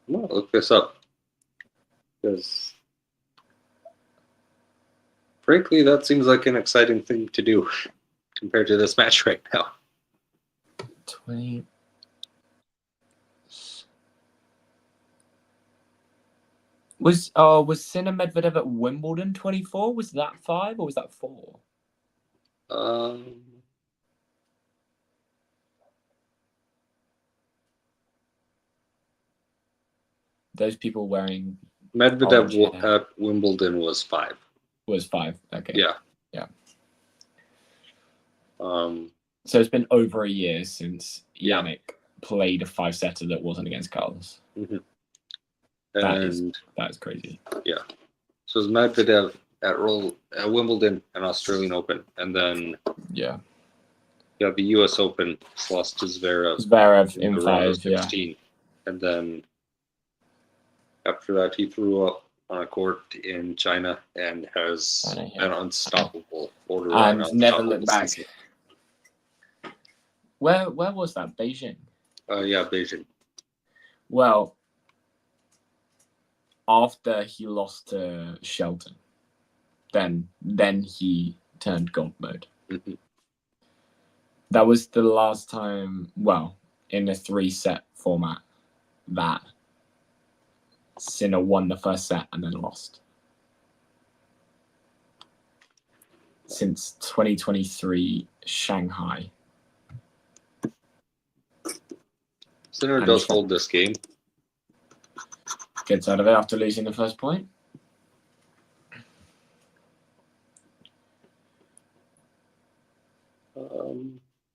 going to look this up. Because, frankly, that seems like an exciting thing to do compared to this match right now. 20. Was Sinner Medvedev at Wimbledon 24? Was that 5 or was that 4? Those people wearing Medvedev at Wimbledon was 5. Was 5. Okay. Yeah. Yeah. So it's been over a year since Jannik played a 5-setter that wasn't against Carlos. That is crazy. Yeah. So it's Medvedev at Wimbledon and Australian Open, and then you have the US Open. Lost to Zverev in the round of 5, 16, and then after that he threw up on a court in China and has an unstoppable order and never looked back. Where was that? Beijing. Yeah, Beijing. Well, after he lost to Shelton, then he turned gold mode. That was the last time, well, in a 3-set format, that Sinner won the first set and then lost. Since 2023 Shanghai. Sinner does hold this game. Gets out of it after losing the first point.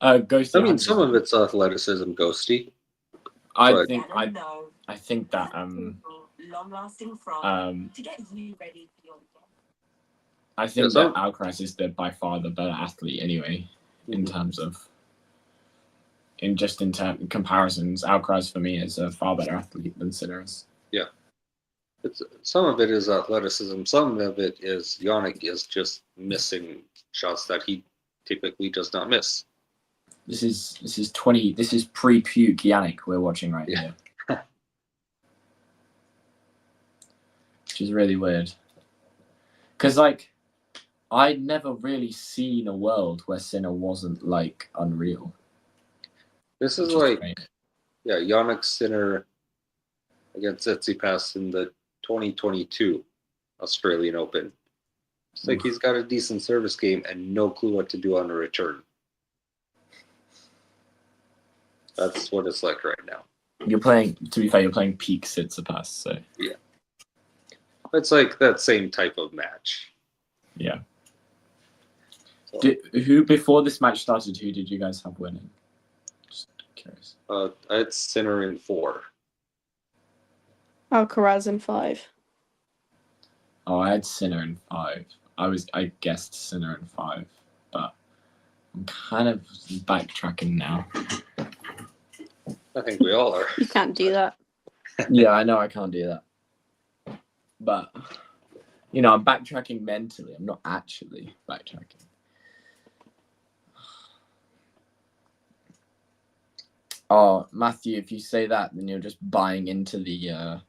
Ghosty. I mean, some of it's athleticism, Ghosty. I think that I think that Alcaraz is by far the better athlete anyway, in terms of comparisons. Alcaraz for me is a far better athlete than Sinner is. Yeah. Some of it is athleticism. Some of it is Jannik is just missing shots that he typically does not miss. This is pre-puke Jannik we're watching right here. Which is really weird. Because I'd never really seen a world where Sinner wasn't unreal. This is Jannik, Sinner, against Tsitsipas in the 2022 Australian Open. It's like he's got a decent service game and no clue what to do on a return. That's what it's like right now. You're playing, to be fair, you're playing peak Tsitsipas, so. Yeah. It's like that same type of match. Yeah. So. Who, before this match started, who did you guys have winning? Just curious. I had Sinner in 4. Alcaraz in 5. Oh, I had Sinner in 5. I guessed Sinner in 5, but I'm kind of backtracking now. I think we all are. You can't do that. Yeah, I know I can't do that. But, you know, I'm backtracking mentally. I'm not actually backtracking. Oh, Matthew, if you say that, then you're just buying into the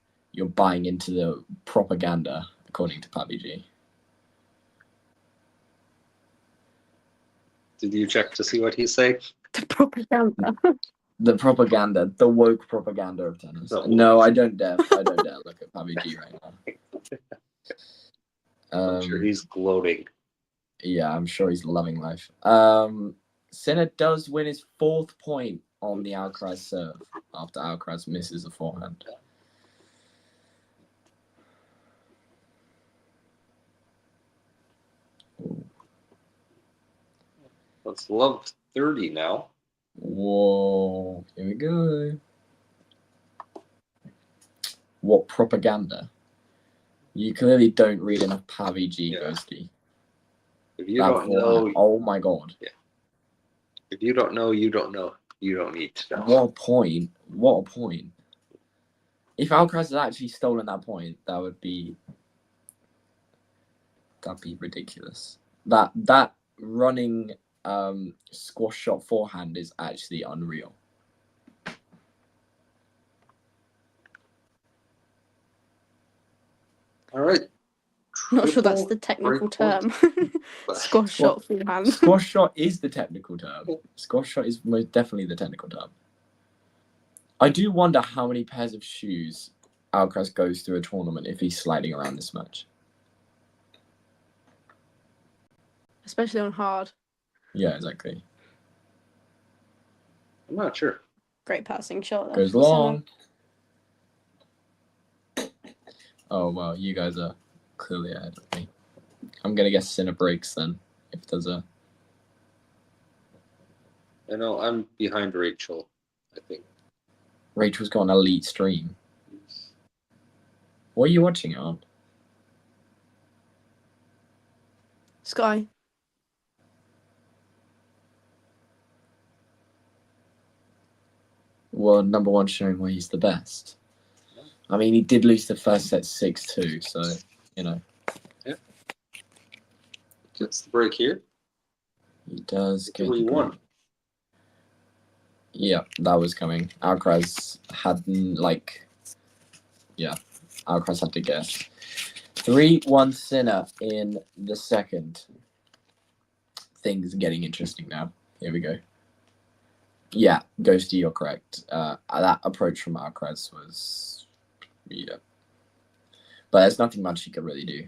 propaganda, according to PUBG. Did you check to see what he's saying? The propaganda. The propaganda, the woke propaganda of tennis. No, I don't dare. I don't dare look at PUBG right now. I'm sure he's gloating. Yeah, I'm sure he's loving life. Sinner does win his 4th point on the Alcaraz serve after Alcaraz misses a forehand. Let's love 30 now. Whoa, here we go. What propaganda? You clearly don't read enough PUBG, Ghosty. If you don't know... Oh my god. Yeah. If you don't know, you don't know. You don't need to know. What a point. What a point. If Alcaraz had actually stolen that point, that'd be ridiculous. That running squash shot forehand is actually unreal. All right. Not sure that's the technical term. Squash shot forehand. Squash shot is the technical term. Squash shot is most definitely the technical term. I do wonder how many pairs of shoes Alcaraz goes through a tournament if he's sliding around this match. Especially on hard. Yeah, exactly. I'm not sure. Great passing shot. Goes long. Oh, well, you guys are clearly ahead of me. I'm going to guess Sinner breaks then, if there's a... I know, I'm behind Rachel, I think. Rachel's got an elite stream. What are you watching it on? Sky. Well, number one showing why he's the best. I mean, he did lose the first set 6-2, so, you know. Yep. Gets the break here. He does get 3-1. Yeah, that was coming. Alcaraz hadn't, Alcaraz had to guess. 3-1 Sinner in the second. Things are getting interesting now. Here we go. Yeah, Ghosty, you're correct. That approach from Alcaraz was, yeah. But there's nothing much he could really do.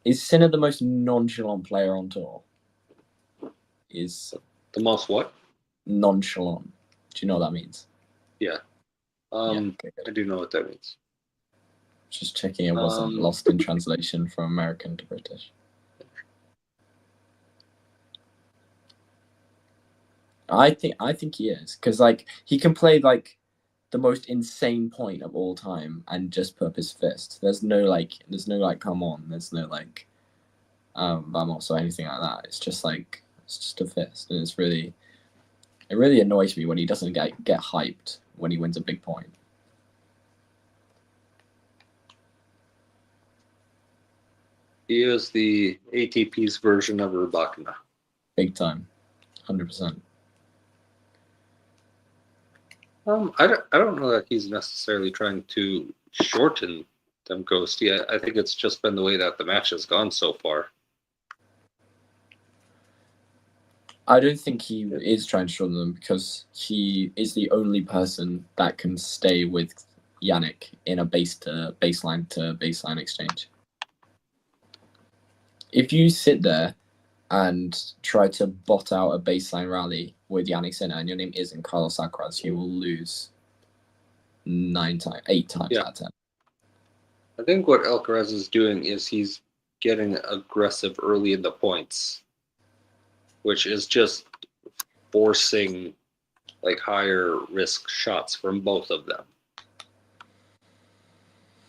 Is Sinner the most nonchalant player on tour? Is the most what? Nonchalant. Do you know what that means? Yeah. I do know what that means. Just checking it wasn't lost in translation from American to British. I think he is, because he can play the most insane point of all time and just put up his fist. There's no come on. There's no vamos or anything like that. It's just a fist, and it really annoys me when he doesn't get hyped when he wins a big point. He is the ATP's version of Rybakina. Big time, 100%. I don't know that he's necessarily trying to shorten them, Ghosty. I think it's just been the way that the match has gone so far. I don't think he is trying to shorten them because he is the only person that can stay with Jannik in a baseline to baseline exchange. If you sit there and try to bot out a baseline rally with Jannik Sinner and your name isn't Carlos Alcaraz, you will lose 8 times out of 10. I think what Alcaraz is doing is he's getting aggressive early in the points, which is just forcing like higher risk shots from both of them.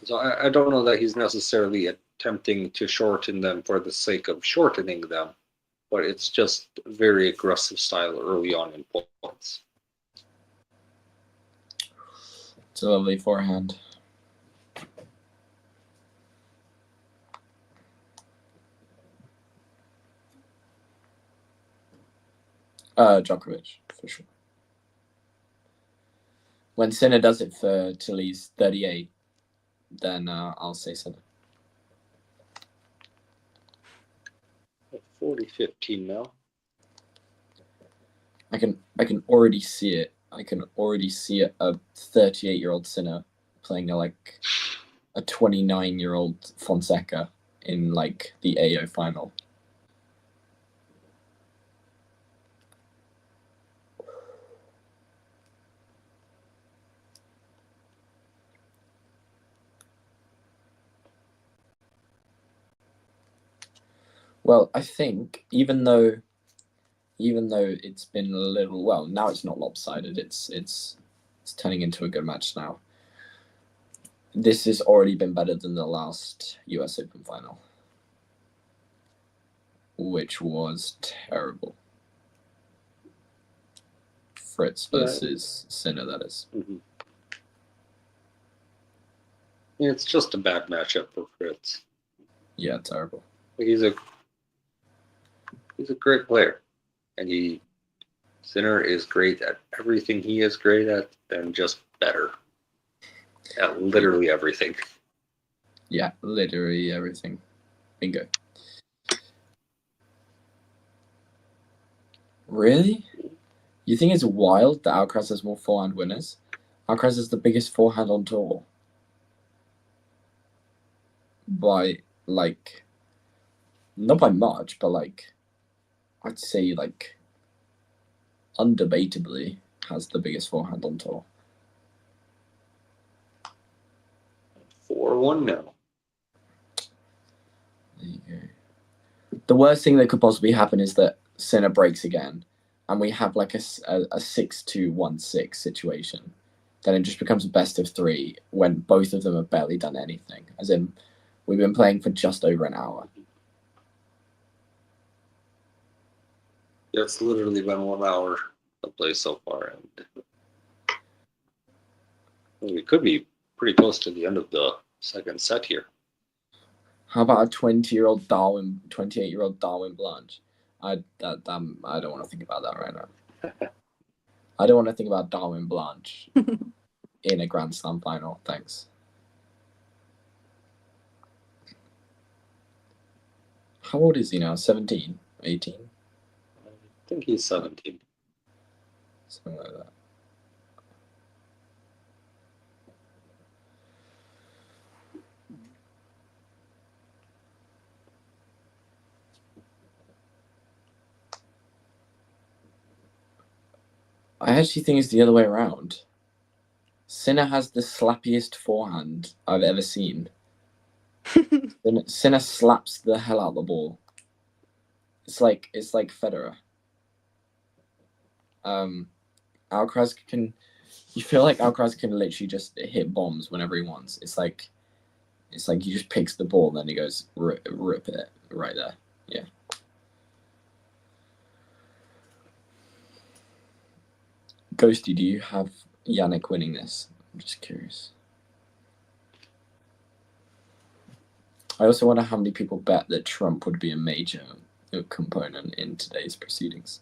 So I don't know that he's necessarily attempting to shorten them for the sake of shortening them, but it's just very aggressive style early on in points. It's a lovely forehand. Djokovic, for sure. When Sinner does it for till he's 38, then I'll say Sinner. 40-15 now. I can already see it. I can already see it, a 38-year-old Sinner playing a 29-year-old Fonseca in like the AO final. Well, I think even though it's been a little, well, now it's not lopsided. It's turning into a good match now. This has already been better than the last US Open final, which was terrible. Fritz versus Sinner, that is. Mm-hmm. It's just a bad matchup for Fritz. Yeah, terrible. He's a great player, and Sinner is great at everything he is great at, and just better at literally everything. Yeah, literally everything. Bingo. Really? You think it's wild that Alcaraz has more forehand winners? Alcaraz is the biggest forehand on tour. By, not by much, but I'd say undebatably has the biggest forehand on tour. 4-1 now. There you go. The worst thing that could possibly happen is that Sinner breaks again, and we have a 6-2-1-6 situation. Then it just becomes a best of 3 when both of them have barely done anything. As in, we've been playing for just over an hour. Yeah, it's literally been 1 hour of play so far, and we could be pretty close to the end of the second set here. How about a 28-year-old Darwin Blanche? I don't want to think about that right now. I don't want to think about Darwin Blanche in a Grand Slam final. Thanks. How old is he now? 17? 18? I think he's 17. Something like that. I actually think it's the other way around. Sinner has the slappiest forehand I've ever seen. Sinner slaps the hell out of the ball. It's like Federer. Alcaraz can. You feel like Alcaraz can literally just hit bombs whenever he wants. It's like he just picks the ball and then he goes rip it right there. Yeah. Ghosty, do you have Jannik winning this? I'm just curious. I also wonder how many people bet that Trump would be a major component in today's proceedings.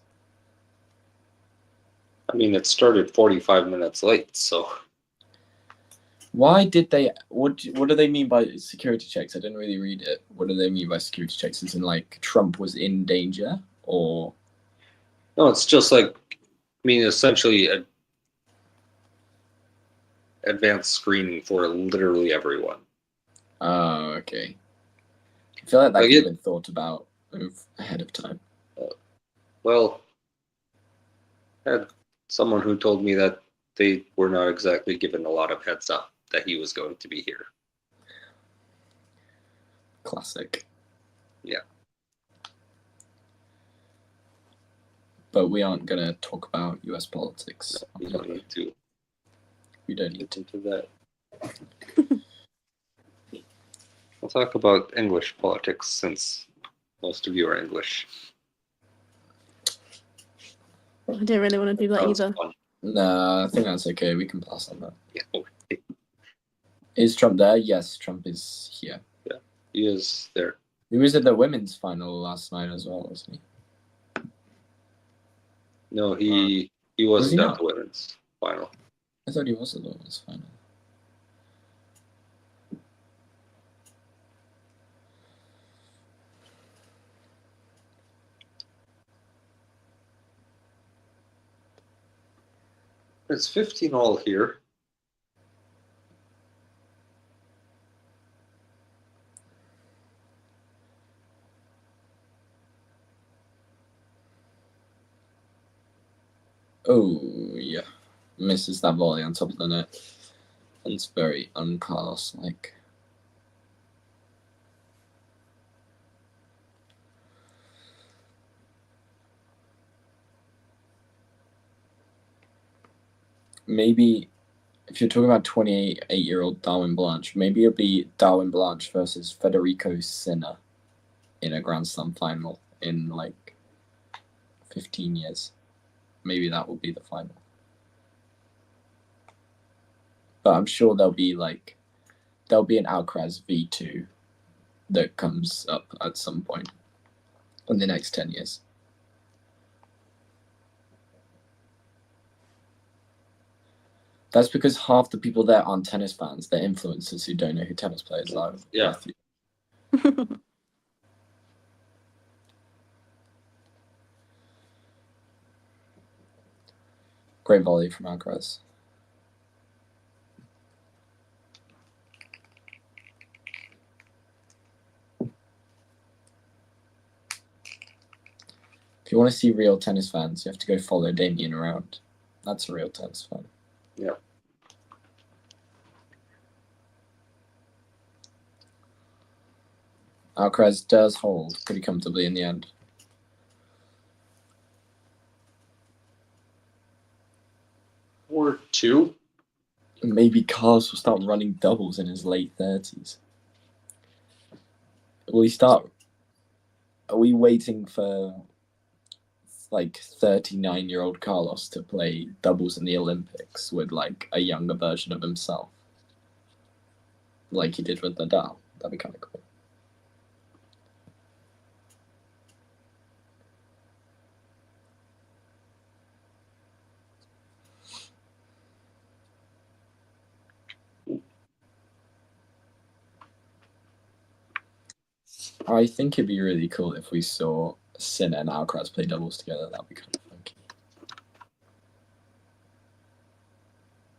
I mean, it started 45 minutes late, so... Why did they... What do they mean by security checks? I didn't really read it. What do they mean by security checks? Is in, Trump was in danger? Or... No, it's just like, I mean, essentially a advanced screening for literally everyone. Oh, okay. I feel like that Like could have it- been thought about ahead of time. Well, I had someone who told me that they were not exactly given a lot of heads up that he was going to be here. Classic. Yeah. But we aren't going to talk about US politics. No, we don't need to. We don't need get into that. We'll talk about English politics since most of you are English. I don't really want to do that either. Fun. No, I think that's okay. We can pass on that. Yeah. Okay. Is Trump there? Yes, Trump is here. Yeah, he is there. He was at the women's final last night as well, wasn't he? No, he wasn't at the women's final. I thought he was at the women's final. It's 15 all here. Oh, yeah. Misses that volley on top of the net. It's very unclass-like. Maybe, if you're talking about 28-year-old Darwin Blanche, maybe it'll be Darwin Blanche versus Federico Sinner in a Grand Slam final in, like, 15 years. Maybe that will be the final. But I'm sure there'll be an Alcaraz V2 that comes up at some point in the next 10 years. That's because half the people there aren't tennis fans. They're influencers who don't know who tennis players are. Yeah. Great volley from Alcaraz. If you want to see real tennis fans, you have to go follow Damien around. That's a real tennis fan. Yeah. Alcaraz does hold pretty comfortably in the end. Or 2. Maybe Carlos will start running doubles in his late 30s. Will he start? Are we waiting for like 39-year-old Carlos to play doubles in the Olympics with like a younger version of himself? Like he did with Nadal? That'd be kind of cool. I think it'd be really cool if we saw Sinner and Alcaraz play doubles together. That'd be kind of funky.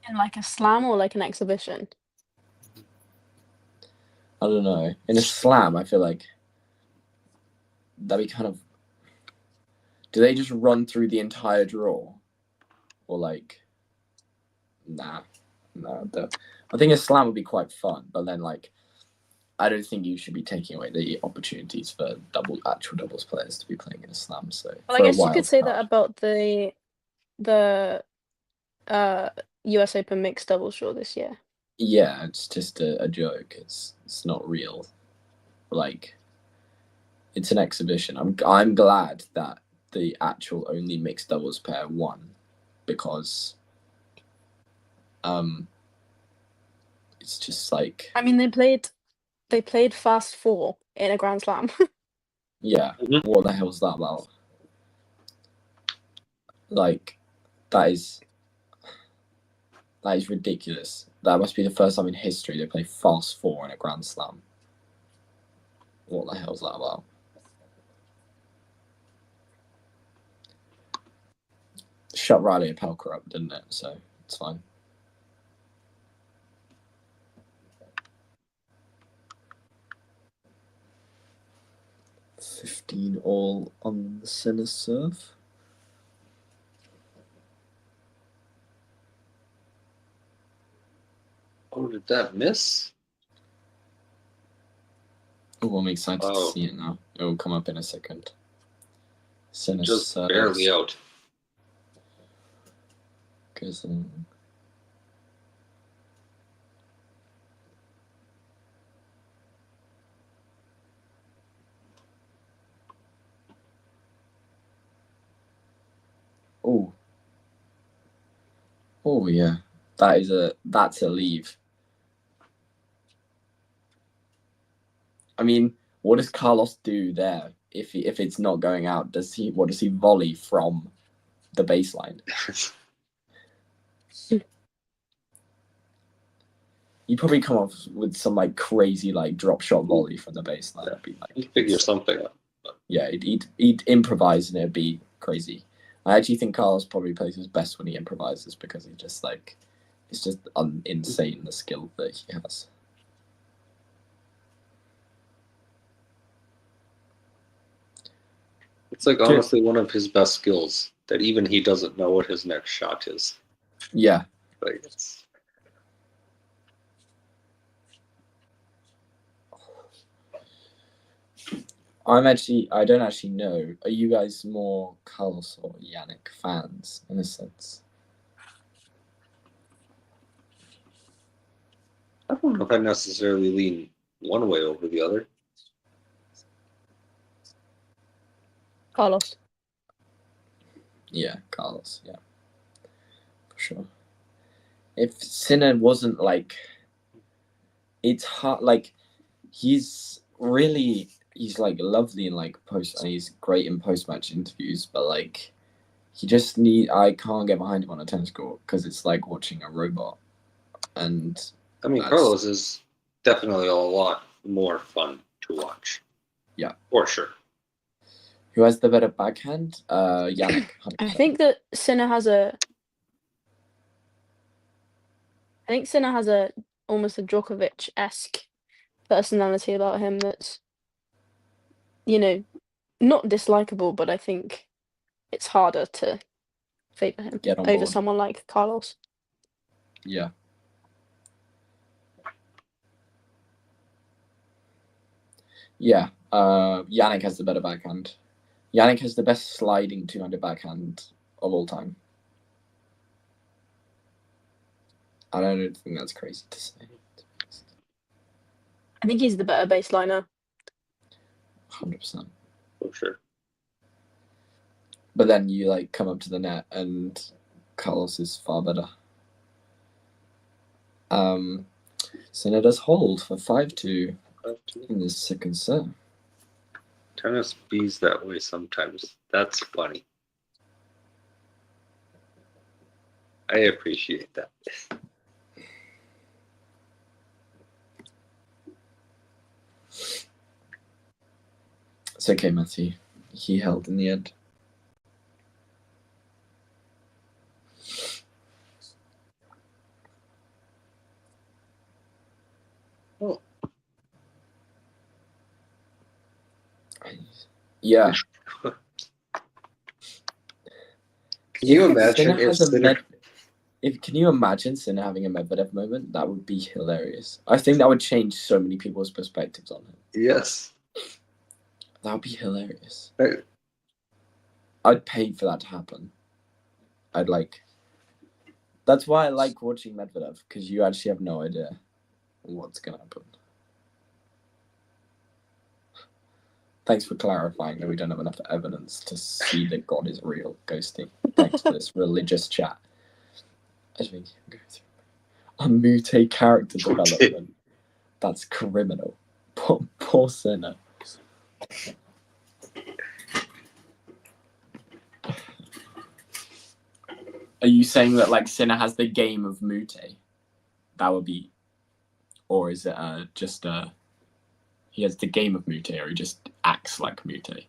In like a slam or like an exhibition? I don't know. In a slam, I feel like that'd be kind of... Do they just run through the entire draw? Or like... Nah. I think a slam would be quite fun, but then like... I don't think you should be taking away the opportunities for actual doubles players to be playing in a slam. So, Well, I guess you could say that about the US Open mixed doubles draw this year. Yeah, it's just a joke. It's not real. Like, it's an exhibition. I'm glad that the actual only mixed doubles pair won, because it's just like... I mean, they played fast 4 in a Grand Slam. Yeah, what the hell is that about? Like, that is ridiculous. That must be the first time in history they play fast 4 in a Grand Slam. What the hell is that about? shut Riley Opelka up, didn't it? So it's fine. $15 all on the Sinner serve. Oh, did that miss? Oh, I'm excited to see it now. It will come up in a second. Sinner Just serves. barely out. Goes on. Oh. Oh yeah. That's a leave. I mean, what does Carlos do there if it's not going out? What does he volley from the baseline? You'd probably come off with some like crazy like drop shot volley from the baseline. It'd be like He'd figure something out. Yeah, he'd improvise and it'd be crazy. I actually think Carlos probably plays his best when he improvises because he just like it's just insane the skill that he has. It's like honestly one of his best skills that even he doesn't know what his next shot is. Yeah. Like it's I don't actually know. Are you guys more Carlos or Jannik fans in a sense? I don't know if I necessarily lean one way over the other. Carlos. Yeah, Carlos, yeah. For sure. If Sinner wasn't like it's hard like he's like lovely in like post and he's great in post-match interviews, but like I can't get behind him on a tennis court because it's like watching a robot. And I mean, Carlos is definitely a lot more fun to watch. Yeah. For sure. Who has the better backhand? Jannik. 100%. I think that Sinner has a almost a Djokovic-esque personality about him that's, not dislikable, but I think it's harder to favour him over someone like Carlos. Yeah. Yeah. Jannik has the better backhand. Jannik has the best sliding two-handed backhand of all time. I don't think that's crazy to say. I think he's the better baseliner. 100%. For sure. But then you like come up to the net and Carlos is far better. Sinner does hold for 5-2 in the second set. Tennis bees that way sometimes. That's funny. I appreciate that. It's okay, Matthew. He held in the end. Oh. Yeah. Can you imagine Can you imagine Sinner having a Medvedev moment? That would be hilarious. I think that would change so many people's perspectives on him. Yes. That would be hilarious. I'd pay for that to happen. That's why I like watching Medvedev, because you actually have no idea what's going to happen. Thanks for clarifying that we don't have enough evidence to see that God is real, Ghosty. Thanks for this religious chat. As we go through a Mute character development. That's criminal. Poor Sinner. Are you saying that like Sinner has the game of Mute? That would be, or is it just he has the game of Mute, or he just acts like Mute?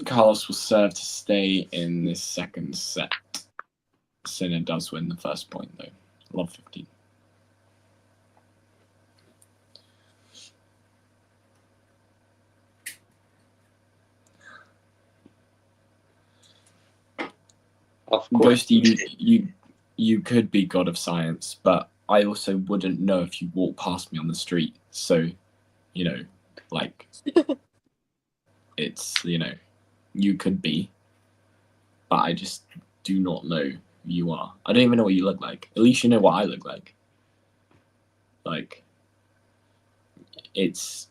Carlos will serve to stay in this second set. Sinner does win the first point, though. Love 15. Of course. Ghosty, you could be god of science, but I also wouldn't know if you walk past me on the street. So, you know, like, it's, you know, you could be, but I just do not know who you are. I don't even know what you look like. At least you know what I look like. Like, it's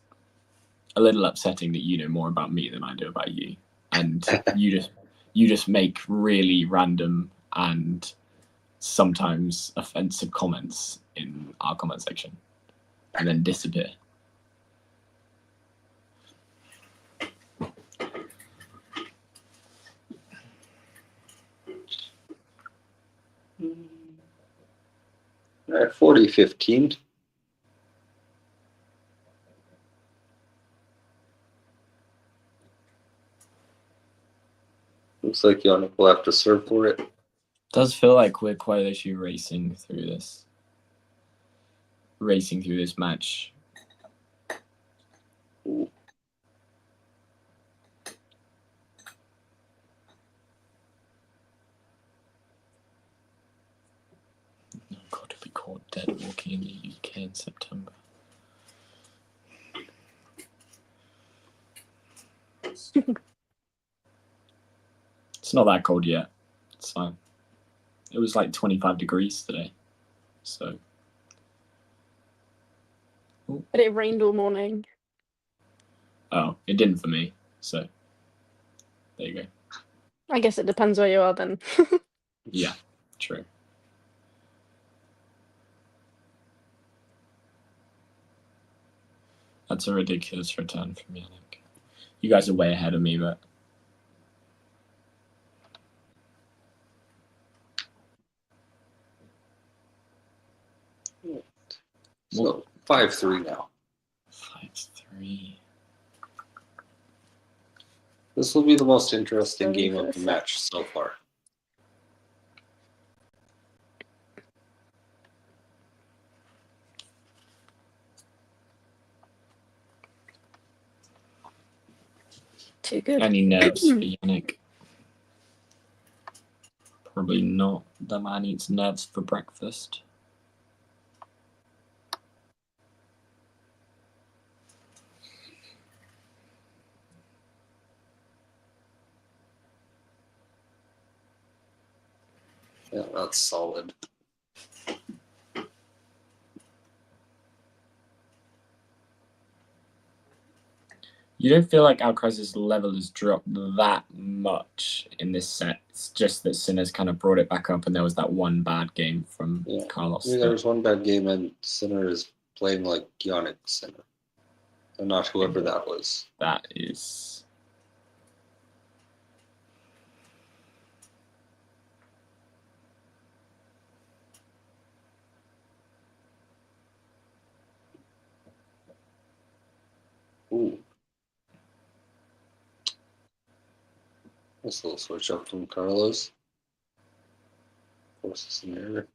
a little upsetting that you know more about me than I do about you. And you just make really random and sometimes offensive comments in our comment section and then disappear. All right, 40-15. Looks like Jannik will have to serve for it. Does feel like we're quite actually racing through this match. Ooh. God, to be caught dead walking in the UK in September. It's not that cold yet. It's fine. It was like 25 degrees today. So. But it rained all morning. Oh, it didn't for me. So. There you go. I guess it depends where you are then. Yeah, true. That's a ridiculous return from Jannik. You guys are way ahead of me, but. So 5-3 now. 5-3. This will be the most interesting game of the match so far. Too good. Any nerves for Jannik? Probably not. The man eats nerves for breakfast. Yeah, that's solid. You don't feel like Alcaraz's level has dropped that much in this set. It's just that Sinner's kind of brought it back up, and there was that one bad game from Carlos. I mean, there was one bad game, and Sinner is playing like Jannik Sinner, and not whoever that was. That is. Ooh. Nice little switch up from Carlos. Forces an error.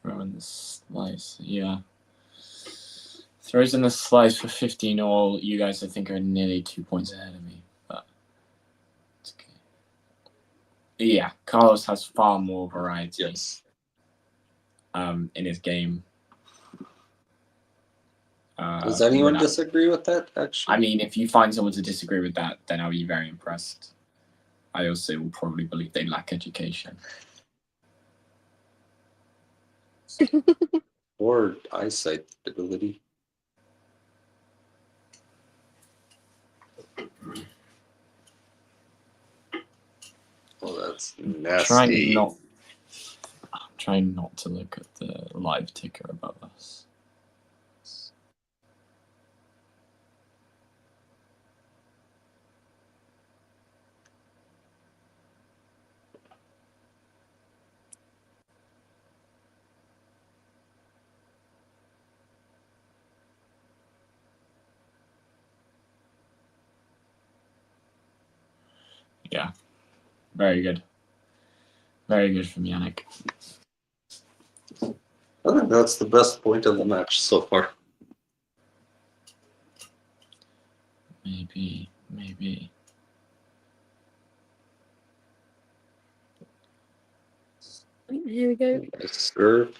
Throw in the slice, yeah. Throws in the slice for 15 all. You guys, I think, are nearly 2 points ahead of me, but it's okay. Yeah, Carlos has far more variety. Yes. In his game. Does anyone disagree with that, actually? I mean, if you find someone to disagree with that, then I'll be very impressed. I also will probably believe they lack education. Or eyesight ability. Oh, that's nasty. I'm trying not to look at the live ticker above us. Yeah. Very good. Very good from Jannik. I think that's the best point of the match so far. Maybe. Here we go. Nice serve.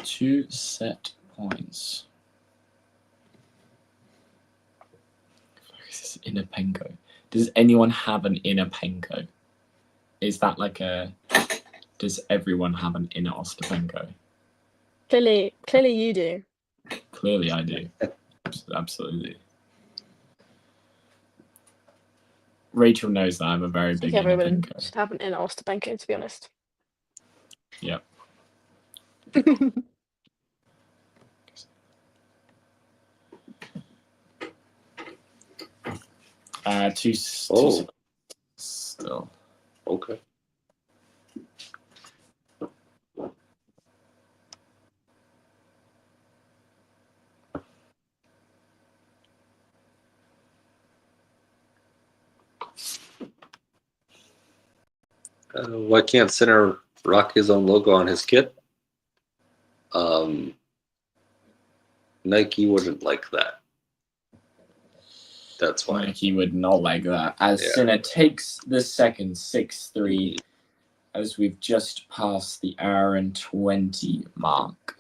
2 set points. This is Inapenko. Does anyone have an Inapenko? Is that like a... Does everyone have an inner Ostapenko? Clearly you do. Clearly I do. Absolutely. Rachel knows that I'm a very big Everyone Inapenko. should have an inner Ostapenko, to be honest. Yep. Two still. Okay. Why can't Sinner rock his own logo on his kit? Nike wouldn't like that. That's why. Nike would not like that. As Sinner takes the second 6-3, as we've just passed the hour and 20 mark.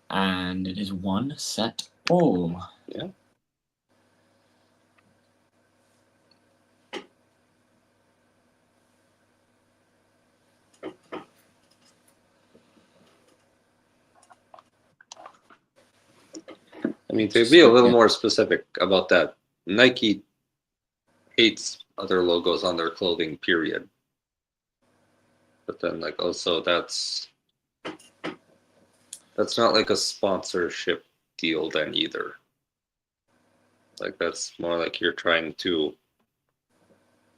And it is 1 set all. Yeah. I mean, to be a little more specific about that, Nike hates other logos on their clothing, period. But then, like, also that's not like a sponsorship deal then either. Like, that's more like you're trying to,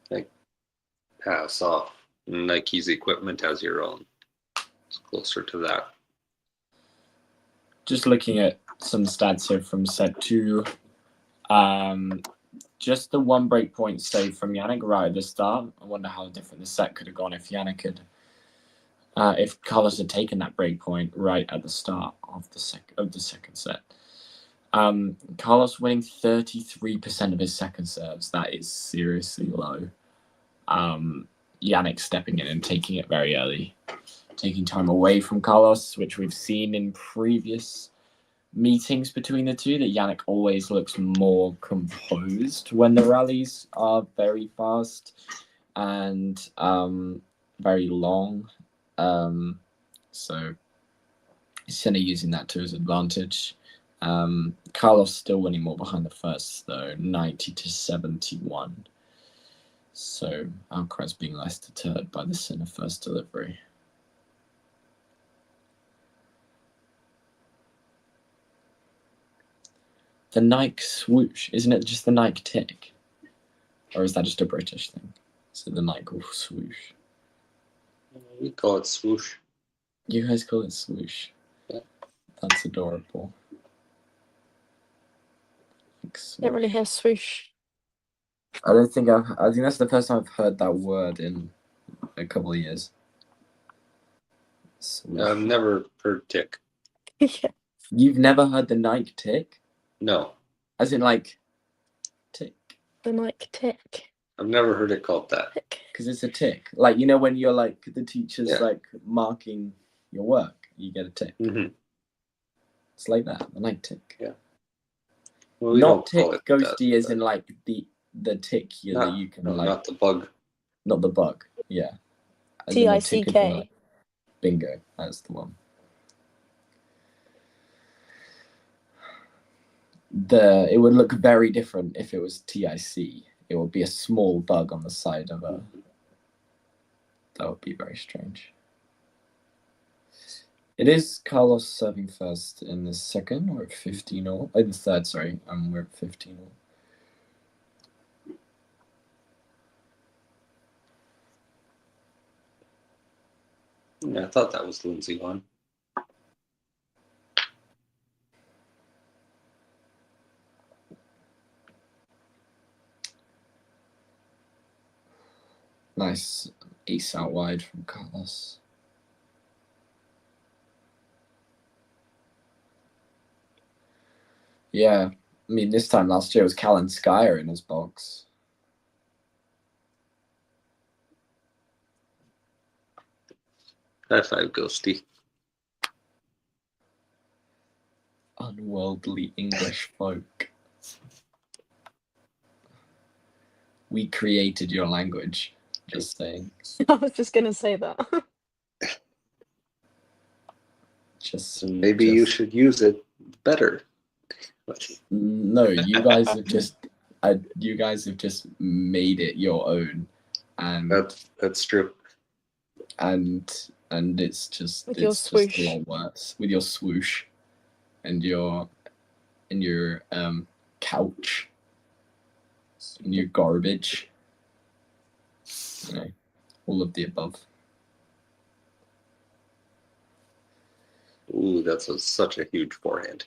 like, pass off Nike's equipment as your own. It's closer to that. Just looking at some stats here from set 2. Just the 1 break point save from Jannik right at the start. I wonder how different the set could have gone if Jannik had, if Carlos had taken that break point right at the start of the second set. Carlos winning 33% of his second serves. That is seriously low. Jannik stepping in and taking it very early, taking time away from Carlos, which we've seen in previous meetings between the two, that Jannik always looks more composed when the rallies are very fast and very long. So Sinner using that to his advantage. Carlos still winning more behind the first, though, 90-71. So Alcaraz being less deterred by the Sinner first delivery. The Nike swoosh, isn't it just the Nike tick? Or is that just a British thing? So the Nike swoosh. We call it swoosh. You guys call it swoosh? Yeah. That's adorable. Don't really hear swoosh. I think that's the first time I've heard that word in a couple of years. Swoosh. I've never heard tick. Yeah. You've never heard the Nike tick? No. As in, like, tick. The Nike tick. I've never heard it called that. Because it's a tick. Like, you know, when you're, like, the teacher's, like, marking your work, you get a tick. Mm-hmm. It's like that, the Nike tick. Yeah. Well, not tick ghosty as in, like, the tick that you can, like... Not the bug. Not the bug, yeah. T-I-C-K. Like, bingo, that's the one. It would look very different if it was TIC. It would be a small bug on the side of a... That would be very strange. It is Carlos serving first in the second. We're at 15-all. In the third, sorry. We're at 15-all. Yeah, I thought that was Lindsay one. Nice ace out wide from Carlos. Yeah, I mean, this time last year it was Kalinskaya in his box. High five, Ghosty. Unworldly English folk. We created your language. Just saying. I was just gonna say that. Maybe you should use it better. No, you guys have just made it your own, and that's true. And it's just With your just swoosh. a lot worse with your swoosh, and your couch, and your garbage. You know, all of the above. Ooh, that's such a huge forehand.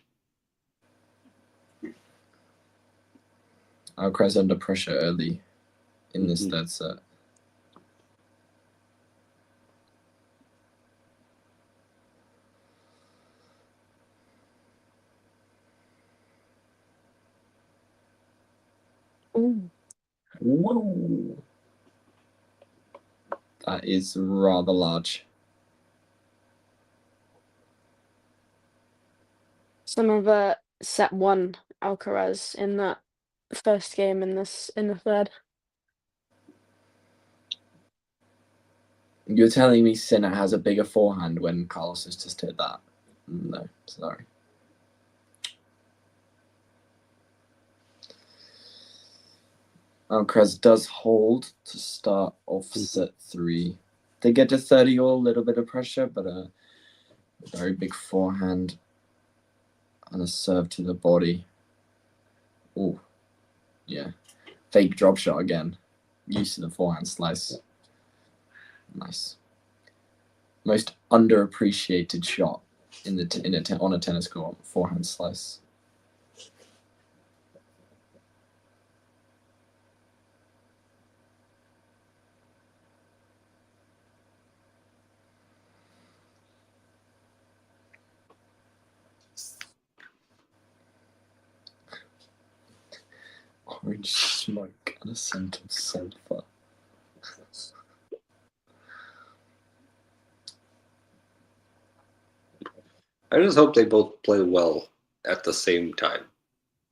Alcaraz under pressure early in this third set. Ooh. Whoa. That is rather large. Some of set one Alcaraz in that first game in the third. You're telling me Sinner has a bigger forehand when Carlos has just hit that? No, sorry. Alcaraz does hold to start off set 3. They get to 30 all, a little bit of pressure, but a very big forehand and a serve to the body. Oh, yeah. Fake drop shot again. Used to the forehand slice. Nice. Most underappreciated shot on a tennis court, forehand slice. Orange smoke and a scent of sulfur. I just hope they both play well at the same time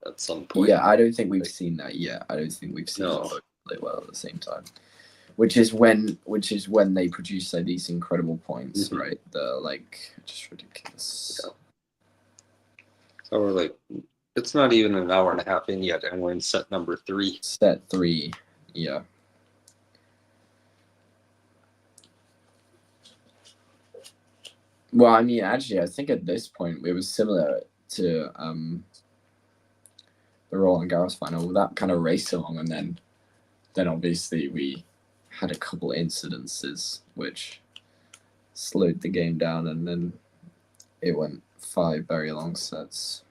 at some point. Yeah, I don't think we've seen that yet. I don't think we've seen them both play well at the same time. Which is when they produce like these incredible points, right? The just ridiculous. Yeah. So we're like, it's not even an hour and a half in yet, and we're in set number 3. Set 3, yeah. Well, I mean, actually, I think at this point it was similar to the Roland Garros final. That kind of raced along, and then obviously we had a couple incidences which slowed the game down, and then it went 5 very long sets.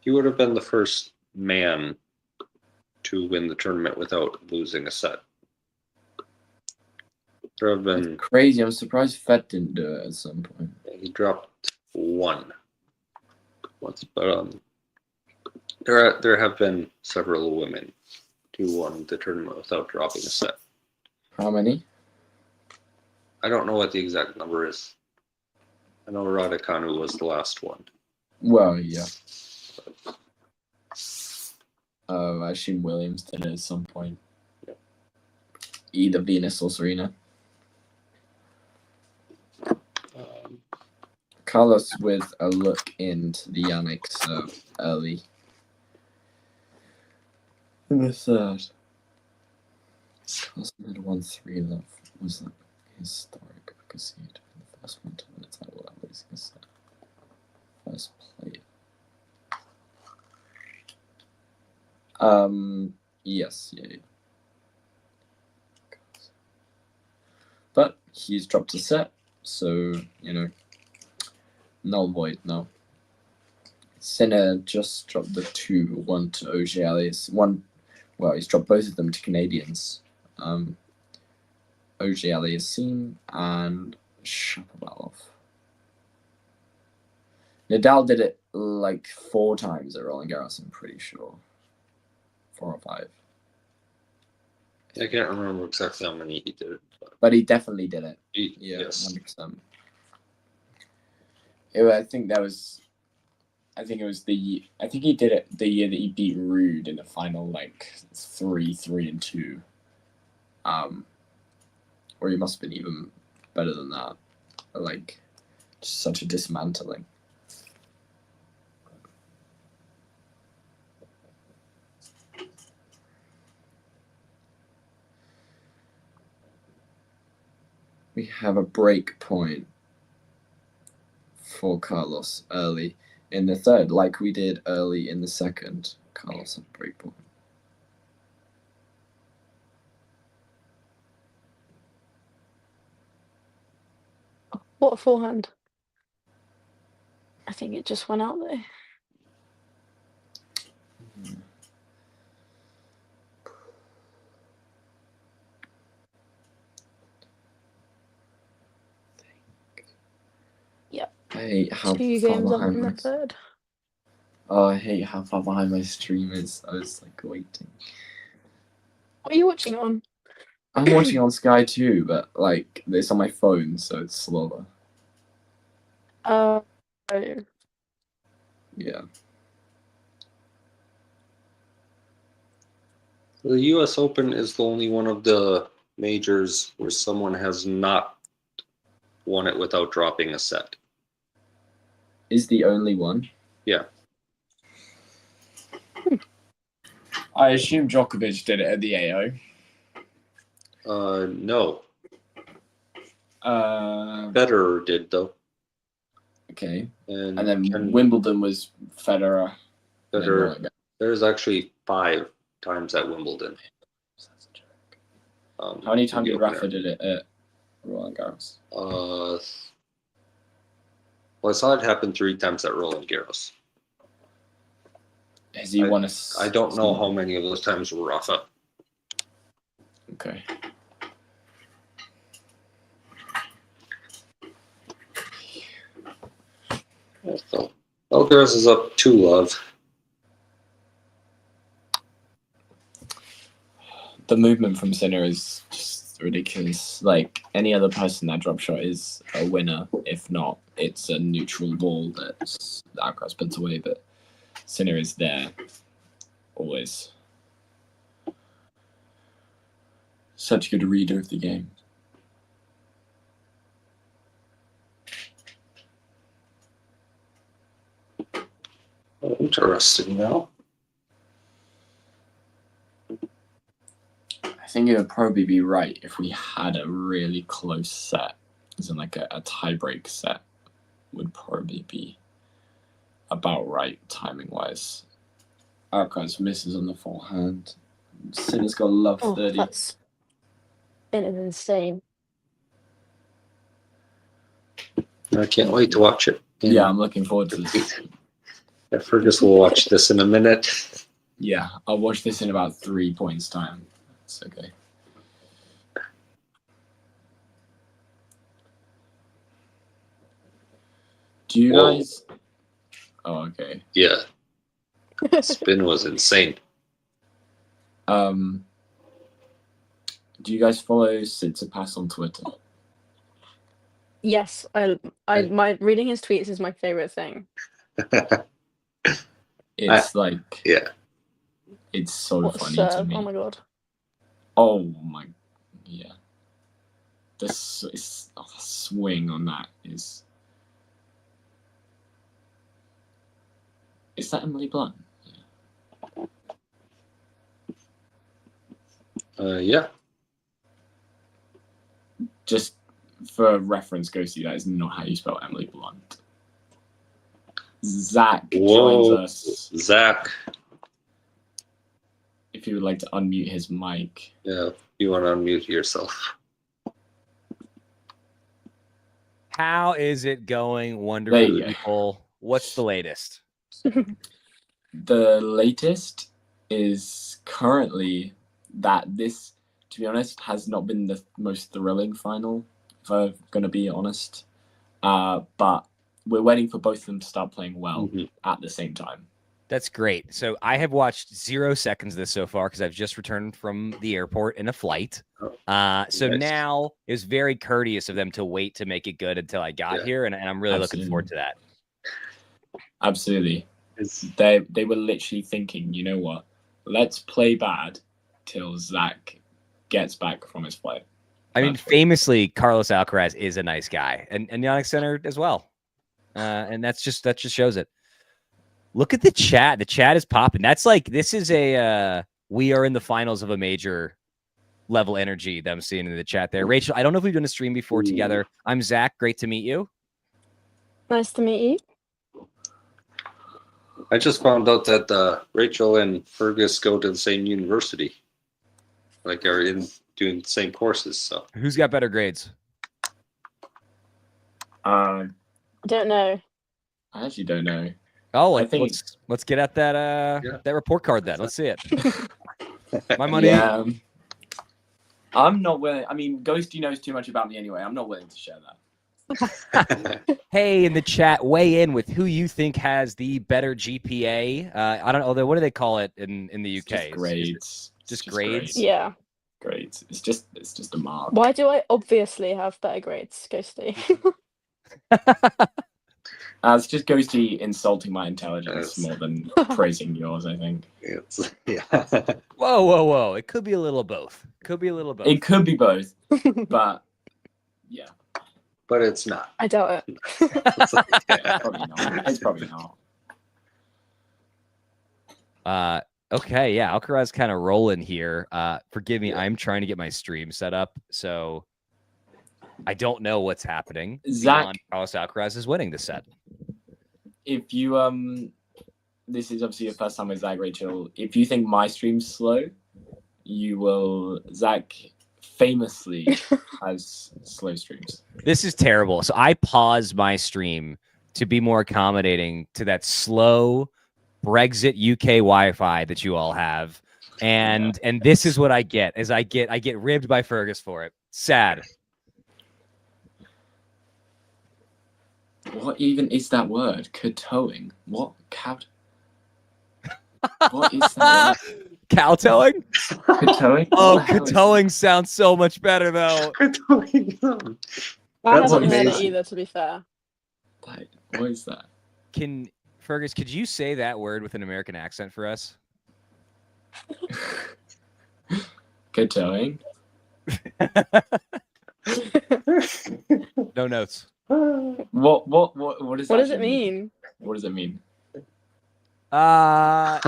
He would have been the first man to win the tournament without losing a set. There have been crazy. I'm surprised Fed didn't do it at some point. He dropped 1 once, but there have been several women who won the tournament without dropping a set. How many? I don't know what the exact number is. I know Raducanu was the last one. Well, yeah. I assume Williams did it at some point. Yeah. Either Venus or Serena. Carlos with a look into the Jannik serve early in the third. Carlos made 1-3 love. Was that historic because he'd been the first one to win a title at losing a set. First player. Yes, yeah. But he's dropped a set, so, null void now. Sinner just dropped the 2-1 to OG Alias. He's dropped both of them to Canadians. OG Aliassime and Shapovalov. Nadal did it like 4 times at Roland Garros, I'm pretty sure. 4 or 5. I can't remember exactly how many he did. But he definitely did it. Yes. 100%. I think he did it the year that he beat Rude in the final, like 3-3-2. Or he must have been even better than that. Like, just such a dismantling. We have a break point for Carlos early in the third, like we did early in the second. Carlos at break point. What a forehand. I think it just went out there. Yep. I hate how 2 far games up behind in the my... third. Oh, I hate how far behind my stream is. I was like waiting. What are you watching on? I'm watching on Sky too, but like it's on my phone, so it's slower. Yeah. The US Open is the only one of the majors where someone has not won it without dropping a set. Is the only one? Yeah. I assume Djokovic did it at the AO. No. Federer did, though. Okay. And then Wimbledon was Federer. Federer. There's actually 5 times at Wimbledon. How many times did Rafa did it at Roland Garros? Well, I saw it happen 3 times at Roland Garros. Has he won a... I don't know how many of those times were Rafa. Okay. So, Alcaraz is up 2-love. The movement from Sinner is just ridiculous. Like, any other person that drop shot is a winner. If not, it's a neutral ball that Alcaraz puts away, but Sinner is there always. Such a good reader of the game. Interesting now. I think it would probably be right if we had a really close set, as in like a tie-break set would probably be about right timing-wise. Alcaraz misses on the forehand. Sinner's got a love 30. That's been insane. I can't wait to watch it. Yeah, I'm looking forward to this. Fergus will watch this in a minute. Yeah, I'll watch this in about 3 points time. It's okay. Do you guys... Oh, okay. Yeah. Spin was insane. Do you guys follow Tsitsipas on Twitter? Yes, my reading his tweets is my favorite thing. It's it's so What a funny serve. to me. Oh my god. Oh my, yeah. The swing on that is that Emily Blunt? Yeah. Just for reference, go see that is not how you spell Emily Blunt. Zach joins us. Zach. If you would like to unmute his mic. Yeah, you want to unmute yourself. How is it going, wonderful people? What's the latest? The latest is currently that this, to be honest, has not been the most thrilling final, if I'm going to be honest. But we're waiting for both of them to start playing well at the same time. That's great. So I have watched 0 seconds of this so far because I've just returned from the airport in a flight. So now it was very courteous of them to wait to make it good until I got here, and I'm really looking forward to that. Absolutely. They were literally thinking, you know what? Let's play bad till Zach gets back from his flight. I mean, famously, Carlos Alcaraz is a nice guy, and Jannik Sinner as well. And that just shows it. Look at the chat. The chat is popping. That's like, this is a we are in the finals of a major level energy that I'm seeing in the chat there. Rachel, I don't know if we've done a stream before together. I'm Zach. Great to meet you. Nice to meet you. I just found out that Rachel and Fergus go to the same university. Like, are doing the same courses. So who's got better grades? I don't know. I actually don't know. Oh, I think let's get at that that report card then. Let's see it. My money. Yeah. I'm not willing. I mean, Ghosty knows too much about me anyway. I'm not willing to share that. Hey, in the chat, weigh in with who you think has the better GPA. I don't know. What do they call it in the UK? Just grades. Just grades? Yeah. Grades. It's just a mark. Why do I obviously have better grades, Ghosty? It's just Ghosty insulting my intelligence more than praising yours, I think. Whoa. It could be a little both. It could be both. But yeah. But it's not. I doubt it. Probably not. It's probably not. Okay, yeah, Alcaraz kind of rolling here. Forgive me, I'm trying to get my stream set up, so I don't know what's happening. Zach, Carlos Alcaraz is winning this set. If you this is obviously your first time with Zach, Rachel. If you think my stream's slow, you will. Zach famously has slow streams. This is terrible. So I paused my stream to be more accommodating to that slow Brexit UK Wi-Fi that you all have, and this is what I get. I get ribbed by Fergus for it. Sad. What even is that word? Kowtowing? What cow? What is that word? Kowtowing? Kowtowing? Oh, kowtowing sounds so much better though. Kowtowing. I haven't heard it either, to be fair. What is that? Fergus, could you say that word with an American accent for us? Kowtowing. No notes. What does What does it mean? What does it mean? Oh,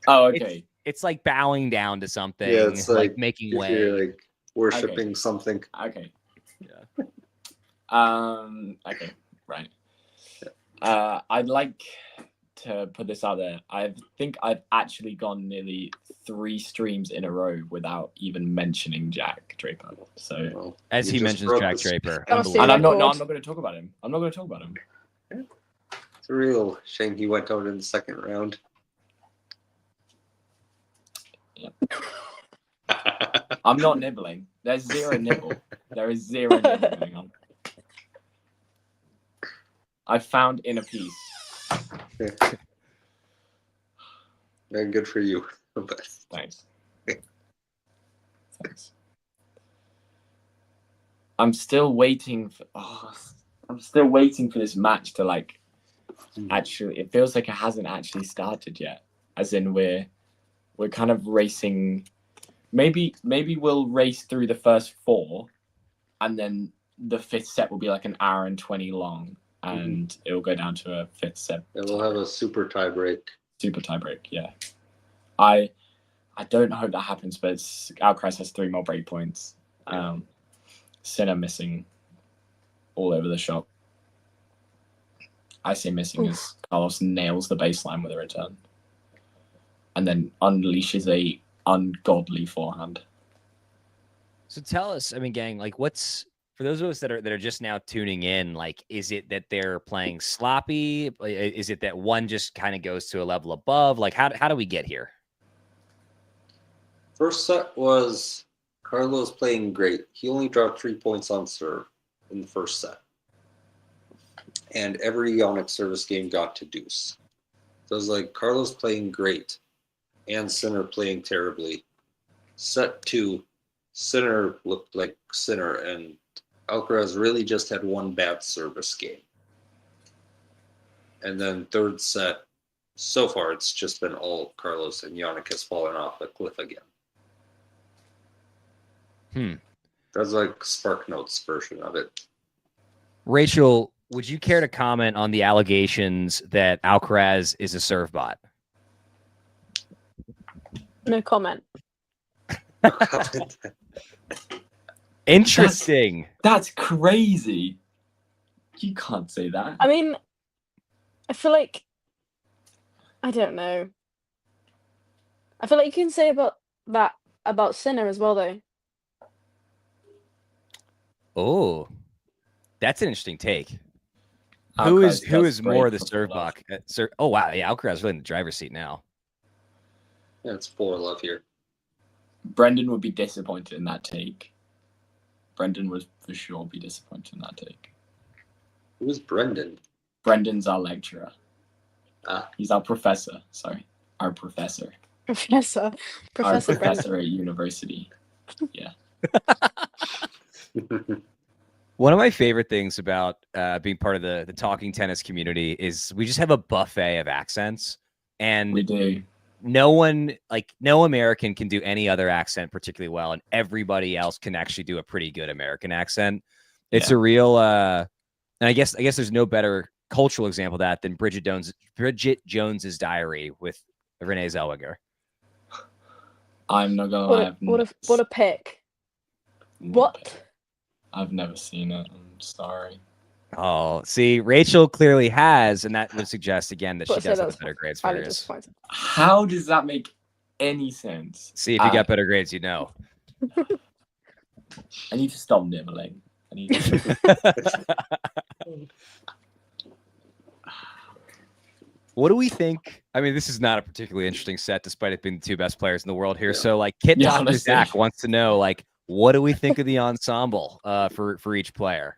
okay. It's like bowing down to something. Yeah, it's like making way. You're like worshiping something. Okay. Yeah. Okay. Right. I'd like to put this out there. I think I've actually gone nearly 3 streams in a row without even mentioning Jack Draper. So as he mentions Jack Draper, and I'm not going to talk about him. I'm not going to talk about him. It's a real shame he went out in the second round. Yeah. I'm not nibbling. There's zero nibble. There is zero nibble going on. I found inner peace. Very good for you. Thanks. Thanks. I'm still waiting for. I'm still waiting for this match to like. Actually, it feels like it hasn't actually started yet. As in, we're kind of racing. Maybe we'll race through the first 4, and then the 5th set will be like an hour and 20 long. And it will go down to a 5th set. It will have a super tie break. Super tie break, yeah. I don't hope that happens, but Alcaraz has 3 more break points. Sinner missing all over the shop. I say missing as Carlos nails the baseline with a return. And then unleashes a ungodly forehand. So tell us, I mean, gang, like what's for those of us that are just now tuning in, like, is it that they're playing sloppy? Is it that one just kind of goes to a level above? Like, how do we get here? First set was Carlos playing great. He only dropped 3 points on serve in the first set. And every Jannik service game got to deuce. So it was like Carlos playing great and Sinner playing terribly. Set 2, Sinner looked like Sinner, and Alcaraz really just had one bad service game. And then third set, so far it's just been all Carlos, and Jannik has fallen off a cliff again. That's like Spark Notes version of it. Rachel, would you care to comment on the allegations that Alcaraz is a serve bot? No comment. Interesting. That's crazy. You can't say that. I mean, I feel like, I don't know. I feel like you can say about Sinner as well, though. Oh, that's an interesting take. Alcaraz Who does is more the great serve for love. bot? Oh wow, yeah, Alcaraz really in the driver's seat now. Yeah, it's 4-love here. Brendan would be disappointed in that take. Brendan would for sure be disappointed in that take. Who's Brendan? Brendan's our lecturer. Ah. He's our professor. Sorry, our professor. Professor Our Brendan. professor at university. Yeah. One of my favorite things about being part of the talking tennis community is we just have a buffet of accents, and We do. no American can do any other accent particularly well, and everybody else can actually do a pretty good American accent. It's a real, and I guess there's no better cultural example of that than Bridget Jones's Diary with Renee Zellweger. I'm not gonna lie. What a pick. What? I've never seen it. I'm sorry. Oh, see, Rachel clearly has, and that would suggest again that she But does so have that's better grades for highly hers. disappointed. How does that make any sense? See, if you got better grades, you know. I need to stop nibbling. I need to... What do we think? I mean, this is not a particularly interesting set, despite it being the two best players in the world here. So, like, Kit Dr. Zach wants to know, like, what do we think of the ensemble for each player?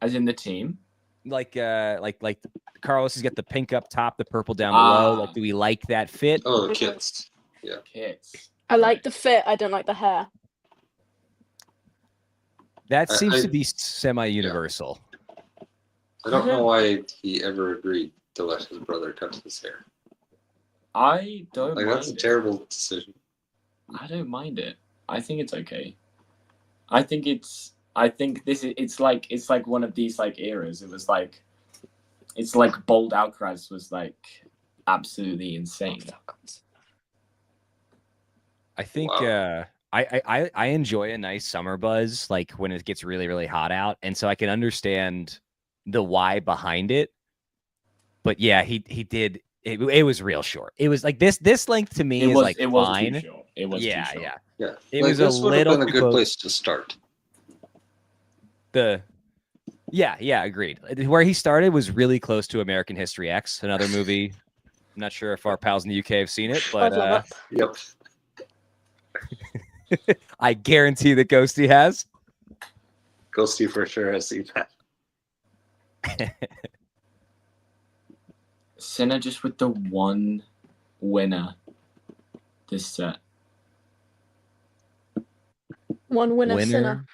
As in the team? Like Carlos has got the pink up top, the purple down below. Like, do we like that fit? Oh, the kits. Yeah. Kits. I like the fit. I don't like the hair. That seems to be semi-universal. I don't know why he ever agreed to let his brother cut his hair. I don't mind that's a terrible decision. I don't mind it. I think it's okay. I think it's like one of these like eras. It was like it's like bold Alcaraz was like absolutely insane. I think I enjoy a nice summer buzz, like when it gets really, really hot out. And so I can understand the why behind it. But yeah, he did. It was real short. It was like this length to me is like fine. Too short. It was too short. Yeah. It like, was this a would have little been a good place to start. Yeah, agreed. Where he started was really close to American History X, another movie. I'm not sure if our pals in the UK have seen it, but yep. I guarantee that Ghosty has. Ghosty for sure has seen that. Sinner just with the one winner this set. One winner Sinner.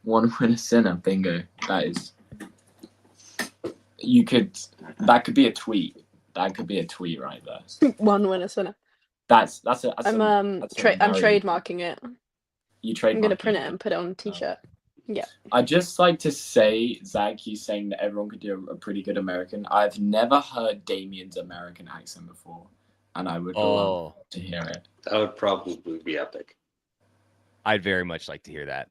One winner Sinner. Bingo. That is. That could be a tweet. That could be a tweet right there. One winner Sinner. I'm trademarking it. You trademark. I'm gonna print it and put it on a t-shirt. Yeah. I'd just like to say, Zach, you saying that everyone could do a pretty good American. I've never heard Damien's American accent before, and I would love to hear it. That would probably be epic. I'd very much like to hear that.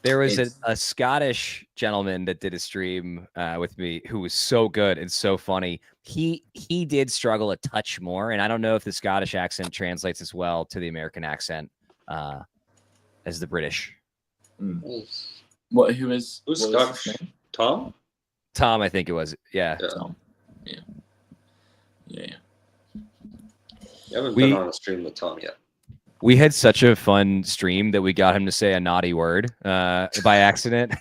There was a Scottish gentleman that did a stream with me who was so good and so funny. He did struggle a touch more, and I don't know if the Scottish accent translates as well to the American accent. as the British. What? Who's Scottish? Tom? Tom, I think it was. Yeah. Tom. Yeah. You haven't been on a stream with Tom yet. We had such a fun stream that we got him to say a naughty word by accident.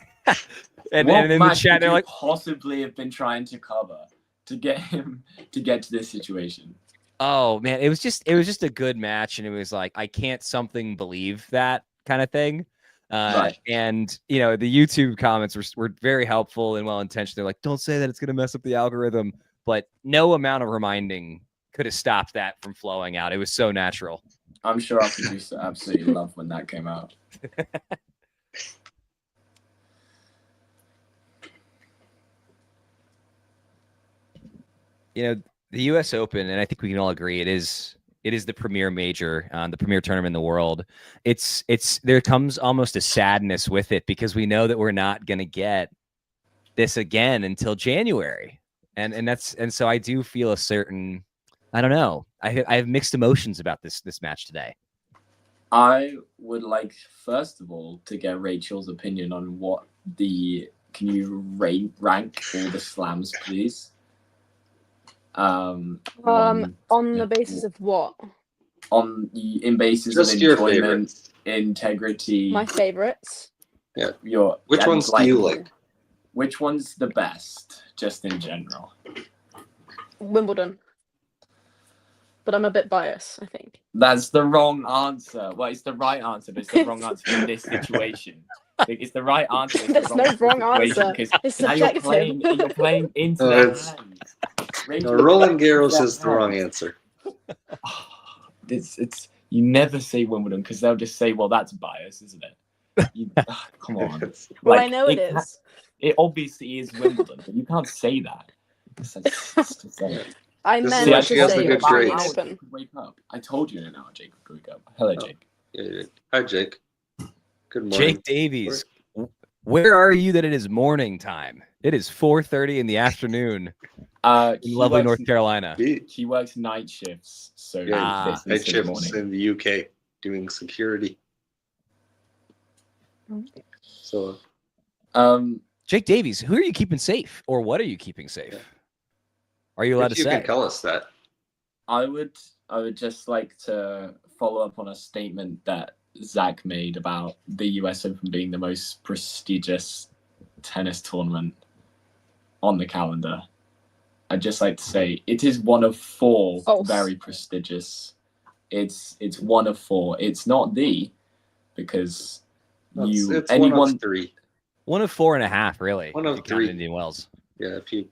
and in the chat, they're like, possibly have been trying to cover to get him to get to this situation. Oh man, it was just a good match, and it was like I can't believe that kind of thing. Right. And the YouTube comments were very helpful and well intentioned. They're like, don't say that, it's gonna mess up the algorithm. But no amount of reminding could have stopped that from flowing out. It was so natural. I'm sure our producer absolutely loved when that came out. The US Open, and I think we can all agree it is the premier major, the premier tournament in the world. It's there comes almost a sadness with it because we know that we're not going to get this again until January. And so I do feel a certain, I don't know. I have mixed emotions about this match today. I would like, first of all, to get Rachel's opinion on can you rank all the slams, please? On the basis of what? In basis Just of your enjoyment, favorites. integrity. My favorites. Yeah. Which ones do you like? Which one's the best, just in general? Wimbledon. But I'm a bit biased, I think. That's the wrong answer. Well, it's the right answer, but it's the wrong answer in this situation. It's the right answer. There's no wrong answer. It's subjective. You're playing into their hands. Roland Garros is the wrong answer. It's you never say Wimbledon because they'll just say, well, that's bias, isn't it? Come on. Well, I know it is. It obviously is Wimbledon, but you can't say that. I meant to say it was Open. Wake up. I told you an hour Jake could wake up. Hello, Jake. Hi, Jake. Good morning. Jake Davies, where are you that it is morning time? It is 4:30 in the afternoon in lovely North Carolina. He works night shifts, so night shifts in the UK doing security. So, Jake Davies, who are you keeping safe, or what are you keeping safe? Yeah. Are you allowed to say? You can tell us that. I would just like to follow up on a statement that Zach made about the US Open being the most prestigious tennis tournament on the calendar. I'd just like to say it is one of 4 very prestigious. It's one of 4. It's not because it's one of 3. One of 4.5, really. One of 3. Indian Wells. Yeah, if you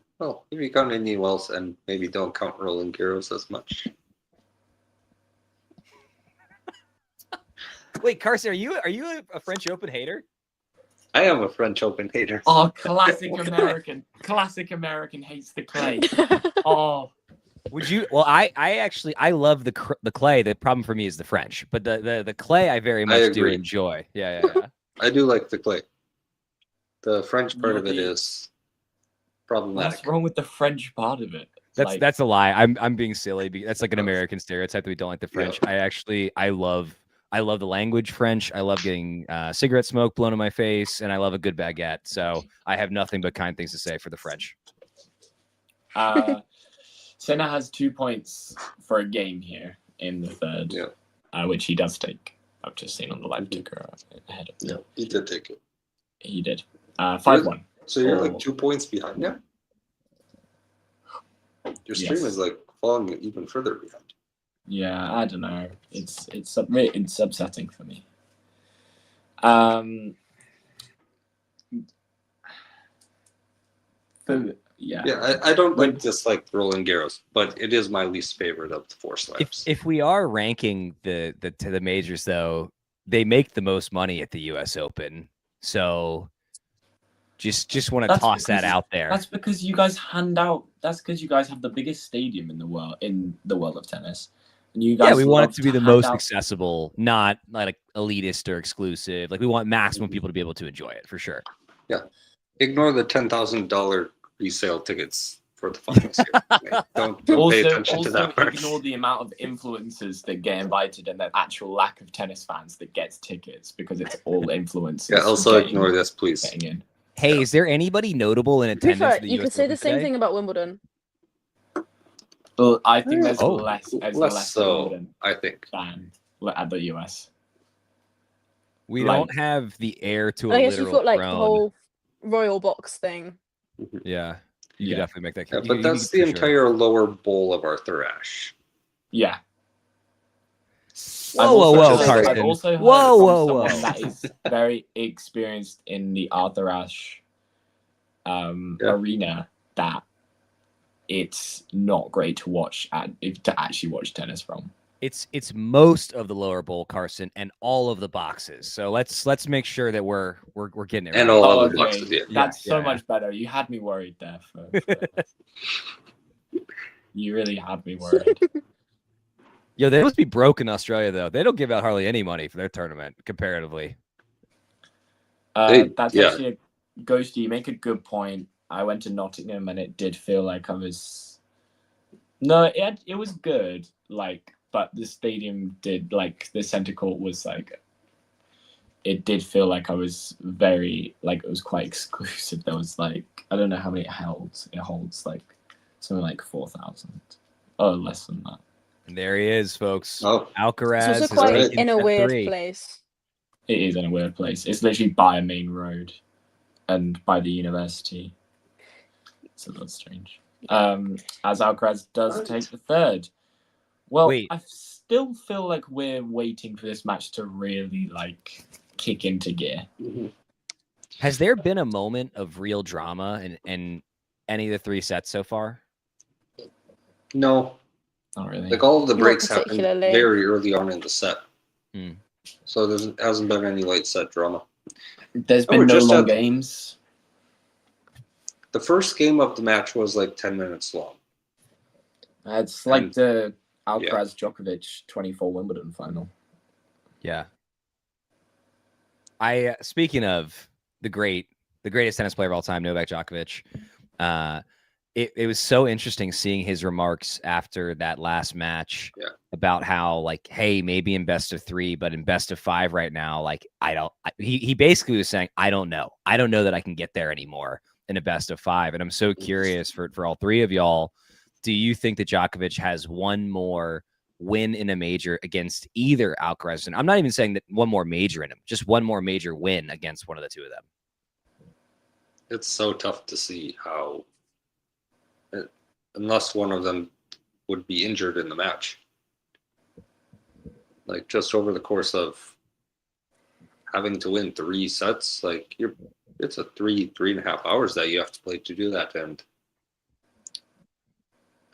count Indian Wells and maybe don't count Roland Garros as much. Wait, Carson, are you a French Open hater? I am a French Open hater. Oh, classic American. Classic American hates the clay. Oh. Would you? Well, I love the clay. The problem for me is the French, but the clay I very much do enjoy. Yeah. I do like the clay. The French part of it is problematic. What's wrong with the French part of it? That's a lie. I'm being silly. That's like an American stereotype that we don't like the French. Yeah. I love the language French. I love getting cigarette smoke blown in my face, and I love a good baguette. So I have nothing but kind things to say for the French. Senna has 2 points for a game here in the third, which he does take. I've just seen on the live ticker ahead of him. Yeah, he did take it. He did. 5-1. So you're like 2 points behind him? Your stream is like falling even further behind. Yeah, I don't know. It's upsetting for me. I don't dislike Roland Garros, but it is my least favorite of the 4 slams. If we are ranking the majors, though, they make the most money at the US Open. So just want to toss that out there. That's because you guys that's because you guys have the biggest stadium in the world of tennis. And you guys we want it to be the most accessible, not like elitist or exclusive. Like we want maximum people to be able to enjoy it for sure. Yeah. Ignore the $10,000 resale tickets for the finals here. Don't pay attention to that part. Ignore the amount of influencers that get invited and the actual lack of tennis fans that gets tickets, because it's all influencers. Yeah, also ignore this, please. Hey, is there anybody notable in attendance for the You US could say Open the same today? thing about Wimbledon. Well, I think there's Oh. less so, Wimbledon I think. than at the US. We Like- don't have the heir to a I guess you've literal got like throne. the whole royal box thing. Yeah, you could definitely make that. Yeah, you- but you that's could the for sure. entire lower bowl of our thrash. Yeah. Whoa, I've Carson. also heard Whoa, from whoa, someone whoa. that is very experienced in the Arthur Ashe arena that it's not great to watch to actually watch tennis from. It's most of the lower bowl, Carson, and all of the boxes. So let's make sure that we're getting it right. And all other boxes, yeah. That's so much better. You had me worried there. You really had me worried. Yo, they must be broke in Australia though. They don't give out hardly any money for their tournament comparatively. That's actually a Ghosty. You make a good point. I went to Nottingham and it did feel like I was. No, it was good. Like, but the stadium did like the center court was like. It did feel like I was very like it was quite exclusive. There was like I don't know how many it holds. It holds like something like 4,000. Oh, less than that. And there he is, folks. Oh, Alcaraz. It's also is quite taking in a set weird 3. place. It is in a weird place. It's literally by a main road and by the university. It's a little strange. As Alcaraz does take the third. Well, Wait. I still feel like we're waiting for this match to really like kick into gear. Has there been a moment of real drama in any of the 3 sets so far? No. Not really. Like all of the Not breaks happened particularly. very early on in the set. Hmm. So there hasn't been any late set drama. There's Oh, been no just long had- games. The first game of the match was like 10 minutes long. It's like And- the Alcaraz Djokovic 24 Wimbledon final. Yeah. Speaking of the greatest tennis player of all time, Novak Djokovic. It was so interesting seeing his remarks after that last match about how like, hey, maybe in best of 3, but in best of 5 right now, like he basically was saying, I don't know that I can get there anymore in a best of 5. And I'm so curious for all 3 of y'all, do you think that Djokovic has one more win in a major against either Alcaraz? And I'm not even saying that one more major in him, just one more major win against one of the 2 of them. It's so tough to see how, unless one of them would be injured in the match. Like just over the course of having to win 3 sets, like it's a 3.5 hours that you have to play to do that. And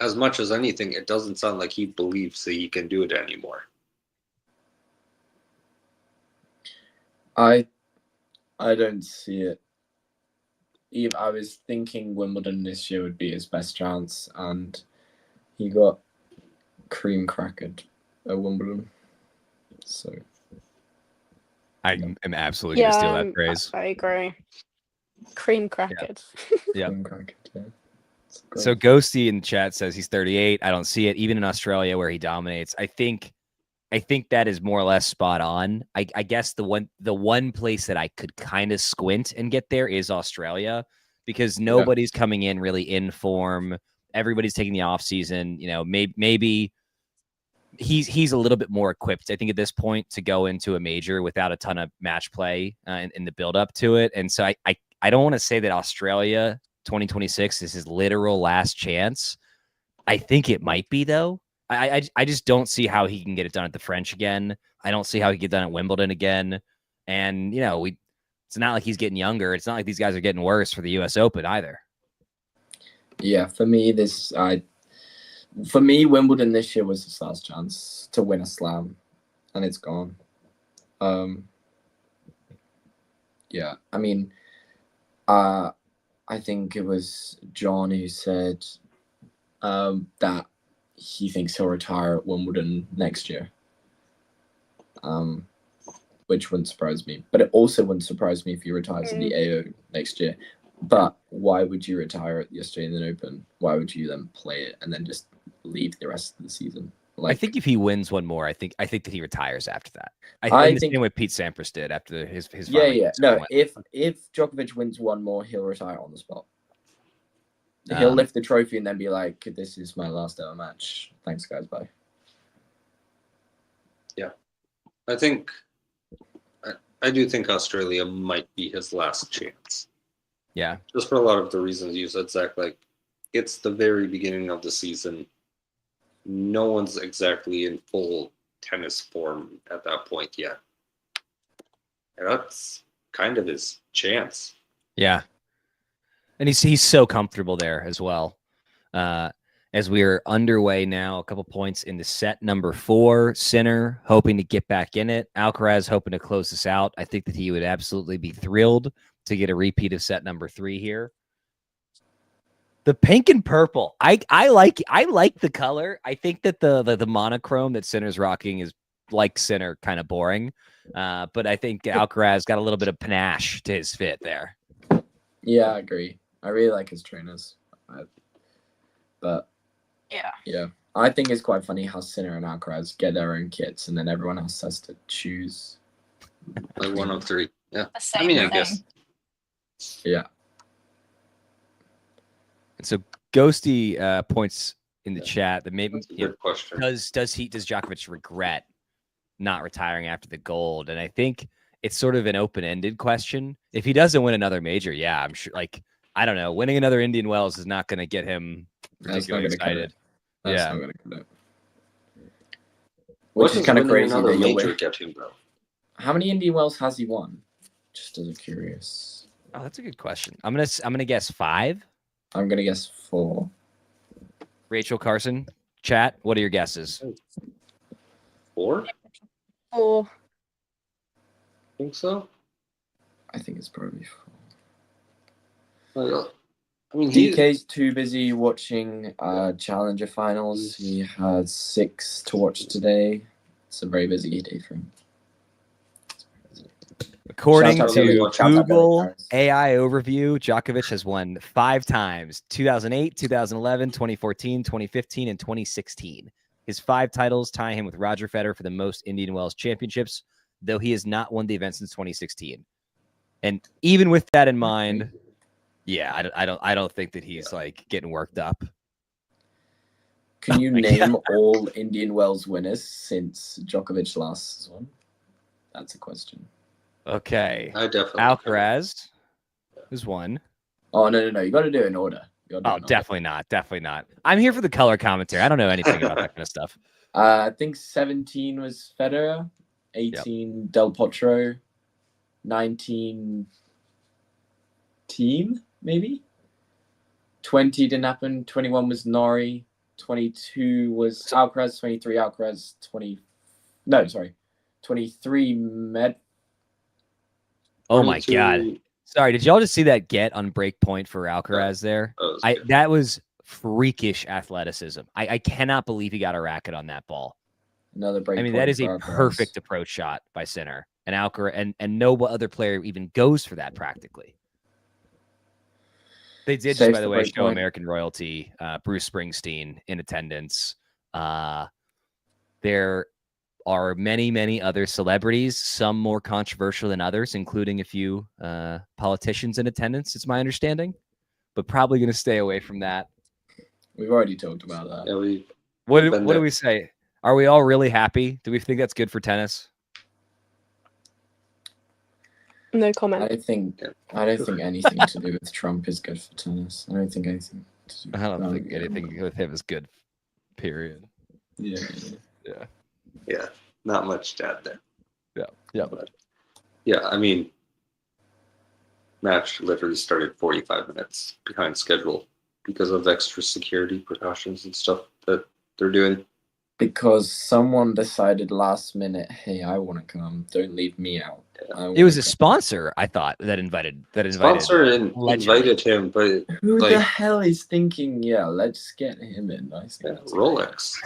as much as anything, it doesn't sound like he believes that he can do it anymore. I don't see it. I was thinking Wimbledon this year would be his best chance, and he got cream crackered at Wimbledon. So I am absolutely going to steal that phrase. I agree. Cream crackered. Yeah. Cream crackered, yeah. So Ghosty in the chat says he's 38. I don't see it. Even in Australia where he dominates, I think that is more or less spot on. I guess the one place that I could kind of squint and get there is Australia, because nobody's coming in really in form. Everybody's taking the off season. You know, maybe he's a little bit more equipped, I think, at this point to go into a major without a ton of match play in the build up to it. And so I don't want to say that Australia 2026 is his literal last chance. I think it might be though. I just don't see how he can get it done at the French again. I don't see how he can get done at Wimbledon again. And, you know, it's not like he's getting younger. It's not like these guys are getting worse for the US Open either. Yeah, for me, Wimbledon this year was his last chance to win a slam, and it's gone. Yeah, I mean, I think it was John who said that he thinks he'll retire at Wimbledon next year, which wouldn't surprise me. But it also wouldn't surprise me if he retires at the AO next year. But why would you retire at the Australian Open? Why would you then play it and then just leave the rest of the season? I think if he wins one more, I think that he retires after that. I think the same way Pete Sampras did after his yeah. No, if Djokovic wins one more, he'll retire on the spot. He'll lift the trophy and then be like, "This is my last ever match. Thanks, guys. Bye." Yeah, I do think Australia might be his last chance. Yeah, just for a lot of the reasons you said, Zach. Like, it's the very beginning of the season. No one's exactly in full tennis form at that point yet. And that's kind of his chance. Yeah. And he's so comfortable there as well. As we are underway now, a couple points into set number 4. Sinner hoping to get back in it. Alcaraz hoping to close this out. I think that he would absolutely be thrilled to get a repeat of set number 3 here. The pink and purple. I like the color. I think that the monochrome that Sinner's rocking is, like Sinner, kind of boring. But I think Alcaraz got a little bit of panache to his fit there. Yeah, I agree. I really like his trainers. But yeah. I think it's quite funny how Sinner and Alcaraz get their own kits and then everyone else has to choose. Like 1 of 3. Yeah. I mean, I guess. Yeah. And so Ghosty points in the chat that maybe good question. Does Djokovic regret not retiring after the gold? And I think it's sort of an open-ended question. If he doesn't win another major, yeah, I'm sure. Like, I don't know, winning another Indian Wells is not going to get him particularly excited. That's not going to cut it. Which is kind of crazy. Another major get him, though. How many Indian Wells has he won? Just as a curious. Oh, that's a good question. I'm gonna guess 5. I'm gonna guess 4. Rachel, Carson, chat. What are your guesses? 4? 4. Think so? I think it's probably 4. Well, I mean, DK's too busy watching Challenger finals. He has 6 to watch today. It's a very busy day for him. According to Google AI overview, Djokovic has won 5 times: 2008, 2011, 2014, 2015, and 2016. His 5 titles tie him with Roger Federer for the most Indian Wells championships, though he has not won the event since 2016. And even with that in mind, yeah, I don't think that he's like getting worked up. Can you name all Indian Wells winners since Djokovic last won? That's a question. Okay. I definitely. Alcaraz is 1. Oh, no. You got to do it in order. Definitely not. Definitely not. I'm here for the color commentary. I don't know anything about that kind of stuff. I think 17 was Federer, 18 Del Potro, 19 Team, maybe. 20 didn't happen. 21 was Nori. 22 was Alcaraz. 23 Alcaraz. 23 Med. Oh my God. Sorry, did y'all just see that get on break point for Alcaraz there? That was freakish athleticism. I cannot believe he got a racket on that ball. Another break point. I mean, that is a perfect approach shot by Sinner. And Alcaraz and no other player even goes for that practically. They did, just, by the way, show American royalty, Bruce Springsteen in attendance. There are many other celebrities, some more controversial than others, including a few politicians in attendance, it's my understanding, but probably going to stay away from that. We've already talked about that. Yeah, what do we say? Are we all really happy? Do we think that's good for tennis? No comment. I don't think anything to do with Trump is good for tennis. I don't think anything with him is good. Period. Yeah. Yeah, not much to add there. Yeah. But, yeah, I mean, match literally started 45 minutes behind schedule because of extra security precautions and stuff that they're doing. Because someone decided last minute, hey, I want to come. Don't leave me out. It was a sponsor, I thought, that invited. Sponsor invited him, but who the hell is thinking? Yeah, let's get him in. Rolex.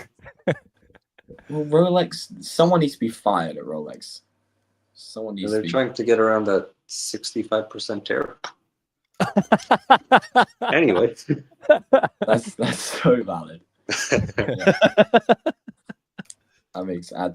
Well, Rolex. Someone needs to be fired at Rolex. They're trying to get around that 65% tariff. Anyway. That's so valid. Yeah.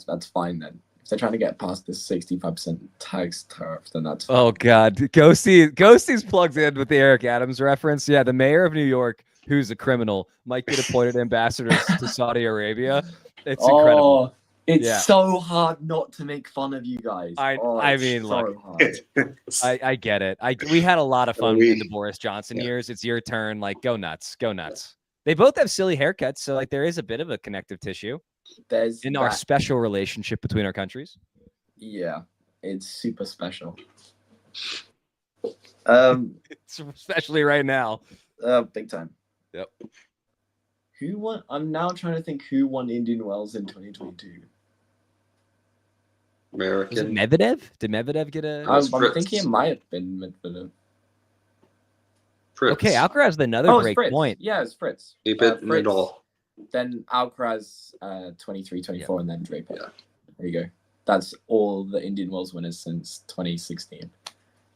That's fine then. If they're trying to get past this 65% tags turf, then that's fine. Oh God, Ghosty's plugged in with the Eric Adams reference. Yeah, the mayor of New York, who's a criminal, might get appointed ambassador to Saudi Arabia. It's incredible. It's so hard not to make fun of you guys. I mean, so look, hard. I get it. We had a lot of fun in the Boris Johnson years. It's your turn. Like, go nuts, go nuts. They both have silly haircuts, so like there is a bit of a connective tissue. There's in our special relationship between our countries. Yeah, it's super special. Especially right now. Big time. Yep. Who won? I'm now trying to think who won Indian Wells in 2022. American. Was it Medvedev? Did Medvedev get a? I'm thinking it might have been Medvedev. Fritz. Okay, Alcaraz with another great point. Yeah, it's Fritz. He bit Nadal. Then Alcaraz 23, 24, and then Draper. Yeah. There you go. That's all the Indian Wells winners since 2016.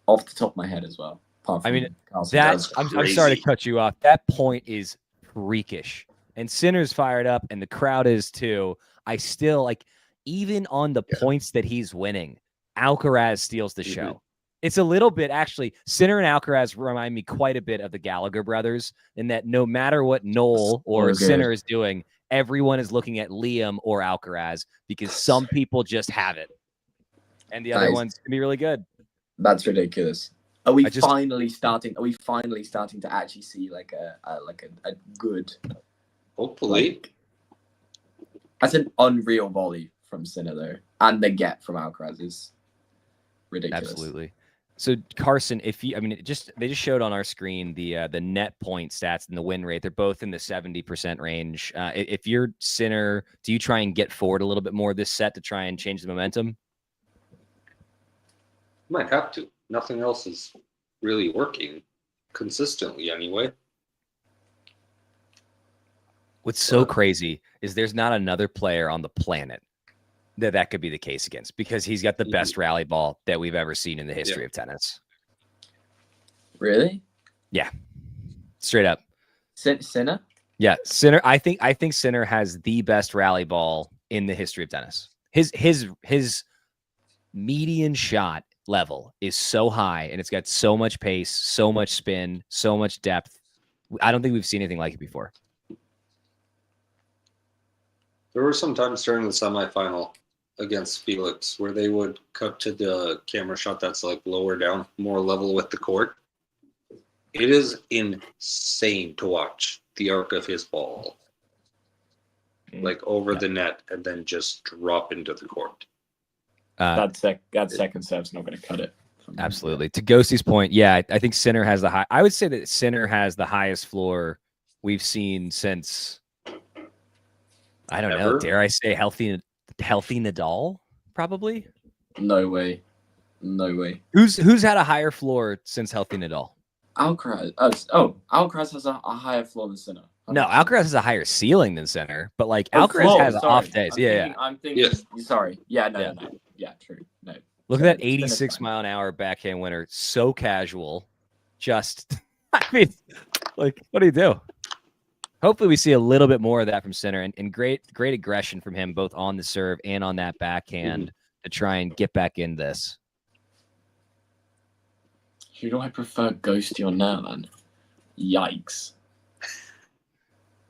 Off the top of my head as well. I mean, I'm sorry to cut you off. That point is freakish. And Sinner's fired up, and the crowd is too. I still, like, even on the points that he's winning, Alcaraz steals the show. It's a little bit, actually, Sinner and Alcaraz remind me quite a bit of the Gallagher brothers in that no matter what Noel or Sinner is doing, everyone is looking at Liam or Alcaraz because some people just have it. And the other ones can be really good. That's ridiculous. Are we finally starting to actually see like a good, hopefully, that's an unreal volley from Sinner though, and the get from Alcaraz is ridiculous. Absolutely. So Carson, they just showed on our screen the net point stats and the win rate. They're both in the 70% range. If you're Sinner, do you try and get forward a little bit more this set to try and change the momentum? Might have to. Nothing else is really working consistently anyway. What's so crazy is there's not another player on the planet that could be the case against because he's got the best rally ball that we've ever seen in the history of tennis. Really? Yeah. Straight up. Sinner? Yeah, Sinner. I think Sinner has the best rally ball in the history of tennis. His median shot level is so high and it's got so much pace, so much spin, so much depth. I don't think we've seen anything like it before. There were some times during the semifinal against Felix where they would cut to the camera shot that's like lower down, more level with the court. It is insane to watch the arc of his ball, like over the net and then just drop into the court. That second serve's not going to cut it. Absolutely. To Ghosty's point, yeah, I think Sinner has the high. I would say that Sinner has the highest floor we've seen since, I don't know, dare I say healthy Nadal? Probably. No way. Who's had a higher floor since healthy Nadal? Alcaraz. Alcaraz has a higher floor than Sinner. No, Alcaraz has a higher ceiling than Sinner, but like Alcaraz has off days. I'm thinking. Sorry. Yeah. No. Yeah. True. No. Look at that 86-mile-an-hour backhand winner. So casual. Just, I mean, like, what do you do? Hopefully we see a little bit more of that from Sinner and great aggression from him, both on the serve and on that backhand to try and get back in this. Who do I prefer, Ghosty or Nerlan? Yikes.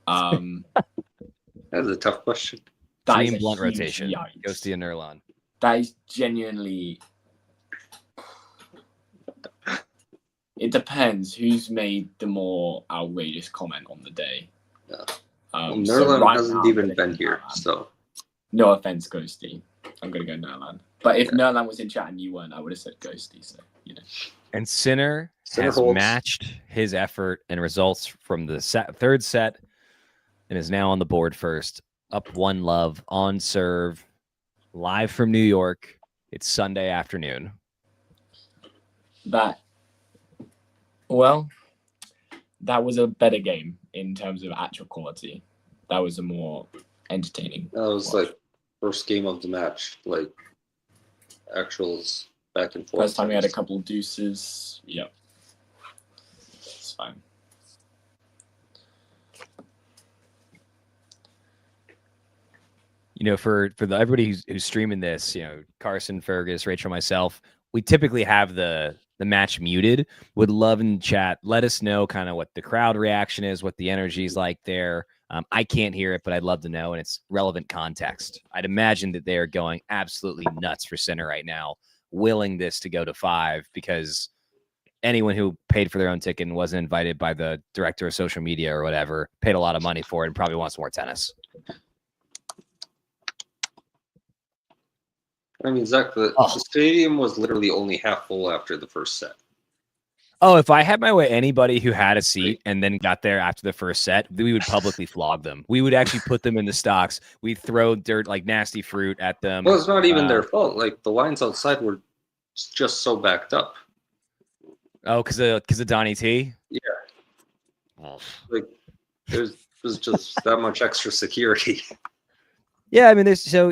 That's a tough question. Dream blunt rotation. Ghosty and Nerlan. That is genuinely. It depends who's made the more outrageous comment on the day. Yeah. Nerlan hasn't even been here, so. No offense, Ghosty. I'm gonna go Nerlan. But if Nerlan was in chat and you weren't, I would have said Ghosty. So And Sinner has matched his effort and results from the third set, and is now on the board first. Up 1-love on serve, live from New York. It's Sunday afternoon. That was a better game in terms of actual quality. That was a more entertaining. That was like first game of the match, like actuals back and forth. First time we had a couple deuces. Yep. fine. You know, for everybody who's streaming this, you know, Carson, Fergus, Rachel, myself, we typically have the match muted. Would love in chat. Let us know kind of what the crowd reaction is, what the energy is like there. I can't hear it, but I'd love to know, and it's relevant context. I'd imagine that they are going absolutely nuts for Sinner right now, willing this to go to 5 because anyone who paid for their own ticket and wasn't invited by the director of social media or whatever paid a lot of money for it and probably wants more tennis. I mean, Zach, the stadium was literally only half full after the first set. Oh, if I had my way, anybody who had a seat and then got there after the first set, we would publicly flog them. We would actually put them in the stocks. We'd throw dirt, like nasty fruit at them. Well, it's not even their fault. Like, the lines outside were just so backed up. Oh, because of Donnie T? Yeah. Oh. Like, there's just that much extra security. Yeah, I mean, so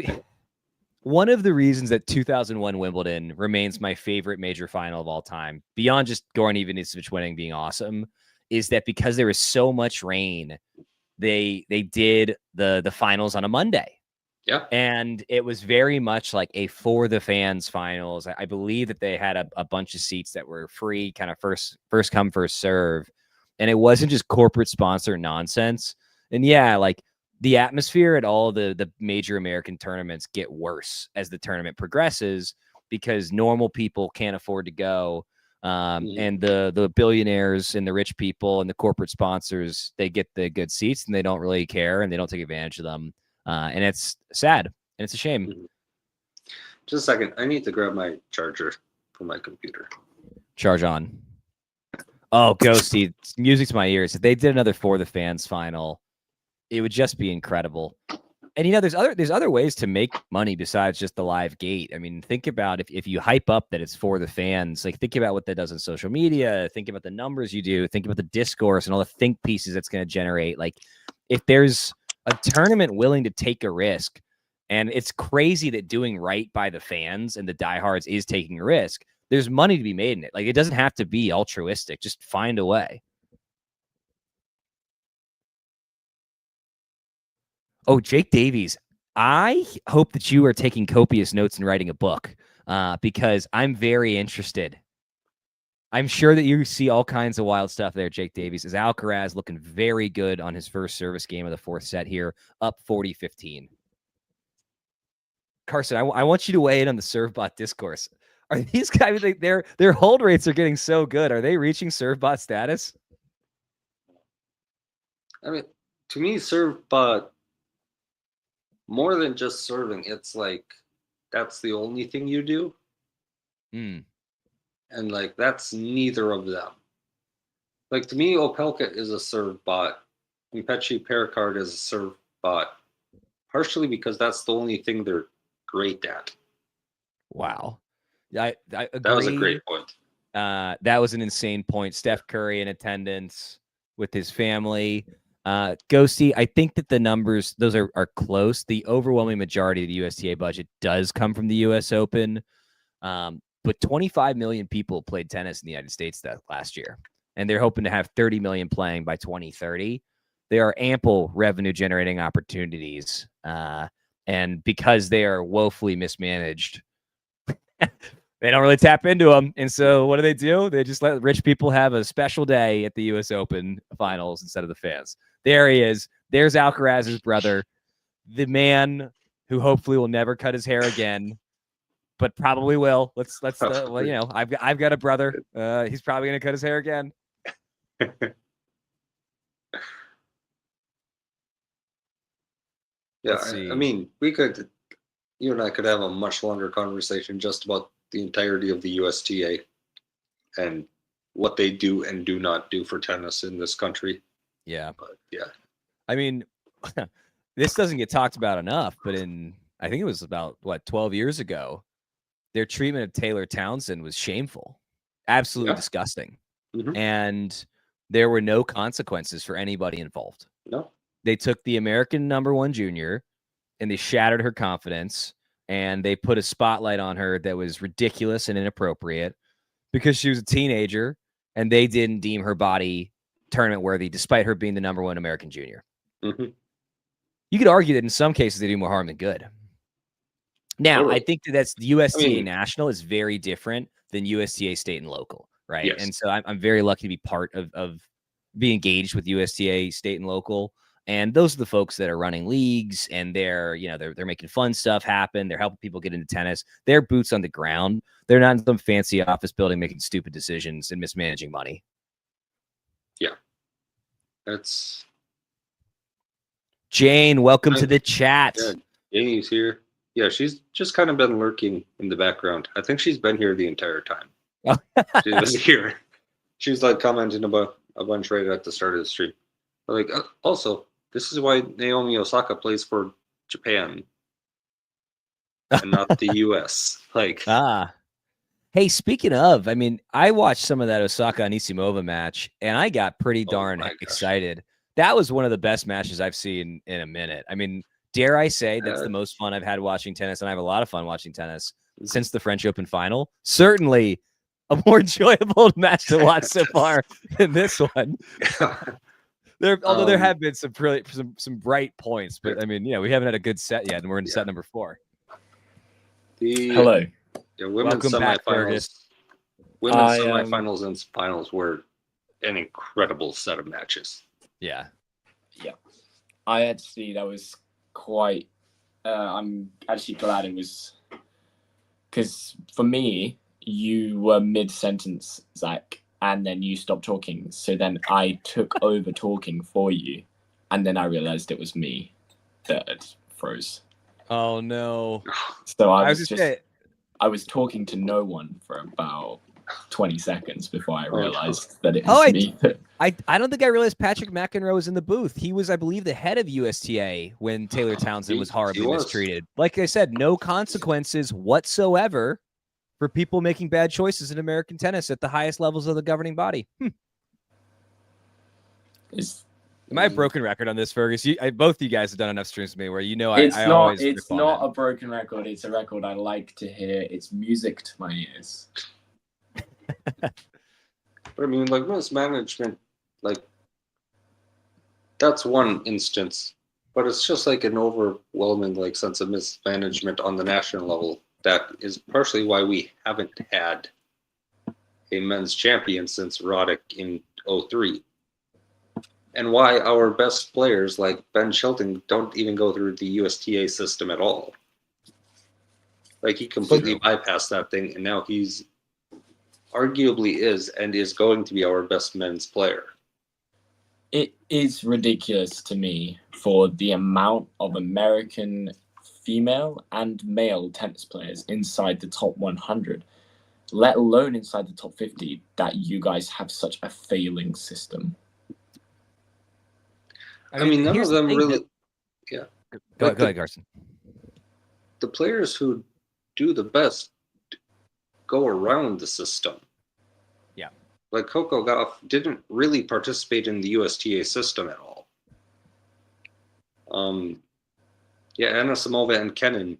one of the reasons that 2001 Wimbledon remains my favorite major final of all time, beyond just Goran Ivanisevic winning being awesome, is that because there was so much rain, they did the finals on a Monday. Yeah. And it was very much like a for the fans finals. I believe that they had a bunch of seats that were free, kind of first come, first serve. And it wasn't just corporate sponsor nonsense. And yeah, like the atmosphere at all the major American tournaments get worse as the tournament progresses because normal people can't afford to go. And the billionaires and the rich people and the corporate sponsors, they get the good seats and they don't really care and they don't take advantage of them. And it's sad and it's a shame. Just a second. I need to grab my charger for my computer. Charge on. Oh, Ghosty, music to my ears. If they did another For the Fans final, it would just be incredible. And, you know, there's other ways to make money besides just the live gate. I mean, think about if you hype up that it's for the fans, like think about what that does on social media, think about the numbers you do, think about the discourse and all the think pieces that's going to generate. Like if there's a tournament willing to take a risk, and it's crazy that doing right by the fans and the diehards is taking a risk, there's money to be made in it. Like it doesn't have to be altruistic. Just find a way. Oh, Jake Davies, I hope that you are taking copious notes and writing a book because I'm very interested. I'm sure that you see all kinds of wild stuff there, Jake Davies. Is Alcaraz looking very good on his first service game of the fourth set here, up 40-15. Carson, I want you to weigh in on the ServeBot discourse. Are these guys, like, their hold rates are getting so good? Are they reaching ServeBot status? I mean, to me, ServeBot, more than just serving, it's like that's the only thing you do. And like that's neither of them. Like to me, Opelka is a serve bot, and Petchy Pericard is a serve bot, partially because that's the only thing they're great at. Wow. I agree. That was a great point. That was an insane point. Steph Curry in attendance with his family. Ghosty, I think that the numbers, those are close. The overwhelming majority of the USTA budget does come from the US Open. But 25 million people played tennis in the United States last year, and they're hoping to have 30 million playing by 2030. There are ample revenue generating opportunities. And because they are woefully mismanaged, they don't really tap into them. And so what do? They just let rich people have a special day at the US Open finals instead of the fans. There he is. There's Alcaraz's brother, the man who hopefully will never cut his hair again, but probably will. Let's well, you know, I've got a brother. He's probably going to cut his hair again. Yeah, I mean, you and I could have a much longer conversation just about the entirety of the USTA and what they do and do not do for tennis in this country. Yeah. But yeah. I mean, this doesn't get talked about enough, but I think it was about 12 years ago, their treatment of Taylor Townsend was shameful, absolutely disgusting. And there were no consequences for anybody involved. No. They took the American #1 junior and they shattered her confidence, and they put a spotlight on her that was ridiculous and inappropriate because she was a teenager and they didn't deem her body tournament worthy, despite her being the #1 American junior. Mm-hmm. You could argue that in some cases they do more harm than good. Now, Totally. I think that's the USTA I mean, national is very different than USTA state and local, right? Yes. And so I'm very lucky to be part of be engaged with USTA state and local. And those are the folks that are running leagues, and they're making fun stuff happen. They're helping people get into tennis. They're boots on the ground. They're not in some fancy office building making stupid decisions and mismanaging money. Yeah. That's Jane, welcome to the chat. Yeah, Janie's here. Yeah, she's just kind of been lurking in the background. I think she's been here the entire time. She was here. She's like commenting about a bunch right at the start of the stream. Like, also, this is why Naomi Osaka plays for Japan and not the US. Like, Hey, speaking of, I mean, I watched some of that Osaka Anisimova match, and I got pretty darn excited. That was one of the best matches I've seen in a minute. I mean, dare I say that's the most fun I've had watching tennis, and I have a lot of fun watching tennis since the French Open final. Certainly a more enjoyable match to watch so far than this one. Although there have been some bright points, but I mean, we haven't had a good set yet, and we're in set number 4. Hello. Yeah, women's semifinals. Women's semifinals and finals were an incredible set of matches. Yeah. I actually, that was quite, I'm actually glad it was, because for me, you were mid-sentence, Zach, and then you stopped talking. So then I took over talking for you, and then I realized it was me that froze. Oh, no. So I was talking to no one for about 20 seconds before I realized that it was me. I don't think I realized Patrick McEnroe was in the booth. He was, I believe, the head of USTA when Taylor Townsend was horribly mistreated. Like I said, no consequences whatsoever for people making bad choices in American tennis at the highest levels of the governing body. Am I a broken record on this, Fergus? Both of you guys have done enough streams with me where it's not a broken record. It's a record I like to hear. It's music to my ears. But I mean, like, mismanagement, like, that's one instance, but it's just like an overwhelming like sense of mismanagement on the national level. That is partially why we haven't had a men's champion since Roddick in 2003. And why our best players like Ben Shelton don't even go through the USTA system at all. Like, he completely bypassed that thing, and now he's arguably is going to be our best men's player. It is ridiculous to me for the amount of American female and male tennis players inside the top 100, let alone inside the top 50, that you guys have such a failing system. I mean, none of them really. Yeah. Go ahead, Carson. The players who do the best go around the system. Yeah. Like Coco Gauff didn't really participate in the USTA system at all. Anisimova and Kennan,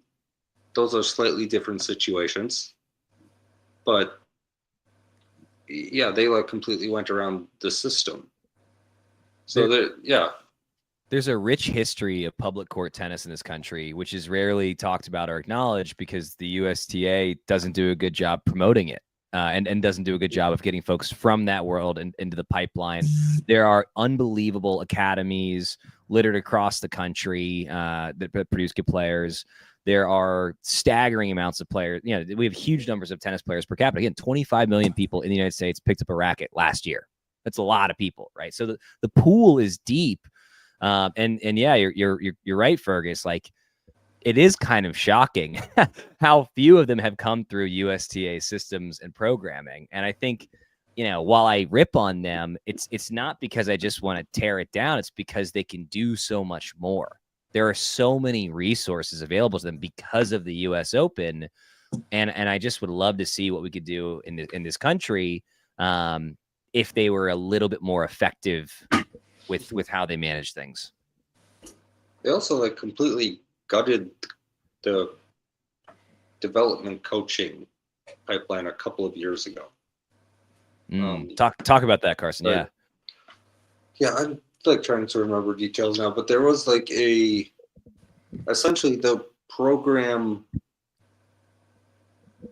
those are slightly different situations. But yeah, they like completely went around the system. So there's a rich history of public court tennis in this country, which is rarely talked about or acknowledged because the USTA doesn't do a good job promoting it and doesn't do a good job of getting folks from that world into the pipeline. There are unbelievable academies littered across the country that produce good players. There are staggering amounts of players. We have huge numbers of tennis players per capita. Again, 25 million people in the United States picked up a racket last year. That's a lot of people, right? So the pool is deep. And yeah, you're right, Fergus. Like, it is kind of shocking how few of them have come through USTA systems and programming. And I think, while I rip on them, it's not because I just want to tear it down. It's because they can do so much more. There are so many resources available to them because of the US Open. And I just would love to see what we could do in this country if they were a little bit more effective with how they manage things. They also like completely gutted the development coaching pipeline a couple of years ago. Talk about that, Carson. Yeah. Yeah, I'm like trying to remember details now, but there was like essentially the program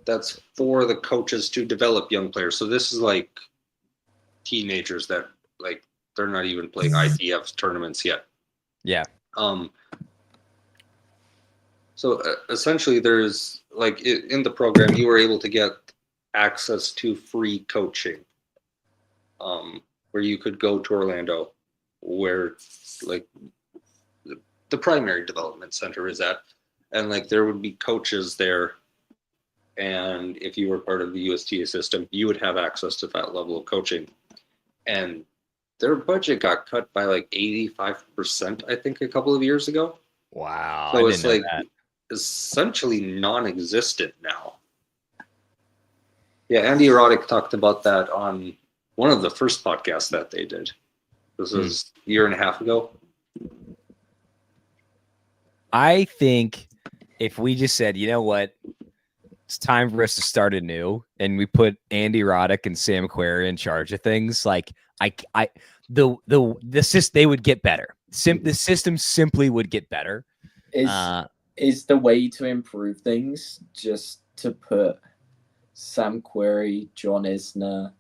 that's for the coaches to develop young players. So this is like teenagers that like they're not even playing ITF tournaments yet. Yeah. So essentially, there's like in the program, you were able to get access to free coaching, where you could go to Orlando, where like the primary development center is at, and like there would be coaches there, and if you were part of the USTA system, you would have access to that level of coaching, and their budget got cut by like 85%, I think, a couple of years ago. Wow. So it's like essentially non-existent now. Yeah, Andy Roddick talked about that on one of the first podcasts that they did. This was a year and a half ago. I think if we just said, you know what, it's time for us to start anew, and we put Andy Roddick and Sam Querrey in charge of things, like they would get better. The system simply would get better. Is the way to improve things just to put Sam Querrey, John Isner,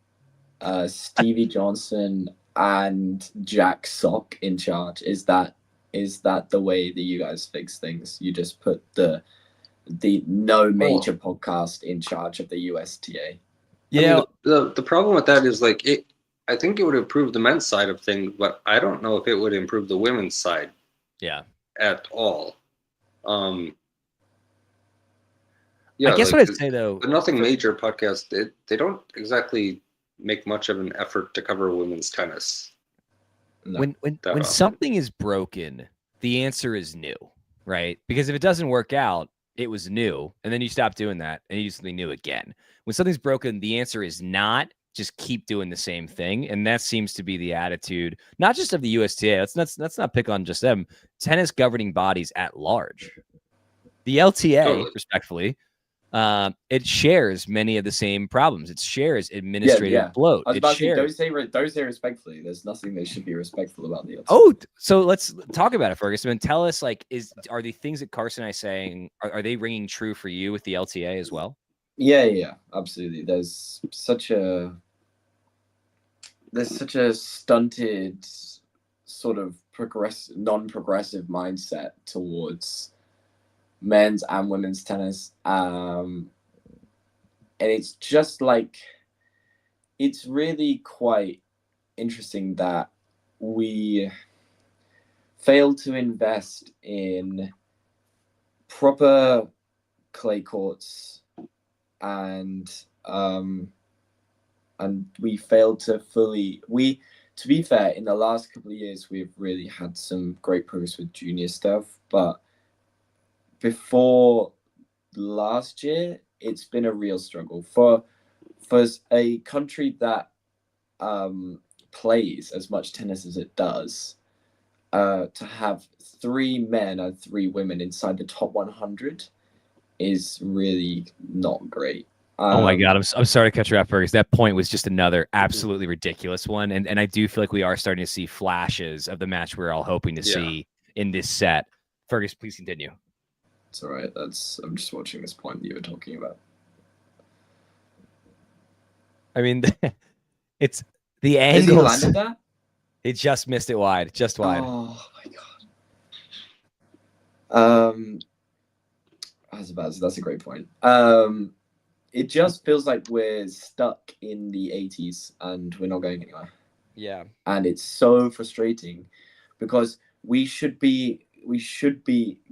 Stevie Johnson, and Jack Sock in charge? Is that the way that you guys fix things? You just put the no major podcast in charge of the USTA? Yeah. The problem with that is like I think it would improve the men's side of things, but I don't know if it would improve the women's side. Yeah. At all. I guess what I'd say though, the Nothing Major podcast, they don't exactly make much of an effort to cover women's tennis. When something is broken, the answer is new, right? Because if it doesn't work out, it was new, and then you stop doing that, and you do something new again. When something's broken, the answer is not just keep doing the same thing, and that seems to be the attitude, not just of the USTA. Let's not pick on just them. Tennis governing bodies at large. The LTA, respectfully, it shares many of the same problems. It shares administrative bloat. I was about to say, don't say respectfully. There's nothing they should be respectful about the LTA. Oh, so let's talk about it, Ferguson. And tell us, like, are the things that Carson and I saying, are they ringing true for you with the LTA as well? Yeah, absolutely. There's such a stunted sort of non-progressive mindset towards men's and women's tennis, and it's just like, it's really quite interesting that we fail to invest in proper clay courts, and we failed to to be fair, in the last couple of years we've really had some great progress with junior stuff, but before last year it's been a real struggle for a country that plays as much tennis as it does, to have 3 men and 3 women inside the top 100 is really not great. Oh my God, I'm sorry to cut you off, Fergus. That point was just another absolutely ridiculous one, and I do feel like we are starting to see flashes of the match we're all hoping to see in this set. Fergus, please continue. It's all right. I'm just watching this point you were talking about. I mean, it's the angles. Has he landed that? He just missed it wide, just wide. Oh my God. That's a great point. It just feels like we're stuck in the 80s and we're not going anywhere. Yeah. And it's so frustrating because we should be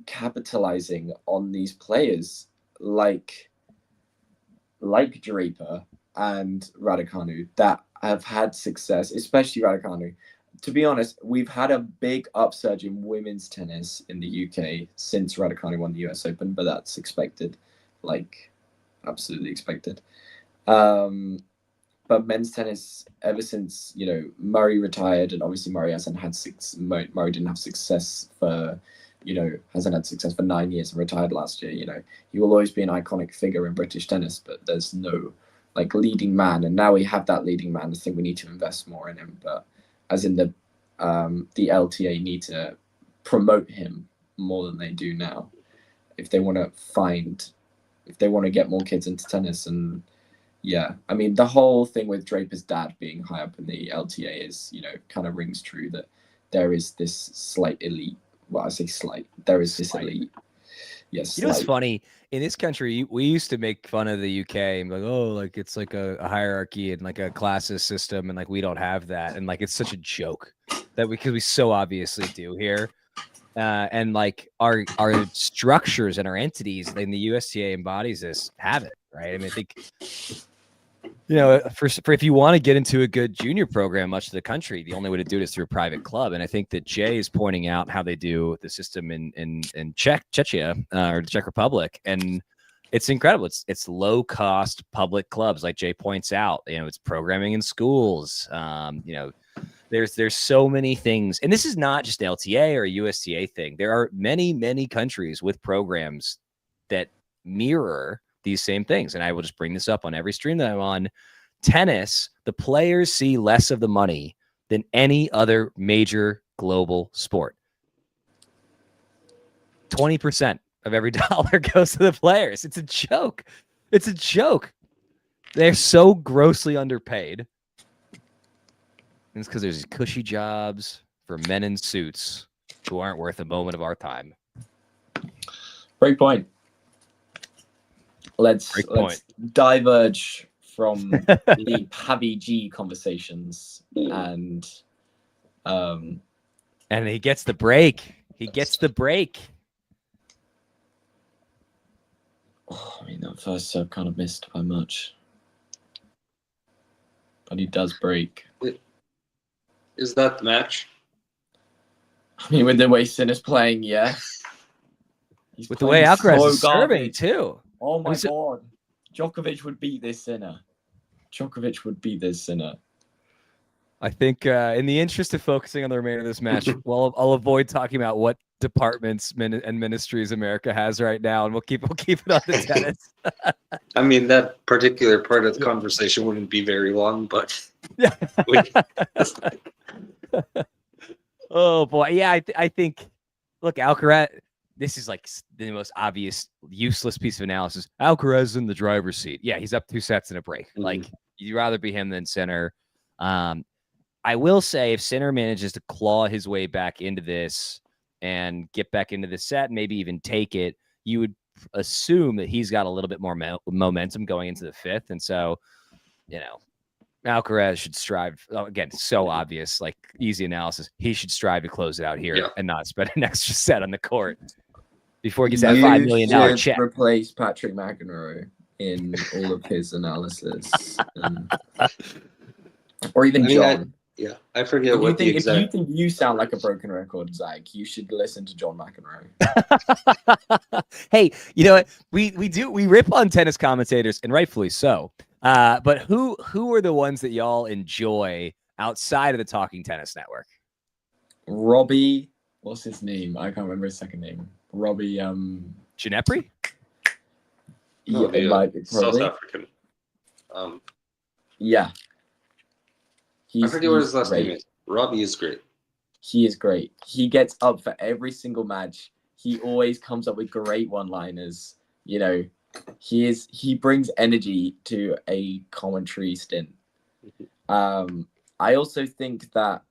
capitalizing on these players like Draper and Raducanu that have had success, especially Raducanu. To be honest, we've had a big upsurge in women's tennis in the UK since Raducanu won the US Open, but that's expected, absolutely expected. But men's tennis, ever since Murray retired, and obviously Murray hasn't had Murray didn't have success for hasn't had success for 9 years and retired last year. He will always be an iconic figure in British tennis, but there's no leading man, and now we have that leading man. I think we need to invest more in him. But as in the the LTA need to promote him more than they do now if they want to get more kids into tennis. And yeah, I mean, the whole thing with Draper's dad being high up in the LTA is, kind of rings true that there is this slight elite. Well, I say slight. There is this elite. Yes. You know what's funny? In this country, we used to make fun of the UK and be like, oh, like it's like a hierarchy and like a classist system, and like we don't have that, and like it's such a joke that because we so obviously do here, and like our structures and our entities in the USTA embodies this have it, right? I mean, I think for if you want to get into a good junior program, much of the country, the only way to do it is through a private club. And I think that Jay is pointing out how they do the system in Czechia or the Czech Republic, and it's incredible. It's low cost public clubs, like Jay points out. It's programming in schools. There's so many things, and this is not just LTA or a USTA thing. There are many countries with programs that mirror these same things. And I will just bring this up on every stream that I'm on. Tennis, the players see less of the money than any other major global sport. 20% of every dollar goes to the players. It's a joke. It's a joke. They're so grossly underpaid. And it's because there's these cushy jobs for men in suits who aren't worth a moment of our time. Great point. Let's diverge from the PAVG conversations and he gets the break. He gets the break. Oh, I mean, that first serve kind of missed by much, but he does break. Is that the match? I mean, with the way Sinner's playing, yeah. With the way Alcaraz is serving too. Oh my God. Djokovic would beat this Sinner. I think in the interest of focusing on the remainder of this match, I'll avoid talking about what departments and ministries America has right now, and we'll keep it on the tennis. I mean, that particular part of the conversation wouldn't be very long, but yeah. Oh boy, yeah. I think. Look, Alcaraz. This is like the most obvious, useless piece of analysis. Alcaraz in the driver's seat. Yeah, he's up 2 sets in a break. Mm-hmm. Like, you'd rather be him than Sinner. I will say, if Sinner manages to claw his way back into this and get back into the set, maybe even take it, you would assume that he's got a little bit more momentum going into the fifth. And so, Alcaraz should strive. Again, so obvious, like easy analysis. He should strive to close it out here and not spend an extra set on the court before he gets that $5 million check. Replace Patrick McEnroe in all of his analysis, or even John. I forget what the exact. If you think you sound like a broken record, Zach, you should listen to John McEnroe. Hey, you know what? We rip on tennis commentators, and rightfully so. But who are the ones that y'all enjoy outside of the Talking Tennis Network? Robbie, what's his name? I can't remember his second name. Robbie Ginepri? Yeah, it might be South African. Yeah. I forget what his last name is. Robbie is great. He is great. He gets up for every single match. He always comes up with great one-liners. He brings energy to a commentary stint. I also think that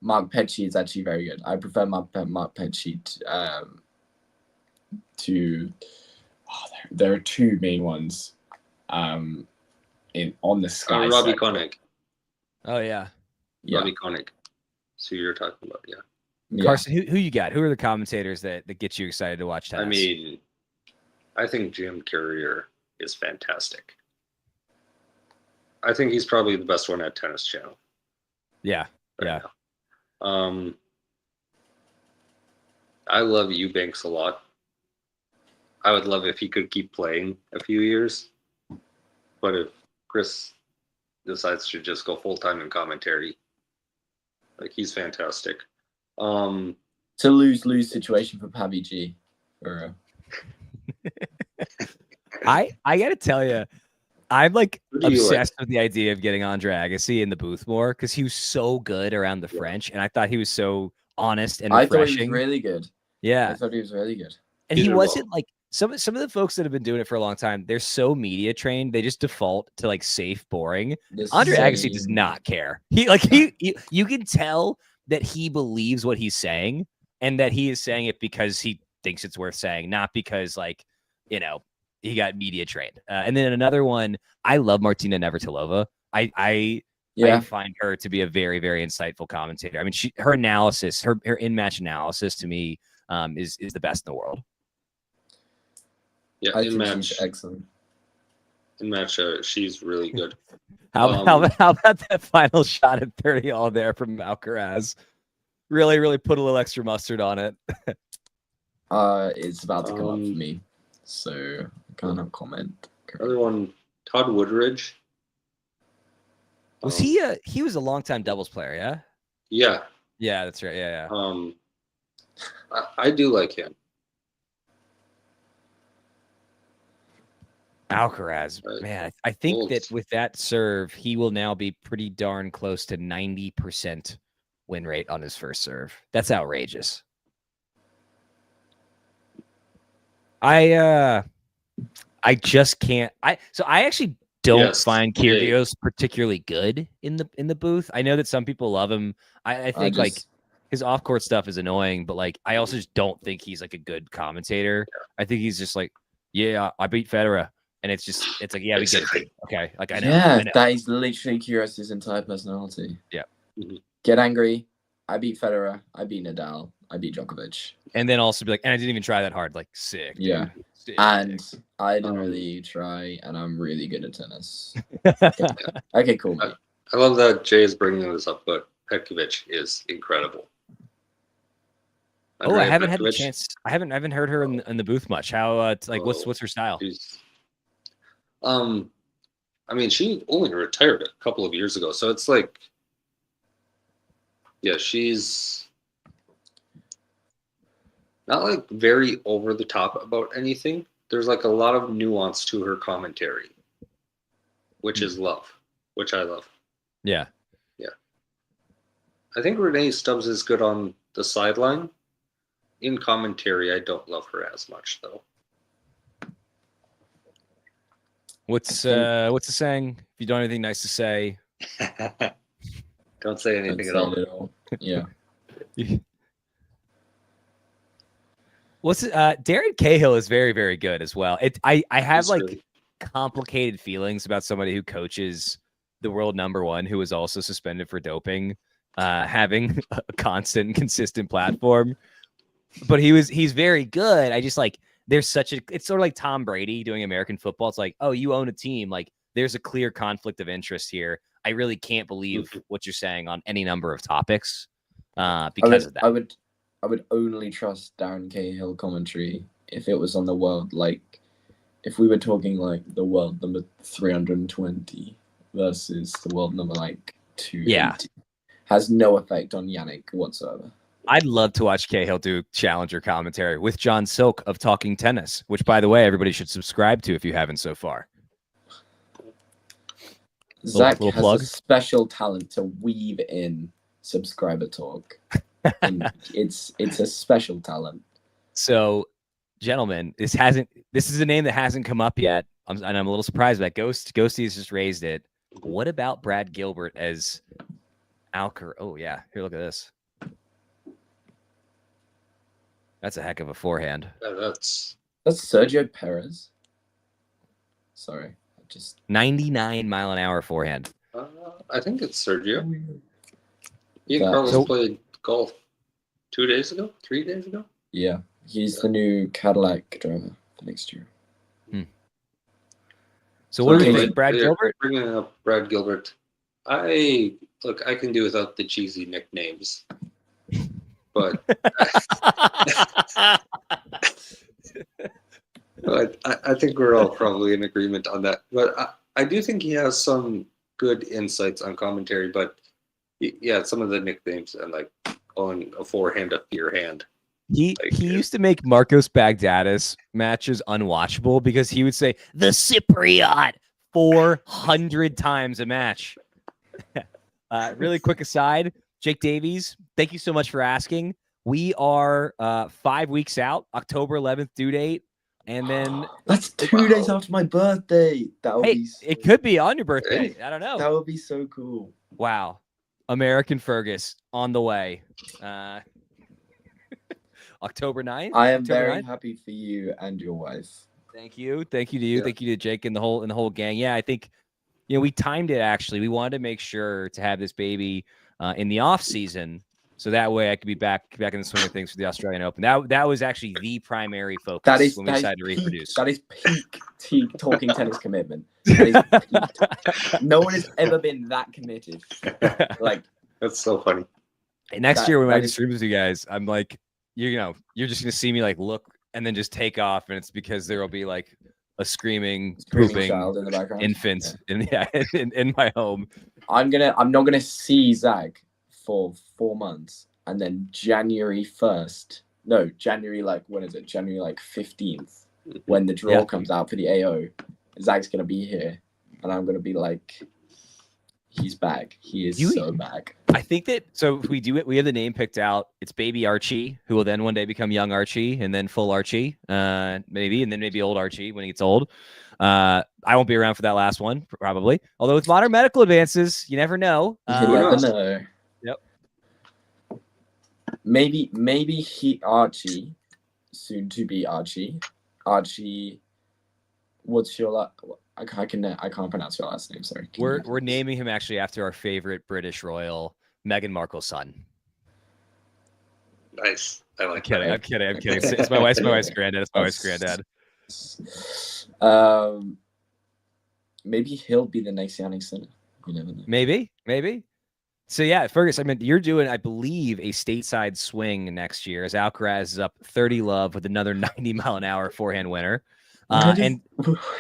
Mark Petchey is actually very good. I prefer Mark Petchey to there are two main ones on the Sky. Robbie Koenig. Oh yeah. Robbie Koenig. So you're talking about, Carson, who you got? Who are the commentators that get you excited to watch tennis? I mean, I think Jim Courier is fantastic. I think he's probably the best one at Tennis Channel. Yeah, now. I love Eubanks a lot. I would love if he could keep playing a few years. But if Chris decides to just go full-time in commentary, like, he's fantastic. It's a lose-lose situation for PAVG. I got to tell you, I'm like Who do you obsessed with the idea of getting Andre Agassi in the booth more because he was so good around the French, and I thought he was so honest and I thought refreshing. he was really good. Yeah, I thought he was really good. and he wasn't like some of the folks that have been doing it for a long time. They're so media trained; they just default to like safe, boring. Andre Agassi does not care. You can tell that he believes what he's saying, and that he is saying it because he thinks it's worth saying, not because he got media trained. And then another one, I love Martina Navratilova. I find her to be a very, very insightful commentator. I mean, her analysis, her in-match analysis to me is the best in the world. Yeah, I in think match, she's excellent. In match, she's really good. How about that final shot at 30 all there from Alcaraz? Really, really put a little extra mustard on it. It's about to come up for me, so I can't comment. Another one, Todd Woodridge. Was he was a longtime doubles player, yeah? Yeah. Yeah, that's right. Yeah. I do like him. Alcaraz, man, I think that with that serve, he will now be pretty darn close to 90% win rate on his first serve. That's outrageous. I just can't. I actually don't find Kyrgios particularly good in the booth. I know that some people love him. I think like his off court stuff is annoying, but like I also just don't think he's like a good commentator. I think he's just like, yeah, I beat Federer. And it's like, yeah, we get it. Okay. Like, I know. Yeah, I know. that is literally Kyrgios' entire personality. Yeah. Get angry. I beat Federer. I beat Nadal. I beat Djokovic. And then also be like, and I didn't even try that hard. Like, sick. Dude. Yeah. Sick. And I didn't really try, and I'm really good at tennis. Okay, cool, mate. I love that Jay is bringing this up, but Petkovic is incredible. I haven't had the chance. I haven't heard her in the booth much. How what's her style? I mean, she only retired a couple of years ago, so it's like, yeah, she's not like very over the top about anything. There's like a lot of nuance to her commentary, which I love. Yeah. Yeah. I think Renee Stubbs is good on the sideline. In commentary, I don't love her as much, though. What's the saying? If you don't have anything nice to say, don't say anything at all. Yeah. What's Darren Cahill is very, very good as well. I have like complicated feelings about somebody who coaches the world #1 who was also suspended for doping, having a constant and consistent platform. But he's very good. I just like it's sort of like Tom Brady doing American football. It's like, oh, you own a team. Like there's a clear conflict of interest here. I really can't believe what you're saying on any number of topics because of that. I would only trust Darren Cahill commentary if it was on the world. Like if we were talking like the world number 320 versus the world number like 280. Yeah. Has no effect on Jannik whatsoever. I'd love to watch Cahill do Challenger commentary with John Silk of Talking Tennis, which, by the way, everybody should subscribe to if you haven't so far. Zach has plug. A special talent to weave in subscriber talk. And it's a special talent. So, gentlemen, this is a name that hasn't come up yet, and I'm a little surprised by that. Ghosty has just raised it. What about Brad Gilbert as Alcaraz? Oh yeah, here, look at this. That's a heck of a forehand. That's Sergio Perez. Sorry, 99-mile-an-hour forehand. I think it's Sergio. He and Carlos played golf 2 days ago, 3 days ago. Yeah, he's the new Cadillac driver for next year. So what do you think, Brad Gilbert? Bringing up Brad Gilbert, I can do without the cheesy nicknames. But I think we're all probably in agreement on that. But I do think he has some good insights on commentary. But yeah, some of the nicknames and like calling a forehand a fear hand. He used to make Marcos Bagdatis matches unwatchable because he would say the Cypriot 400 times a match. Really quick aside, Jake Davies, thank you so much for asking. We are 5 weeks out, October 11th due date. And then that's 2 days after my birthday. That would be it could be on your birthday. I don't know. That would be so cool. Wow. American Fergus on the way. October 9th. I am October very 9th. happy for you and your wife. Thank you. Thank you to you. Yeah. Thank you to Jake and the whole gang. Yeah, I think we timed it actually. We wanted to make sure to have this baby in the off season, so that way I could be back in the swing of things for the Australian Open. That was actually the primary focus when we decided to reproduce. That is peak talking tennis commitment. That is peak. No one has ever been that committed. Like, that's so funny. And next year when I stream with you guys, I'm like, you're just gonna see me like look and then just take off, and it's because there will be like a screaming pooping child in the background, infant in my home. I'm not gonna see Zach for 4 months, and then January 15th, when the draw comes out for the AO, Zach's gonna be here, and I'm gonna be like, he's back. He is so back. I think that if we do it, we have the name picked out. It's baby Archie, who will then one day become young Archie, and then full Archie, maybe, and then maybe old Archie when he gets old. I won't be around for that last one, probably. Although with modern medical advances, you never know. You never know. Yep. Maybe Archie, soon to be Archie. Archie, what's your I can't pronounce your last name. Sorry. We're naming him actually after our favorite British royal, Meghan Markle's son. Nice. I like I'm kidding. It's my wife's granddad. Maybe he'll be the next Jannik Sinner. You never know. Maybe. So yeah, Fergus, I mean, you're doing, I believe, a stateside swing next year as Alcaraz is up 30-love with another 90-mile-an-hour forehand winner. Where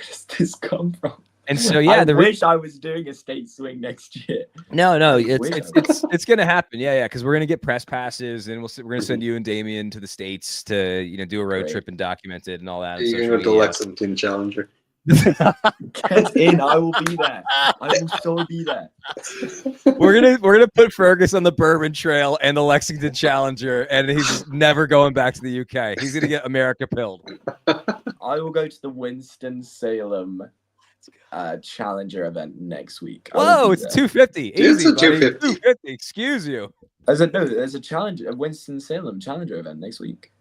does this come from? And so yeah, I wish I was doing a state swing next year. No, it's gonna happen. Yeah, because we're gonna get press passes, and we're gonna send you and Damien to the States to do a road trip and document it and all that. You're gonna go to Lexington Challenger. Get in, I will be there. I will so be there. We're gonna put Fergus on the Bourbon Trail and the Lexington Challenger, and he's never going back to the UK. He's gonna get America pilled. I will go to the Winston-Salem Challenger event next week. Whoa, it's 250. Easy, it's a 250. 250. Excuse you. There's a Winston-Salem Challenger event next week.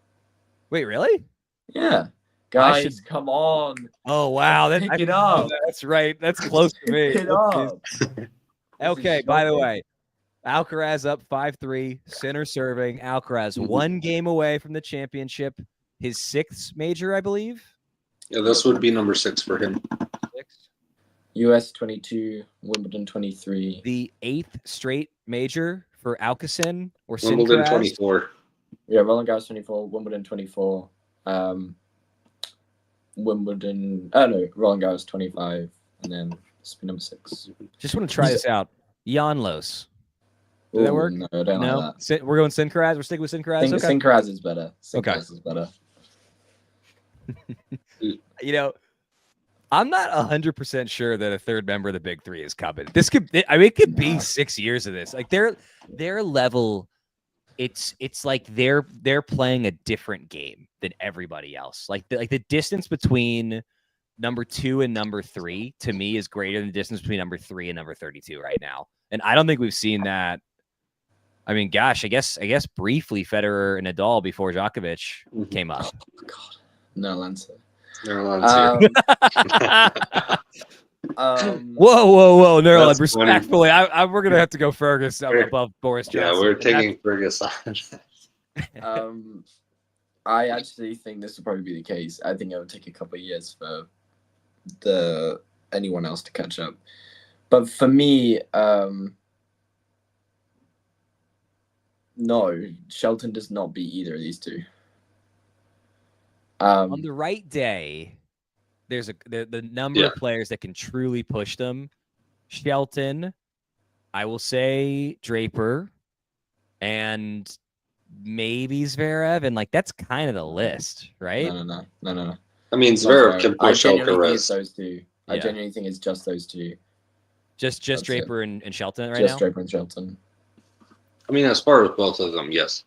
Wait, really? Yeah. Guys, come on. Oh, wow. Pick it up. That's right. That's close to me. Pick it up. Okay, by the way, Alcaraz up 5-3, center serving. Alcaraz 1 game away from the championship. His 6th major, I believe. Yeah, this would be number 6 for him. 6. US 22, Wimbledon 23. The 8th straight major for Alcaraz or Wimbledon Sinkraz. 24. Yeah, Roland Garros 24, Wimbledon 24. Roland Garros 25, and then spin number 6. Just want to try this out. Janlos. Did that work? No, I don't like that. We're going Sinkraz. We're sticking with Sinkraz. Okay. Sinkraz is better. Sinkraz is better. I'm not 100% sure that a third member of the Big Three is coming. It could be 6 years of this. Like their level, it's like they're playing a different game than everybody else. Like the distance between number 2 and number 3 to me is greater than the distance between number 3 and number 32 right now. And I don't think we've seen that. I mean, gosh, I guess briefly Federer and Nadal before Djokovic came up. Oh, God, no answer. Whoa, Nerlens, respectfully, we're gonna have to go Fergus above Boris Johnson. Yeah, we're taking Fergus on. I actually think this will probably be the case. I think it would take a couple of years for anyone else to catch up. But for me, no, Shelton does not beat either of these two. On the right day, there's the number of players that can truly push them. Shelton, I will say Draper, and maybe Zverev, and that's kind of the list, right? No. I mean, Zverev can push Alcaraz. Those two. I genuinely think it's just those two. Just Draper and Shelton right now? Just Draper and Shelton. I mean, as far as both of them, yes.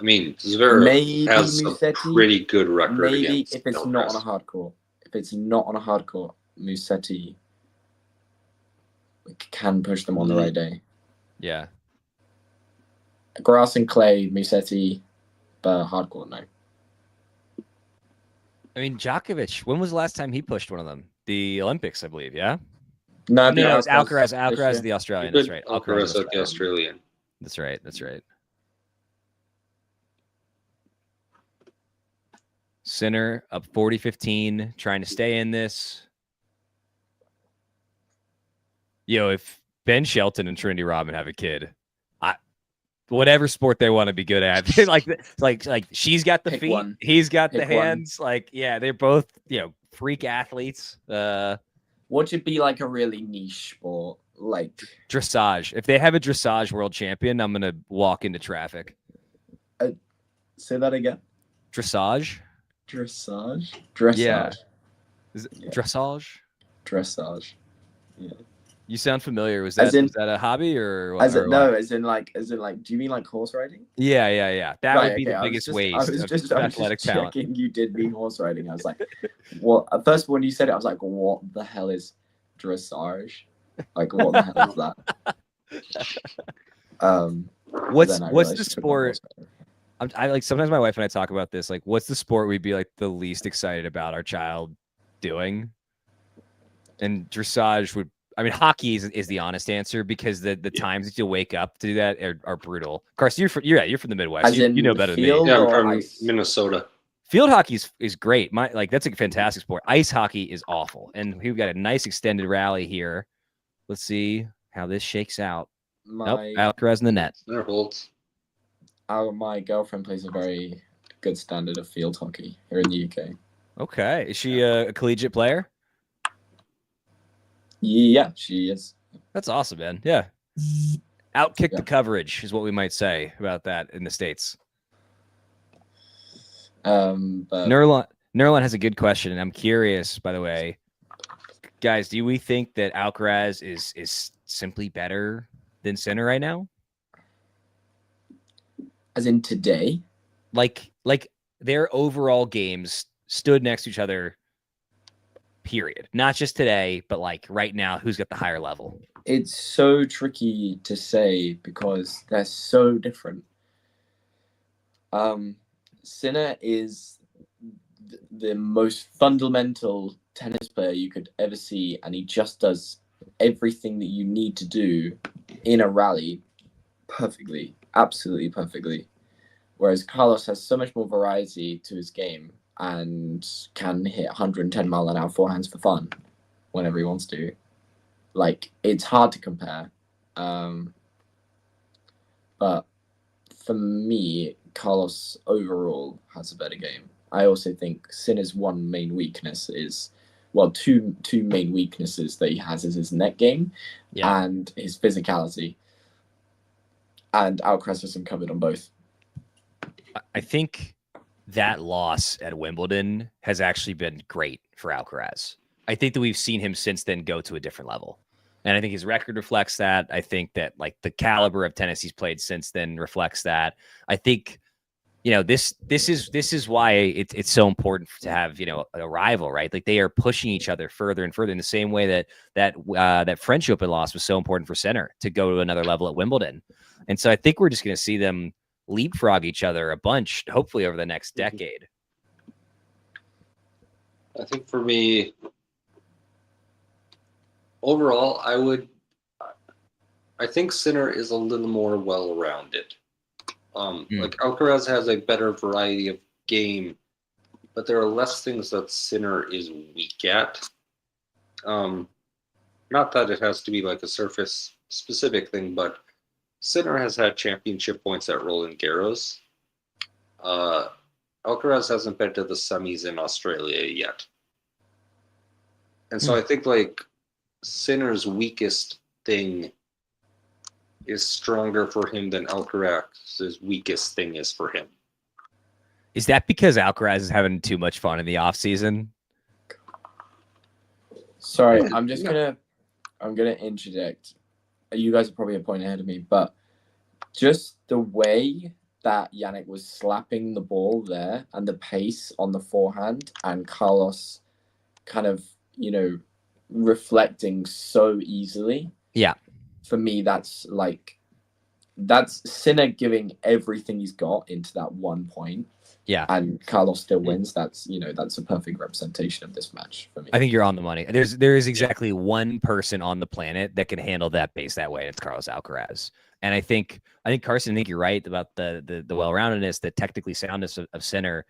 I mean, Zverev has Musetti, a pretty good record maybe against if it's Alcaraz. not on a hard court. If it's not on a hard court, Musetti can push them on the right day. Yeah. Grass and clay, Musetti, but hard court, no. I mean, Djokovic, when was the last time he pushed one of them? The Olympics, I believe, yeah? No, it's Alcaraz. Alcaraz is the Australian. That's right. Alcaraz at the Australian. That's right. That's right. Sinner up 40-15, trying to stay in this. Yo, if Ben Shelton and Trinity Rodman have a kid, whatever sport they want to be good at, like she's got the feet, he's got the hands. Like, yeah, they're both freak athletes. What should be like a really niche sport, like dressage? If they have a dressage world champion, I'm gonna walk into traffic. Say that again. Dressage. Dressage. Yeah. Is it dressage? Dressage. Yeah. You sound familiar. Was that a hobby or what? As in like, do you mean like horse riding? Yeah. That would be the biggest waste of athletic talent. Checking you did mean horse riding. I was like, well, at first when you said it, I was like, what the hell is dressage? Like, what the hell is that? What's the sport? I like sometimes my wife and I talk about this. Like, what's the sport we'd be like the least excited about our child doing? And dressage would. I mean, hockey is the honest answer because the times that you wake up to do that are brutal. Carson, you're from the Midwest. You know better than me. Yeah, I'm from Minnesota. Field hockey is great. That's a fantastic sport. Ice hockey is awful, and we've got a nice extended rally here. Let's see how this shakes out. Alcaraz in the net. There holds. My girlfriend plays a very good standard of field hockey here in the UK. Okay, is she a collegiate player? Yeah, she is. That's awesome, man. Yeah. Outkick the coverage is what we might say about that in the States. But Nerlon has a good question, and I'm curious, by the way. Guys, do we think that Alcaraz is simply better than Sinner right now? As in today? Like their overall games stood next to each other. Period. Not just today, but like right now, who's got the higher level? It's so tricky to say because they're so different. Sinner is the most fundamental tennis player you could ever see, and he just does everything that you need to do in a rally perfectly, absolutely perfectly. Whereas Carlos has so much more variety to his game and can hit 110 mile an hour forehands for fun whenever he wants to. Like, it's hard to compare. But for me, Carlos overall has a better game. I also think Sinner's one main weakness is, well, two main weaknesses that he has is his net game and his physicality. And Alcaraz has him covered on both. I think that loss at Wimbledon has actually been great for Alcaraz. I think that we've seen him since then go to a different level. And I think his record reflects that. I think that like the caliber of tennis he's played since then reflects that. I think, this is why it's so important to have, a rival, right? Like they are pushing each other further and further in the same way that French Open loss was so important for Sinner to go to another level at Wimbledon. And so I think we're just going to see them leapfrog each other a bunch, hopefully over the next decade. I think for me, overall, I think Sinner is a little more well-rounded. Like Alcaraz has a better variety of game, but there are less things that Sinner is weak at. Not that it has to be like a surface-specific thing, but Sinner has had championship points at Roland Garros. Alcaraz hasn't been to the semis in Australia yet. And so I think like Sinner's weakest thing is stronger for him than Alcaraz's weakest thing is for him. Is that because Alcaraz is having too much fun in the off season? Sorry, I'm gonna interject. You guys are probably a point ahead of me, but just the way that Jannik was slapping the ball there and the pace on the forehand and Carlos kind of, reflecting so easily. Yeah. For me, that's Sinner giving everything he's got into that 1 point. Yeah. And Carlos still wins. That's a perfect representation of this match for me. I think you're on the money. There is exactly one person on the planet that can handle that pace that way. It's Carlos Alcaraz. And I think Carson, I think you're right about the well-roundedness, the technically soundness of Sinner.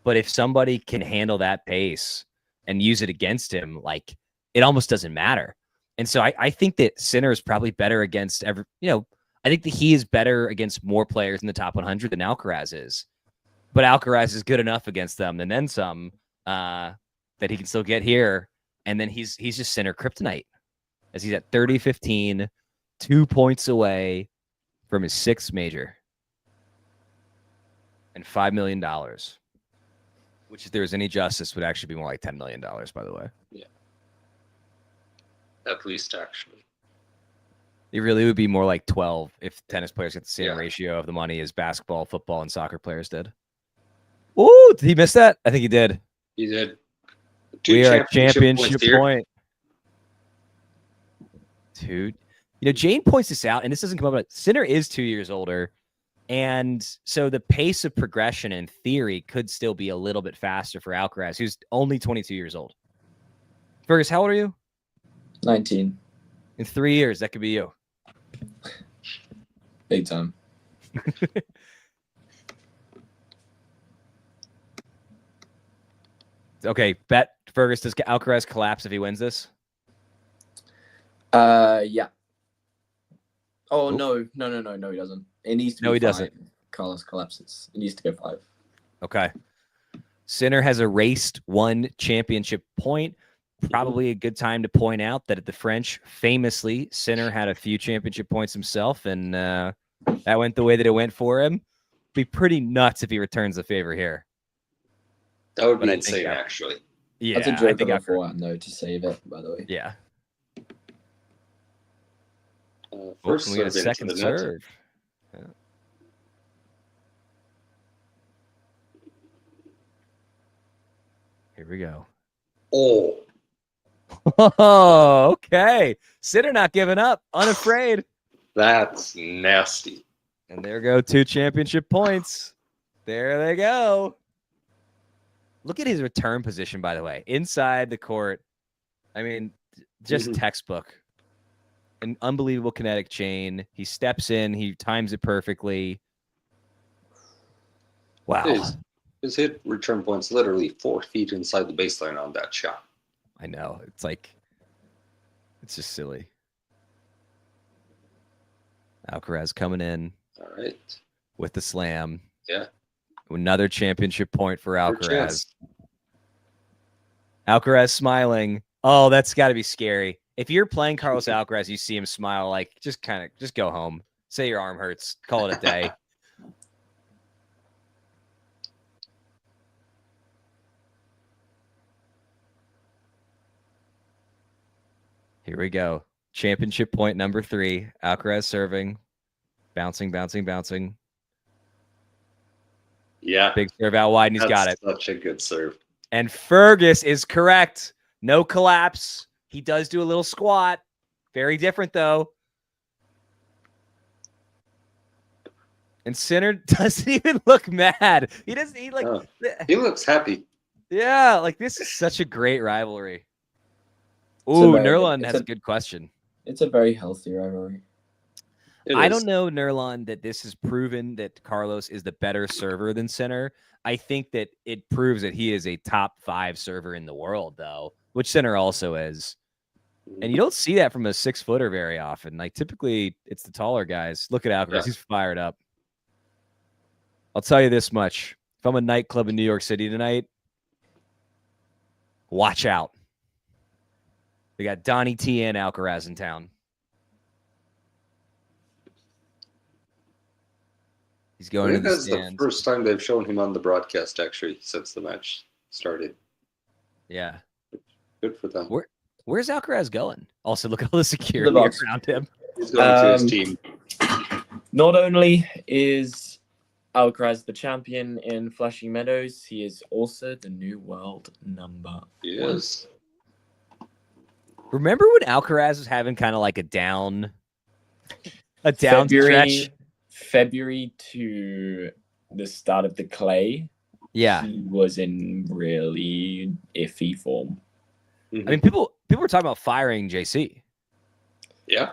But if somebody can handle that pace and use it against him, like, it almost doesn't matter. And so I think that Sinner is probably better against I think that he is better against more players in the top 100 than Alcaraz is. But Alcaraz is good enough against them and then some that he can still get here. And then he's just Sinner kryptonite as he's at 30-15, 2 points away from his 6th major and $5 million, which, if there was any justice, would actually be more like $10 million, by the way. Yeah. At least, actually. It really would be more like 12 if tennis players get the same ratio of the money as basketball, football, and soccer players did. Ooh, did he miss that? I think he did. He did. We are at championship point. Dude. Jane points this out, and this doesn't come up, but Sinner is 2 years older. And so the pace of progression in theory could still be a little bit faster for Alcaraz, who's only 22 years old. Fergus, how old are you? 19. In 3 years, that could be you. Big time. Okay, bet, Fergus, does Alcaraz collapse if he wins this? Yeah. Oh, no, he doesn't. It needs to be 5. He doesn't. Carlos collapses. It needs to go 5. Okay. Sinner has erased 1 championship point. Probably a good time to point out that at the French, famously, Sinner had a few championship points himself, and that went the way that it went for him. Be pretty nuts if he returns the favor here. That would be insane, actually. Yeah, that's a joke on forehand, though, to save it, by the way. Yeah. First we get a second serve. Yeah. Here we go. Oh, okay. Sinner not giving up, unafraid. That's nasty. And there go 2 championship points. There they go. Look at his return position, by the way. Inside the court. I mean, just textbook. An unbelievable kinetic chain. He steps in. He times it perfectly. Wow. His hit return point's literally 4 feet inside the baseline on that shot. I know. It's just silly. Alcaraz coming in. All right. With the slam. Yeah. Another championship point for Alcaraz. Alcaraz smiling. Oh, that's got to be scary. If you're playing Carlos Alcaraz, you see him smile, like, just go home. Say your arm hurts. Call it a day. Here we go. Championship point number 3. Alcaraz serving. Bouncing, bouncing, bouncing. Yeah. Big serve out wide, and he's got it. Such a good serve. And Fergus is correct. No collapse. He does do a little squat. Very different, though. And Sinner doesn't even look mad. He doesn't. He looks happy. Yeah, like, this is such a great rivalry. Ooh, Nerlund has a good question. It's a very healthy rivalry. I don't know, Nerlund, that this has proven that Carlos is the better server than Sinner. I think that it proves that he is a top 5 server in the world, though, which Sinner also is. And you don't see that from a 6-footer very often. Like, typically, it's the taller guys. Look at Alcaraz. Yeah. He's fired up. I'll tell you this much. If I'm a nightclub in New York City tonight, watch out. We got Donnie T and Alcaraz in town. He's going to the stands. That's the first time they've shown him on the broadcast, actually, since the match started. Yeah. Good for them. Where's Alcaraz going? Also, look at all the security box. around him. He's going to his team. Not only is Alcaraz the champion in Flushing Meadows, he is also the new world number one. Remember when Alcaraz was having kind of like a down stretch? February to the start of the clay. Yeah, he was in really iffy form. I mean, people were talking about firing JC. Yeah,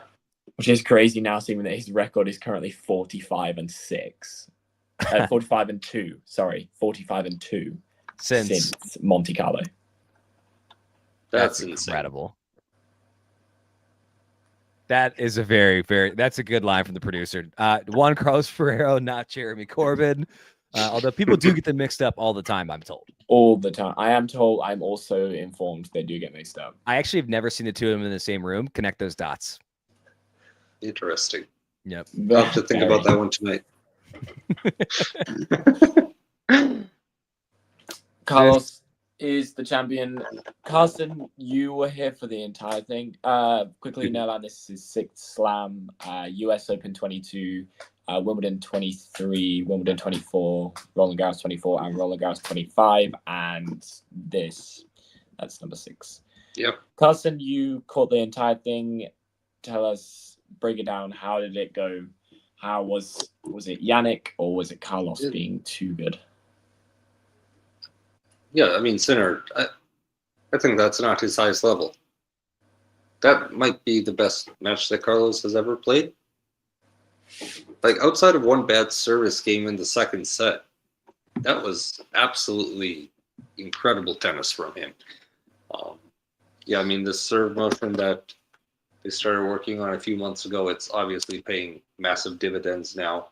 which is crazy now, seeing that his record is currently 45-6. 45-2. Sorry, 45-2 since Monte Carlo. That's incredible. That is a very, very. That's a good line from the producer. Juan Carlos Ferrero, not Jeremy Corbyn. Although people do get them mixed up all the time, I'm told. All the time. I am told. I'm also informed they do get mixed up. I actually have never seen the two of them in the same room. Connect those dots. Interesting. Yep. I'll have to think about that one tonight. Carlos is the champion. Carson, you were here for the entire thing. Quickly know that this is 6th Slam, US Open 22, Wimbledon 23, Wimbledon 24, Roland Garros 24, and Roland Garros 25, and that's number 6. Yep. Carson, you caught the entire thing. Tell us, break it down. How did it go? How was it Jannik or was it Carlos being too good? Yeah, I mean, Sinner, I think that's not his highest level. That might be the best match that Carlos has ever played. Like, outside of one bad service game in the second set, that was absolutely incredible tennis from him. Yeah, I mean, the serve motion that they started working on a few months ago, it's obviously paying massive dividends now.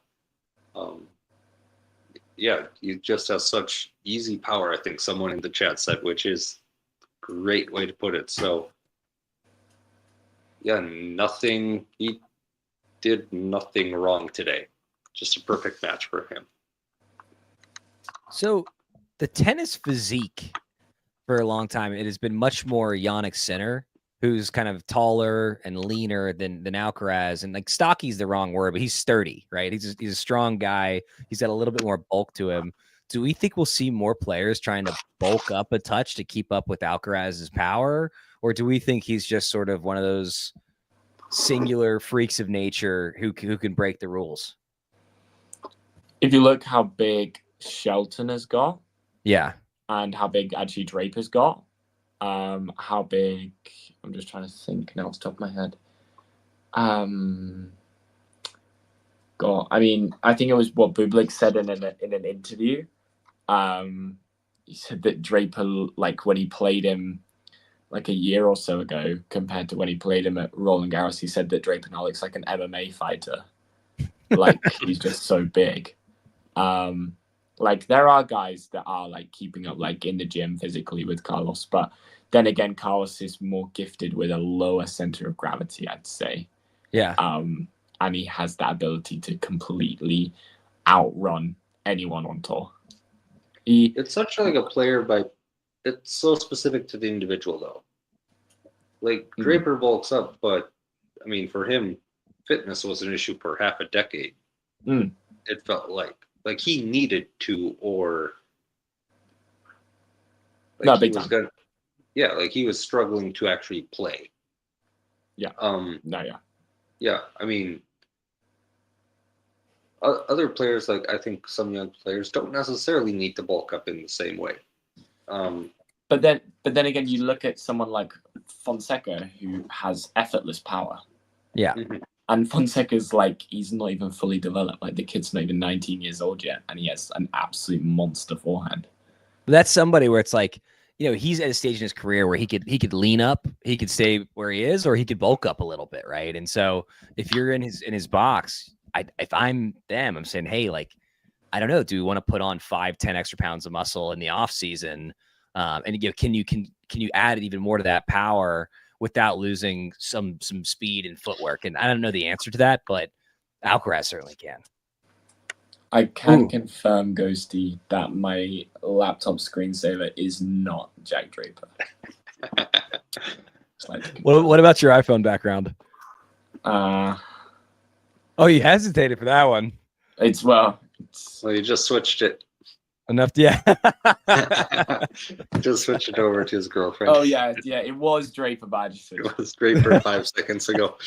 Yeah, he just has such easy power, I think someone in the chat said, which is a great way to put it. So, yeah, he did nothing wrong today. Just a perfect match for him. So, the tennis physique for a long time, it has been much more Jannik Sinner, who's kind of taller and leaner than Alcaraz. And like stocky's the wrong word, but he's sturdy, right? He's a strong guy. He's got a little bit more bulk to him. Do we think we'll see more players trying to bulk up a touch to keep up with Alcaraz's power? Or do we think he's just sort of one of those singular freaks of nature who can break the rules? If you look how big Shelton has got. Yeah. And how big actually Draper's got. How big? I'm just trying to think now off the top of my head. God, I mean, I think it was what Bublik said in an interview. He said that Draper, like when he played him like a year or so ago, compared to when he played him at Roland Garros, he said that Draper now looks like an MMA fighter. Like he's just so big. Like there are guys that are like keeping up like in the gym physically with Carlos, but then again, Carlos is more gifted with a lower center of gravity, I'd say. Yeah. And he has that ability to completely outrun anyone on tour. It's such like a player it's so specific to the individual though. Like Draper bulks up, but I mean for him, fitness was an issue for half a decade. It felt like he needed to, or like no, big time. Like he was struggling to actually play. Yeah. Yeah, I mean, other players, like I think some young players don't necessarily need to bulk up in the same way. But then again, you look at someone like Fonseca who has effortless power. Yeah. And Fonseca's like, he's not even fully developed. Like the kid's not even 19 years old yet, and he has an absolute monster forehand. But that's somebody where it's like, you know, he's at a stage in his career where he could lean up, he could stay where he is, or he could bulk up a little bit, right? And so if you're in his box, if I'm them, I'm saying, hey, like, I don't know, do we want to put on 5-10 extra pounds of muscle in the off season? And can you add even more to that power without losing some speed and footwork? And I don't know the answer to that, but Alcaraz certainly can. I can confirm, Ghosty, that my laptop screensaver is not Jack Draper. What about your iPhone background? Oh, you hesitated for that one. Well, you just switched it. Enough, yeah. Just switch it over to his girlfriend. Oh yeah, it was Draper, but I just switched. It was Draper 5 seconds ago.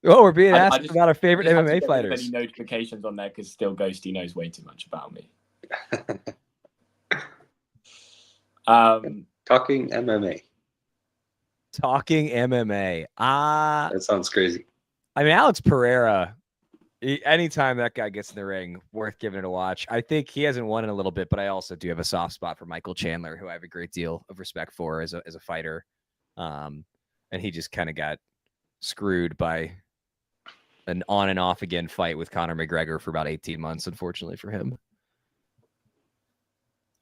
Oh, we're being asked about our favorite MMA fighters. Any notifications on there because still Ghosty knows way too much about me. Talking MMA. Talking MMA. That sounds crazy. I mean, Alex Pereira. Anytime that guy gets in the ring, worth giving it a watch. I think he hasn't won in a little bit, but I also do have a soft spot for Michael Chandler, who I have a great deal of respect for as a fighter. And he just kind of got screwed by an on and off again fight with Conor McGregor for about 18 months, unfortunately for him.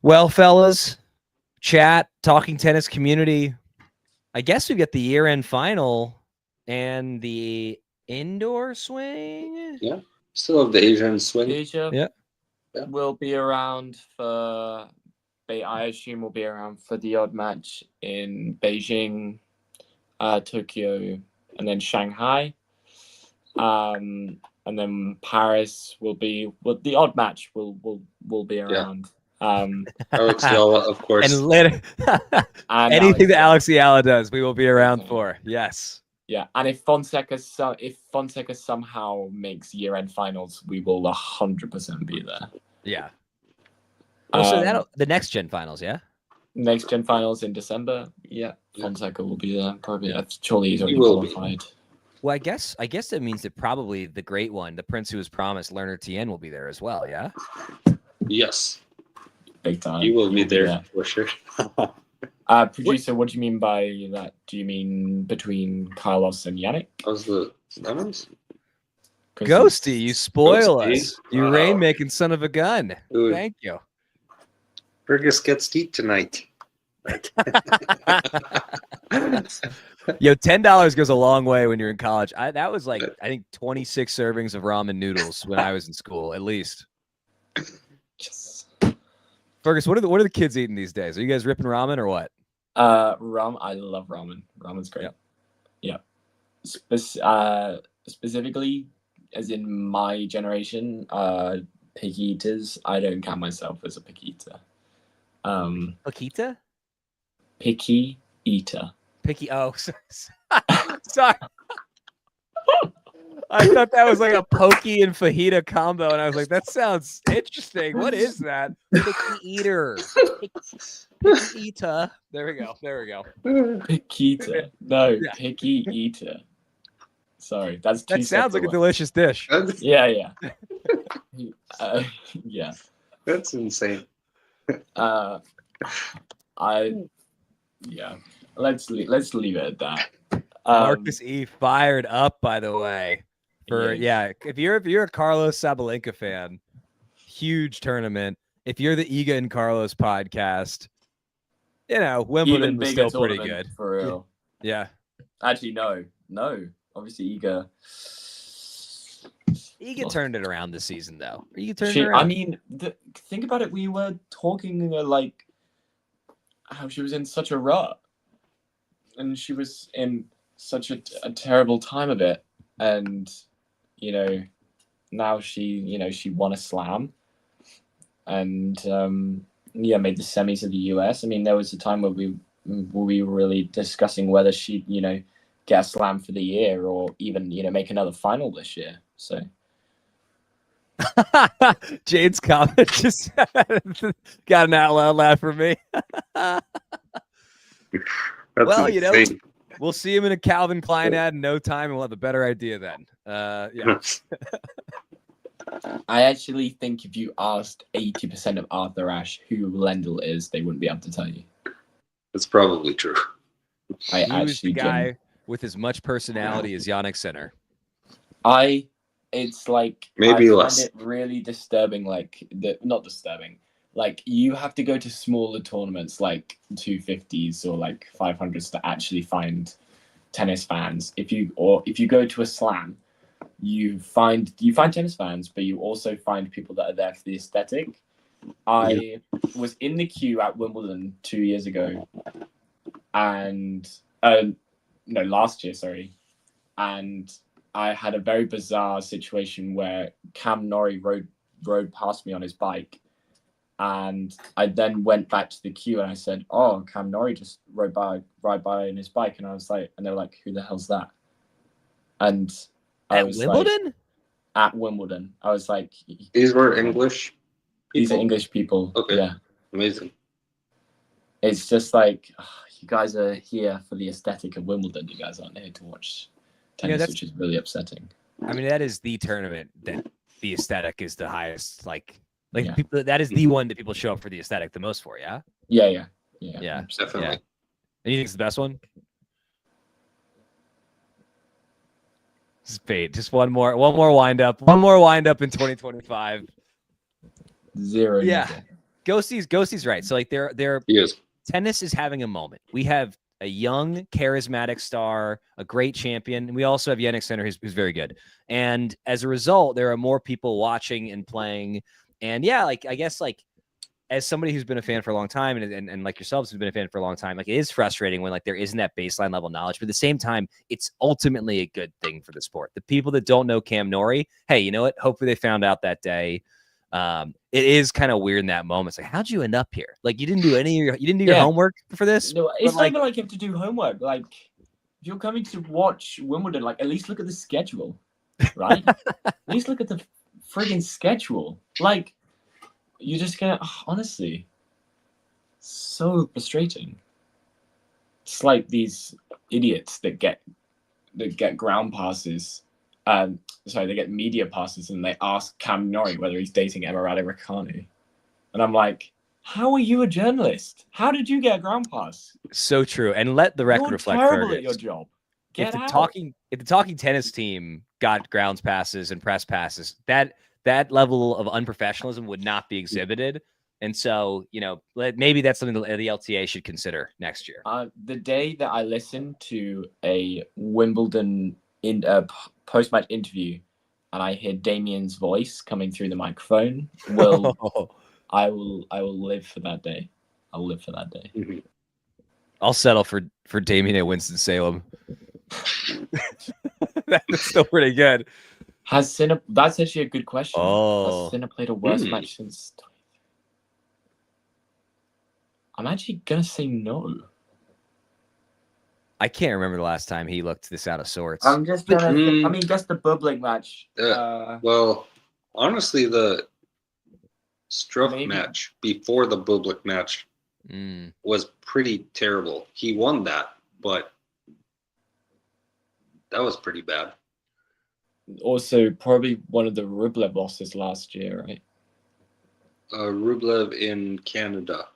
Well, fellas, chat, talking tennis community. I guess we get the year-end final and the indoor swing. Yeah, still have the Asian swing. Asia, yeah, will be around for. I assume will be around for the odd match in Beijing, Tokyo, and then Shanghai. And then Paris will be. Well, the odd match will be around. Alex Yala, of course. And later, anything that Alex Yala does, we will be around for. Yes. Yeah, and if Fonseca somehow makes year-end finals, we will 100% be there. Yeah. Oh, so the next gen finals, yeah. Next gen finals in December. Yeah, Fonseca will be there. Probably. Surely he's already qualified. Well, I guess that means that probably the great one, the Prince who was promised, Lerner Tien, will be there as well. Yeah. Yes. Big time. He will be there for sure. Producer, what do you mean by that? Do you mean between Carlos and Jannik? How's the numbers? Ghosty, you spoil us. You rainmaking son of a gun. Ooh. Thank you. Burgess gets to eat tonight. Yo, $10 goes a long way when you're in college. That was like, I think 26 servings of ramen noodles when I was in school, at least. Fergus, what are the kids eating these days? Are you guys ripping ramen or what? I love ramen. Ramen's great. Yeah. Specifically, as in my generation, picky eaters. I don't count myself as a picky eater. Paquita? Picky eater. Picky. Oh, sorry. I thought that was like a pokey and fajita combo, and I was like, that sounds interesting. What is that? Picky eater. Picky eater. There we go. Piquita. No, picky eater. Sorry, that sounds like a delicious dish. Yeah. Yeah. That's insane. Let's leave it at that. Marcus E fired up, by the way. If you're a Carlos Sabalenka fan, huge tournament. If you're the Iga and Carlos podcast, Wimbledon was still pretty good. For real. Yeah. Actually, no. Obviously, Iga turned it around this season, though. I mean, think about it. We were talking like how she was in such a rut, and she was in such a terrible time of it, and now she won a slam, and made the semis of the US. I mean, there was a time where we were really discussing whether she'd get a slam for the year or even make another final this year. So Jade's comment just got an out loud laugh from me. Well, insane. We'll see him in a Calvin Klein ad in no time, and we'll have a better idea then. Yeah. I actually think if you asked 80% of Arthur Ashe who Lendl is, they wouldn't be able to tell you. That's probably true. He was the guy with as much personality as Jannik Sinner. It's like maybe I less. find it really disturbing. Not disturbing. Like you have to go to smaller tournaments like 250s or like 500s to actually find tennis fans. If you go to a slam, you find tennis fans, but you also find people that are there for the aesthetic. I was in the queue at Wimbledon 2 years ago, and no, last year, sorry. And I had a very bizarre situation where Cam Norrie rode past me on his bike. And I then went back to the queue and I said, "Oh, Cam Norrie just ride by on his bike." And I was like, and they were like, "Who the hell's that?" And I was Wimbledon? like, at Wimbledon. I was like, these were English people? These are English people. Okay. Yeah. Amazing. It's just like, you guys are here for the aesthetic of Wimbledon. You guys aren't here to watch tennis, which is really upsetting. I mean, that is the tournament that the aesthetic is the highest. People, that is the one that people show up for the aesthetic the most for. Yeah. Yeah. Definitely. Yeah. And you think it's the best one? Spade. Just one more wind up. One more wind up in 2025. Zero. Yeah. Ghosty's right. So like tennis is having a moment. We have a young, charismatic star, a great champion, and we also have Jannik Sinner who's very good. And as a result, there are more people watching and playing. And yeah, like I guess like as somebody who's been a fan for a long time and like yourselves who's been a fan for a long time, like it is frustrating when like there isn't that baseline level knowledge, but at the same time, it's ultimately a good thing for the sport. The people that don't know Cam Norrie, hey, you know what? Hopefully they found out that day. It is kind of weird in that moment. It's like, how'd you end up here? Like you didn't do your homework for this? No, it's not even like you have to do homework. Like if you're coming to watch Wimbledon, like at least look at the schedule, right? At least look at the friggin' schedule. Like you're just gonna honestly, so frustrating. It's like these idiots that get ground passes. They get media passes and they ask Cam Norrie whether he's dating Emirati Rakhanu. And I'm like, how are you a journalist? How did you get a ground pass? So true. And let the record reflect. You're terrible at your job. If the talking tennis team got grounds passes and press passes, that level of unprofessionalism would not be exhibited. And so, maybe that's something the LTA should consider next year. The day that I listened to a Wimbledon post-match interview and I hear Damien's voice coming through the microphone, I will live for that day. I'll live for that day. Mm-hmm. I'll settle for Damien at Winston-Salem. That's still pretty good. Has Sinner? That's actually a good question. Oh. Has Sinner played a worse match since? I'm actually gonna say no. I can't remember the last time he looked this out of sorts. I'm just gonna. I mean, just the Bublik match. Well, honestly, the Struff match before the Bublik match was pretty terrible. He won that, but that was pretty bad. Also, probably one of the Rublev losses last year, right? Rublev in Canada.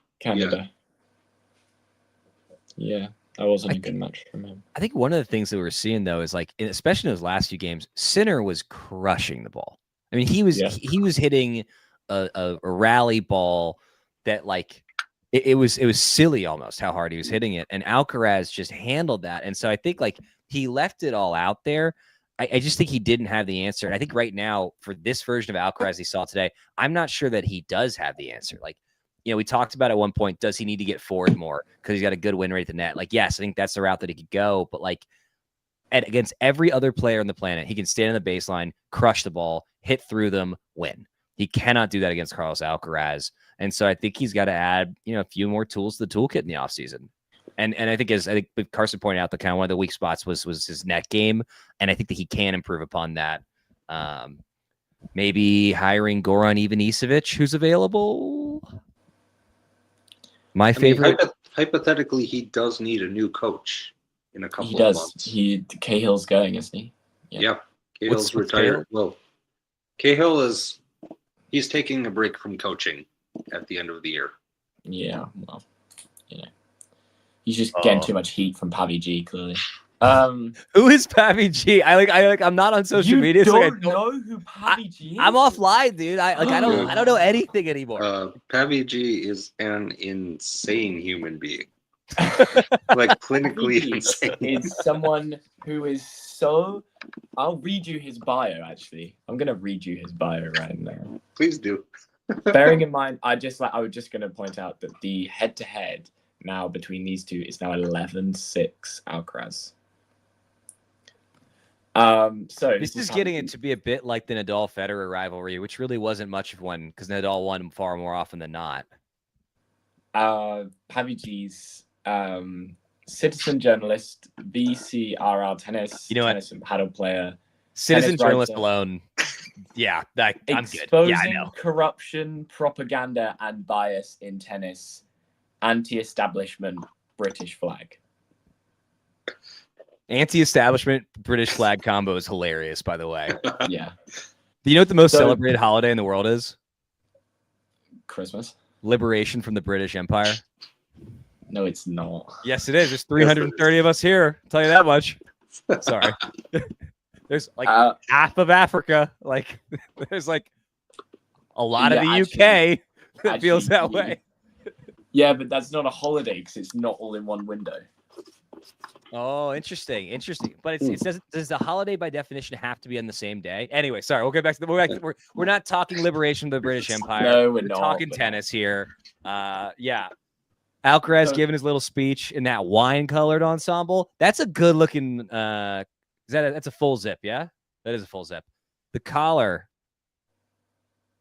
Yeah. That wasn't a good match from him. I think one of the things that we're seeing though is like, especially in those last few games, Sinner was crushing the ball. I mean, he was hitting a rally ball that like it was silly almost how hard he was hitting it, and Alcaraz just handled that. And so I think like he left it all out there. I just think he didn't have the answer. And I think right now for this version of Alcaraz he saw today, I'm not sure that he does have the answer. Like, we talked about at one point, does he need to get forward more because he's got a good win rate at the net? Like, yes, I think that's the route that he could go. But like against every other player on the planet, he can stand on the baseline, crush the ball, hit through them, win. He cannot do that against Carlos Alcaraz. And so I think he's got to add, a few more tools to the toolkit in the offseason. And I think Carson pointed out, one of the weak spots was his net game. And I think that he can improve upon that. Maybe hiring Goran Ivanisevic, who's available. My favorite. Hypothetically, he does need a new coach in a couple of months. Cahill's going, isn't he? Yeah. Cahill's retired. Well, Cahill he's taking a break from coaching at the end of the year. Yeah, well, he's just getting too much heat from Pavi G, clearly. Who is Pavi G? I'm not on social media. So I don't know who Pavi G is. I'm offline, dude. I don't know anything anymore. Pavi G is an insane human being. Like clinically insane. Is someone who is so. I'll read you his bio. Actually, I'm gonna read you his bio right now. Please do. Bearing in mind, I was just gonna point out that the head-to-head now between these two is now 11-6 Alcaraz. So this is getting it to be a bit like the Nadal-Federer rivalry, which really wasn't much of one because Nadal won far more often than not. Pavy citizen journalist, VCRL tennis, You know tennis and paddle player, citizen tennis journalist writer, alone. Yeah, I'm good. exposing Yeah, I know. corruption, propaganda, and bias in tennis, anti-establishment British flag. Anti-establishment British flag combo is hilarious, by the way. Yeah. Do you know what the most celebrated holiday in the world is? Christmas. Liberation from the British Empire. No, it's not. Yes, it is. There's 330 of us here. I'll tell you that much. Sorry. There's like half of Africa. Like there's like a lot of the UK that feels that way. Yeah, but that's not a holiday because it's not all in one window. Oh, interesting. But does the holiday by definition have to be on the same day? Anyway, sorry. We'll get back to we're not talking liberation of the British Empire. No, we're not. not. Talking tennis here. Yeah. Alcaraz giving his little speech in that wine-colored ensemble. That's a good-looking. That's a full zip, yeah? That is a full zip. The collar.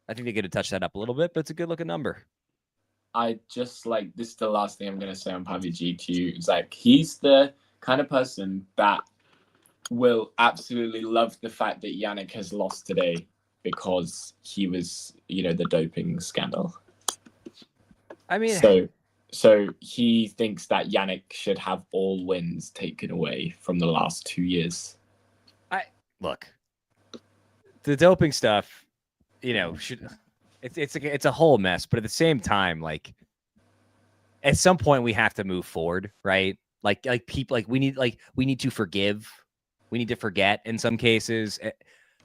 I think they get to touch that up a little bit, but it's a good-looking number. I just like this is the last thing I'm gonna say on Pavy G to you. It's like he's the kind of person that will absolutely love the fact that Jannik has lost today because he was, the doping scandal. I mean, so he thinks that Jannik should have all wins taken away from the last 2 years. Look, the doping stuff, it's a whole mess, but at the same time, like at some point we have to move forward, right? Like people, we need to forgive, we need to forget in some cases.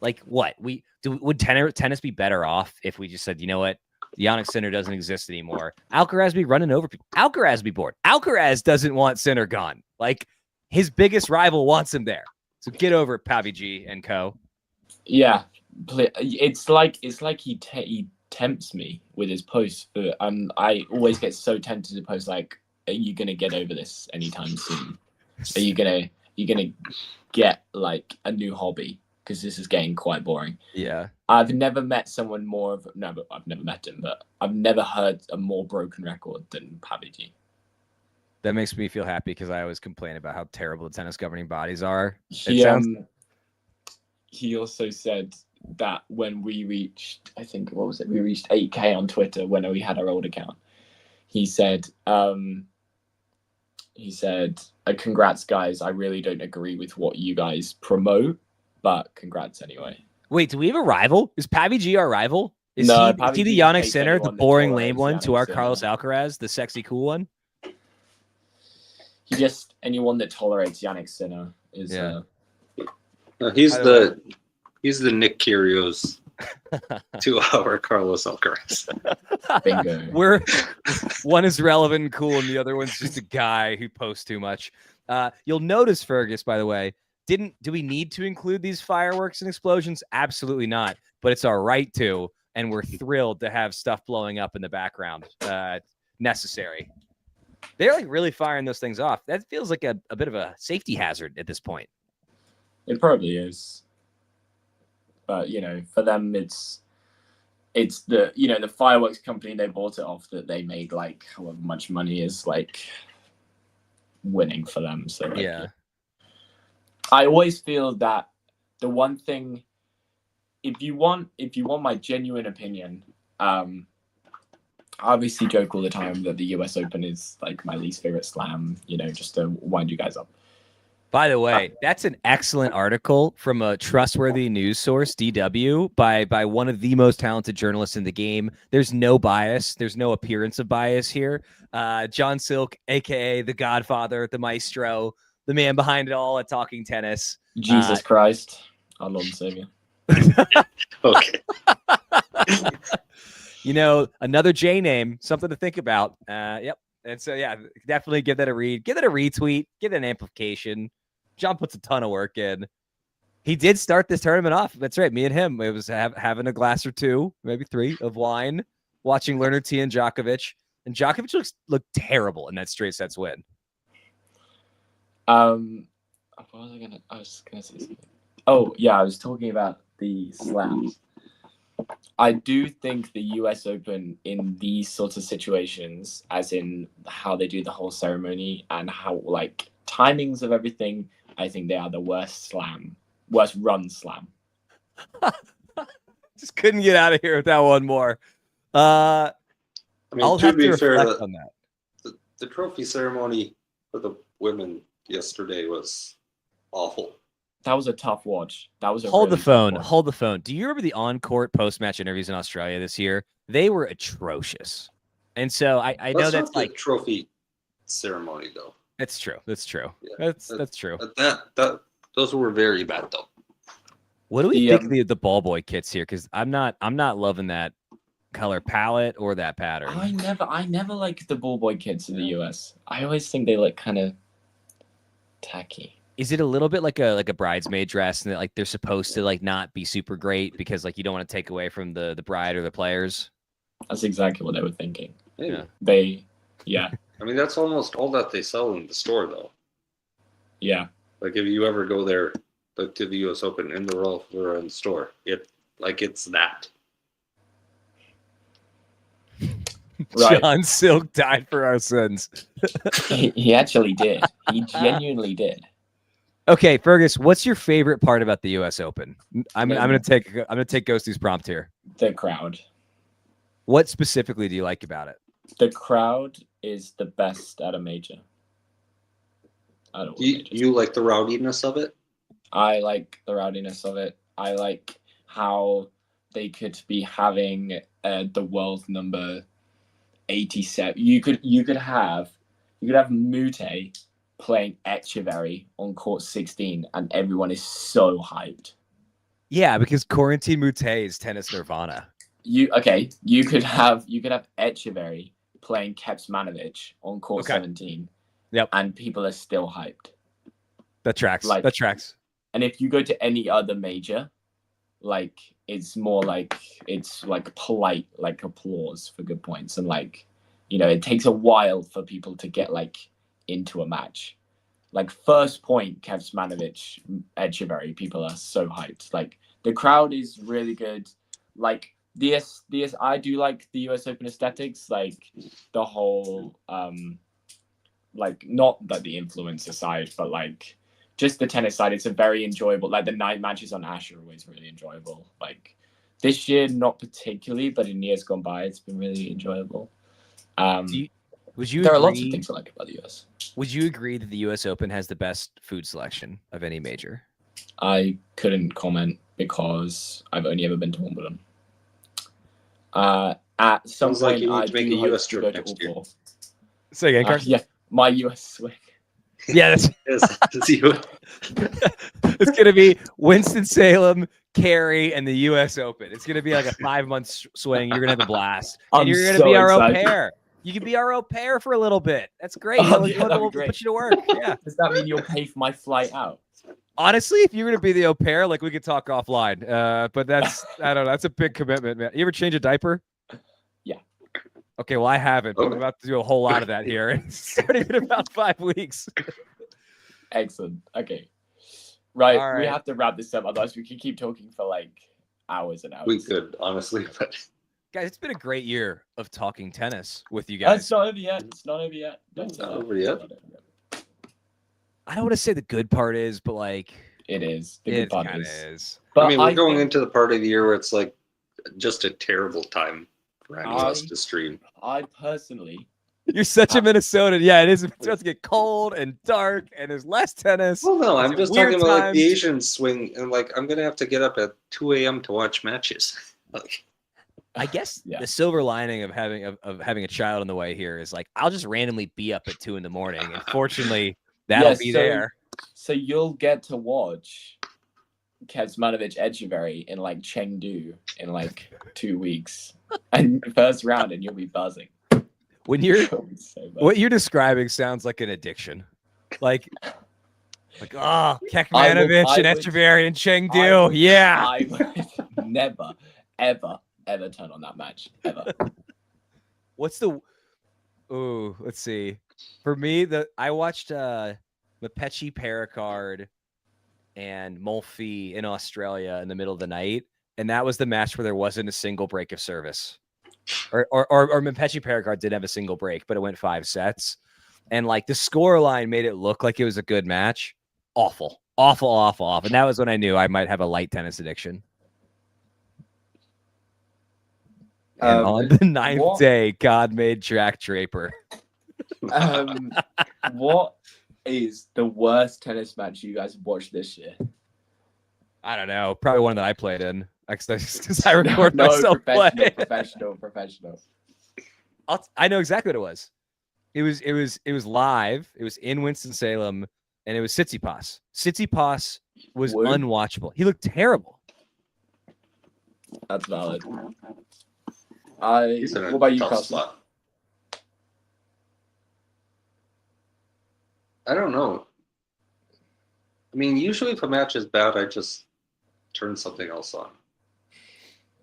Like what would tennis be better off if we just said, you know what, the Jannik Sinner doesn't exist anymore? Alcaraz be running over people. Alcaraz be bored. Alcaraz doesn't want Sinner gone. Like his biggest rival wants him there. So get over it, Pavy G and co. Yeah, it's like he tempts me with his posts. But I always get so tempted to post like, "Are you gonna get over this anytime soon? Are you gonna get like a new hobby? Because this is getting quite boring." Yeah, I've never met someone I've never met him, but I've never heard a more broken record than Pavy G. That makes me feel happy because I always complain about how terrible the tennis governing bodies are. He also said that when we reached, I think, what was it? We reached 8K on Twitter when we had our old account. He said, congrats, guys. I really don't agree with what you guys promote, but congrats anyway. Wait, do we have a rival? Is Pavy G our rival? Is No, he the Jannik Sinner, the boring, lame one, to our Carlos Alcaraz, the sexy, cool one? Anyone that tolerates Jannik Sinner is. Yeah. He's the Nick Kyrgios to our Carlos Alcaraz. Bingo. One is relevant and cool, and the other one's just a guy who posts too much. You'll notice, Fergus, by the way, do we need to include these fireworks and explosions? Absolutely not. But it's our right to, and we're thrilled to have stuff blowing up in the background. Necessary. They're like really firing those things off. That feels like a bit of a safety hazard at this point. It probably is. But, for them, it's the, the fireworks company they bought it off that they made like however much money is like winning for them. So yeah. I always feel that the one thing, if you want my genuine opinion, I obviously joke all the time that the US Open is like my least favorite slam, just to wind you guys up. By the way, that's an excellent article from a trustworthy news source, DW, by one of the most talented journalists in the game. There's no bias. There's no appearance of bias here. John Silk, a.k.a. the Godfather, the Maestro, the man behind it all at Talking Tennis. Jesus Christ, our Lord and Savior. Okay. Another J name, something to think about. Yep. And so, yeah, definitely give that a read. Give it a retweet. Give it an amplification. John puts a ton of work in. He did start this tournament off. That's right. Me and him. It was having a glass or two, maybe three, of wine, watching Lerner T and Djokovic. and Djokovic looked terrible in that straight sets win. What was I gonna? I was gonna say something. Oh yeah, I was talking about the slams. I do think the US Open in these sorts of situations, as in how they do the whole ceremony and how like timings of everything, I think they are the worst run slam. Just couldn't get out of here without one more. I mean, I'll have to reflect on that. The trophy ceremony for the women yesterday was awful. That was a tough watch. That was a Hold the phone. Hold the phone. Do you remember the on-court post-match interviews in Australia this year? They were atrocious. And so I know that's like trophy ceremony though. That's true. That's true. Yeah, that's true. Those were very bad though. What do we think of the ball boy kits here? Because I'm not loving that color palette or that pattern. I never liked the ball boy kits in the US. I always think they look kind of tacky. Is it a little bit like a bridesmaid dress, and that like they're supposed to like not be super great because like you don't want to take away from the bride or the players? That's exactly what they were thinking. Yeah. I mean, that's almost all that they sell in the store, though. Yeah. Like if you ever go there, like to the US Open in the Ralph Lauren store, it's that. Right. John Silk died for our sins. he actually did. He genuinely did. Okay, Fergus, what's your favorite part about the US Open? I'm gonna take Ghosty's prompt here. The crowd. What specifically do you like about it? The crowd is the best at a major. You like the rowdiness of it? I like the rowdiness of it. I like how they could be having the world number 87. You could have Mute playing Echeverry on court 16, and everyone is so hyped. Yeah, because Quarantine Mute is tennis nirvana. You could have Echeverry playing Kecmanovic on court 17. Yep. And people are still hyped. That tracks. That tracks. And if you go to any other major, like it's more like it's like polite, like applause for good points, and like it takes a while for people to get like into a match. Like first point, Kecmanovic, Echeverry, people are so hyped. Like the crowd is really good. Like I do like the US Open aesthetics, like the whole like not that the influencer side, but like just the tennis side. It's a very enjoyable. Like the night matches on Ash are always really enjoyable. Like this year, not particularly, but in years gone by, it's been really enjoyable. There are lots of things I like about the US. Would you agree that the US Open has the best food selection of any major? I couldn't comment because I've only ever been to Wimbledon. At some point, you need to make a US trip next year. Say again, Carson? Yeah, my US swing. Yeah, that's it's gonna be Winston-Salem, Cary, and the US Open. It's gonna be like a 5-month swing. You're gonna have a blast, and you're gonna be our au pair. You can be our au pair for a little bit. That's great. We'll put you to work. Yeah. Does that mean you'll pay for my flight out? Honestly, if you're gonna be the au pair, like we could talk offline. But that's I don't know. That's a big commitment, man. You ever change a diaper? Yeah. Okay, well I haven't. But I'm about to do a whole lot of that here. It's starting in about 5 weeks. Excellent. Okay. Right. All right. We have to wrap this up, otherwise we can keep talking for like hours and hours. We could, honestly, but guys, it's been a great year of talking tennis with you guys. It's not over yet. It's not over yet. It's not over yet. I don't want to say the good part is, but like it is. The good part is. But I mean, we're going into the part of the year where it's like just a terrible time for any of us to stream. I personally. You're such a Minnesotan. Yeah, it is. It's supposed to get cold and dark, and there's less tennis. Well, no, I'm just talking about like the Asian swing, and like I'm gonna have to get up at 2 a.m. to watch matches. Like, I guess the silver lining of having a child on the way here is like I'll just randomly be up at 2 a.m. and fortunately that'll be there. So you'll get to watch Kecmanovic Echeverry in like Chengdu in like 2 weeks, and first round, and you'll be buzzing. What you're describing sounds like an addiction, like Kecmanovic and Echeverry and Chengdu. Yeah, I would never, ever turn on that match ever. What's the Ooh, let's see. For me, I watched Mapechi Paracard and Mulphy in Australia in the middle of the night, and that was the match where there wasn't a single break of service. Or Mapechi Paracard did have a single break, but it went 5 sets. And like the score line made it look like it was a good match. Awful. And that was when I knew I might have a light tennis addiction. And on the 9th day, God made Jack Draper. What is the worst tennis match you guys have watched this year? I don't know. Probably one that I played in. Because I record myself professional. I know exactly what it was. It was live. It was in Winston-Salem, and it was Tsitsipas. Tsitsipas was unwatchable. He looked terrible. That's valid. What about you, Carson? I don't know. I mean, usually if a match is bad, I just turn something else on.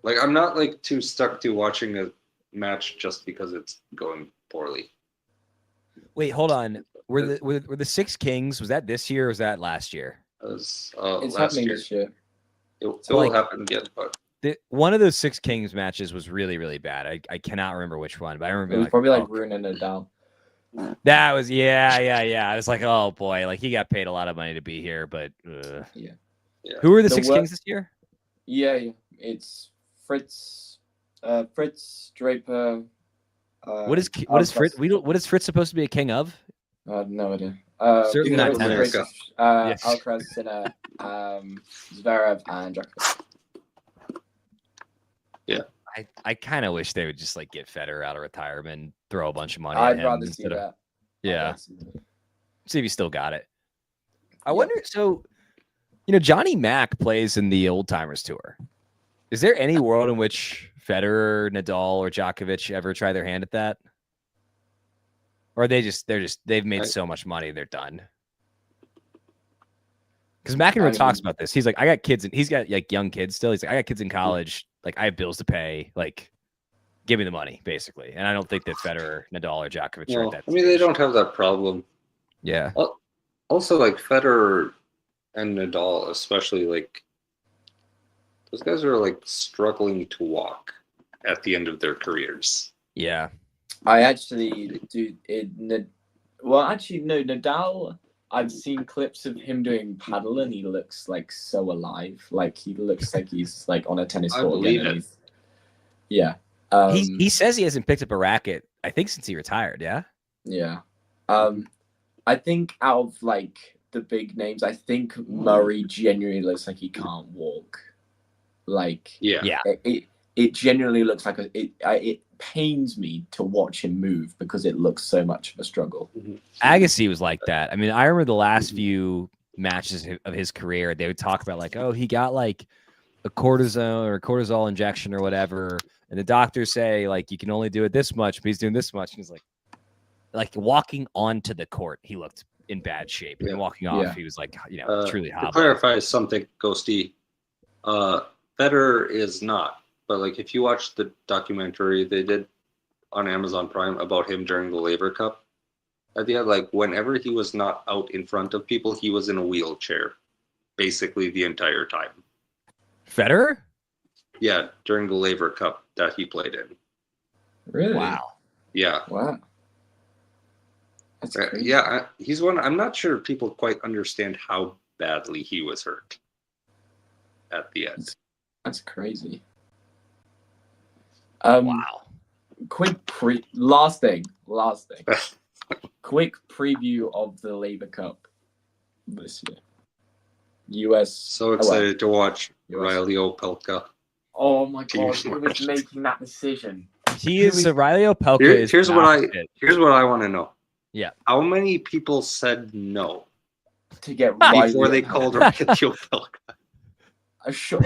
Like, I'm not like too stuck to watching a match just because it's going poorly. Wait, hold on. Were the Six Kings, was that this year or was that last year? It was it's last happening year. This year. It will happen again, but one of those Six Kings matches was really, really bad. I cannot remember which one, but I remember it was probably like Rune and Nadal. That was yeah. I was like, oh boy, like he got paid a lot of money to be here, but yeah. Who were the Six Kings this year? Yeah, it's Fritz, Draper. What is Fritz? What is Fritz supposed to be a king of? No idea. Certainly not tennis. Alcaraz, Sinner, Zverev, and Djokovic. Yeah. I kind of wish they would just like get Federer out of retirement and throw a bunch of money I'd at him rather see that. Yeah. See if he still got it. I wonder, so, Johnny Mac plays in the Old Timers Tour. Is there any world in which Federer, Nadal, or Djokovic ever try their hand at that? Or they've made so much money, they're done? Because McEnroe talks about this. He's like, I got kids, and he's got like young kids still. He's like, I got kids in college. Like, I have bills to pay. Like, give me the money, basically. And I don't think that Federer, Nadal, or Djokovic are at that. I mean, they don't have that problem. Yeah. Also, like Federer and Nadal, especially, like those guys are like struggling to walk at the end of their careers. Yeah. I actually do it. Well, actually, no. Nadal, I've seen clips of him doing paddle, and he looks like so alive. Like he looks like he's like on a tennis court. I believe it. Yeah. He says he hasn't picked up a racket, I think, since he retired. Yeah. Yeah. I think out of like the big names, I think Murray genuinely looks like he can't walk. Like, yeah. It genuinely looks like it pains me to watch him move because it looks so much of a struggle. Agassi was like that. I mean, I remember the last few matches of his career, they would talk about like, oh, he got like a cortisone or a cortisol injection or whatever, and the doctors say like you can only do it this much, but he's doing this much, and he's like walking onto the court, he looked in bad shape, and then walking off, he was like, truly hot. To clarify something, Ghosty, Federer is not. But like, if you watch the documentary they did on Amazon Prime about him during the Laver Cup, at the end, like whenever he was not out in front of people, he was in a wheelchair, basically the entire time. Federer? Yeah, during the Laver Cup that he played in. Really? Wow. Yeah. Wow. That's crazy. Yeah, he's one. I'm not sure people quite understand how badly he was hurt at the end. That's crazy. Wow. Quick last thing. Quick preview of the Laver Cup this year. US. So excited to watch Riley Opelka. Oh my god, who is making that decision? Riley Opelka. Here's what I want to know. Yeah. How many people said no to get before they called Riley Opelka? Sure,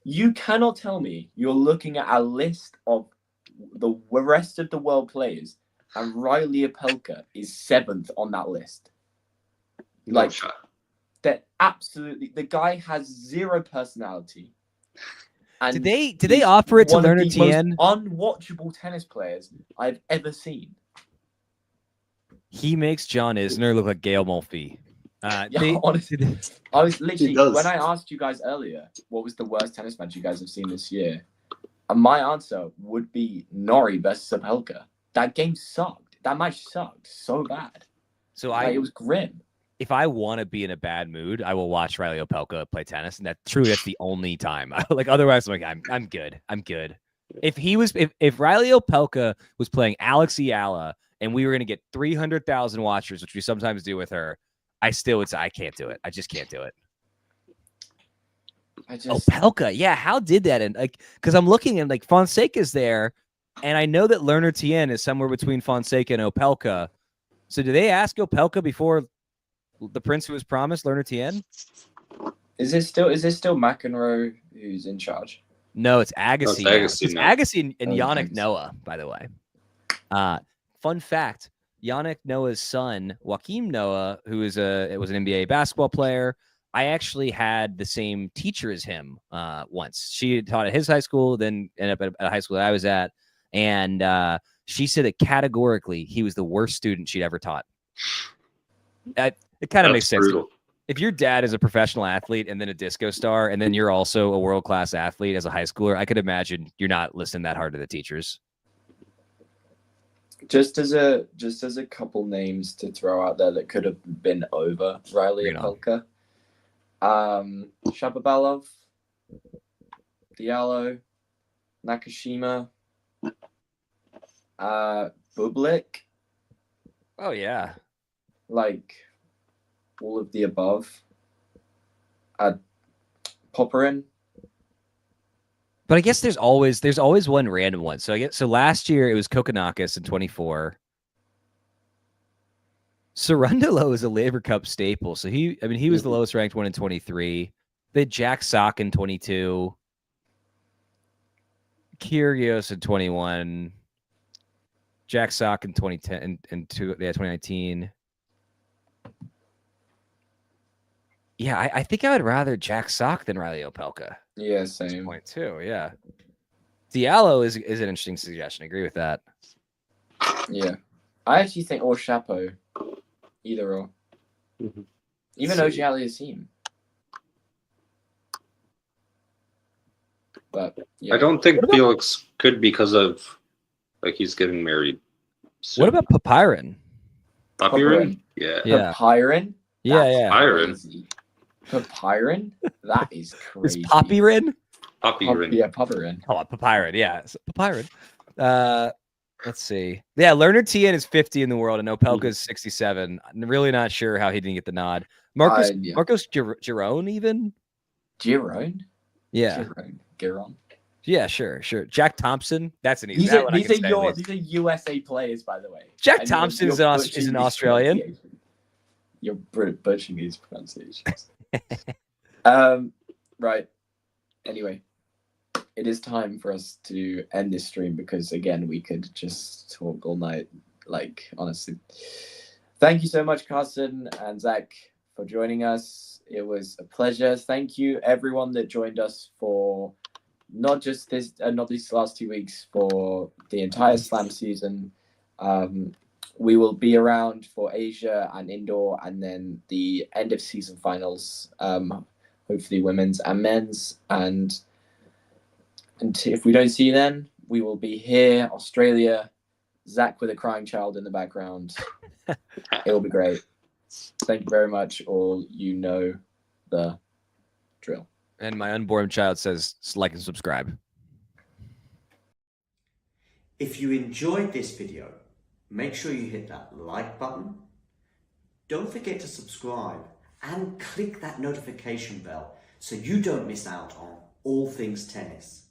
you cannot tell me you're looking at a list of the rest of the world players and Riley Opelka is 7th on that list. No shot. That absolutely, the guy has zero personality. And did they offer it to Leonard Tien? Unwatchable tennis players I've ever seen. He makes John Isner look like Gail Mulfee. Honestly, I was literally when I asked you guys earlier what was the worst tennis match you guys have seen this year, and my answer would be Norrie versus Opelka. That game sucked. That match sucked so bad. So it was grim. If I want to be in a bad mood, I will watch Riley Opelka play tennis, and that's the only time. Like otherwise, I'm like I'm good. I'm good. If Riley Opelka was playing Alex Eala and we were going to get 300,000 watchers, which we sometimes do with her, I still would say I can't do it. I just can't do it. Opelka, yeah. How did that? And like, because I'm looking and like Fonseca's there, and I know that Lerner Tien is somewhere between Fonseca and Opelka. So do they ask Opelka before the prince who was promised, Lerner Tien? Is this still McEnroe who's in charge? No, it's Agassi. It's Agassi and Jannik thanks. Noah, by the way. Fun fact: Jannik Noah's son, Joakim Noah, who was an NBA basketball player. I actually had the same teacher as him once. She taught at his high school, then ended up at a high school that I was at, and she said that categorically he was the worst student she'd ever taught. It kind of makes sense. Brutal. If your dad is a professional athlete and then a disco star, and then you're also a world-class athlete as a high schooler, I could imagine you're not listening that hard to the teachers. Just as a couple names to throw out there that could have been over Riley Opelka. Shapovalov, Diallo, Nakashima, Bublik. Oh yeah. Like all of the above. Popperin. But I guess there's always one random one. So last year it was Kokkinakis in 24. Cerundolo is a Labor Cup staple. So he was the lowest ranked one in 23. They had Jack Sock in 22. Kyrgios in 21. Jack Sock in 2010 and 2019. Yeah, I think I would rather Jack Sock than Riley Opelka. Yeah, same. Point too. Yeah, Diallo is an interesting suggestion. I agree with that. Yeah, I actually think or Chapeau, either or. Mm-hmm. Even OG Aliassime. But yeah. I don't think Felix could because of like he's getting married. What about Papirin? Papirin? Yeah. Papirin? Yeah, yeah. Papirin. Papirin? That is crazy. Is Papirin? Papirin. Yeah, Papirin. Oh, Papirin. Yeah, Papirin. Let's see. Yeah, Lerner Tien is 50 in the world, and Opelka is 67. I'm really not sure how he didn't get the nod. Marcos Giron even? Giron? Yeah. Giron. Yeah, sure. Jack Thompson. That's an easy. These are USA players, by the way. Jack Thompson is an Australian. You're butchering these pronunciations. Right. Anyway, it is time for us to end this stream because, again, we could just talk all night. Like, honestly. Thank you so much, Carson and Zach, for joining us. It was a pleasure. Thank you, everyone that joined us for not just these last 2 weeks, for the entire Slam season. We will be around for Asia and indoor, and then the end of season finals, hopefully women's and men's. And if we don't see you then, we will be here, Australia, Zach with a crying child in the background. It will be great. Thank you very much, all. You know the drill. And my unborn child says like and subscribe. If you enjoyed this video, make sure you hit that like button. Don't forget to subscribe and click that notification bell so you don't miss out on all things tennis.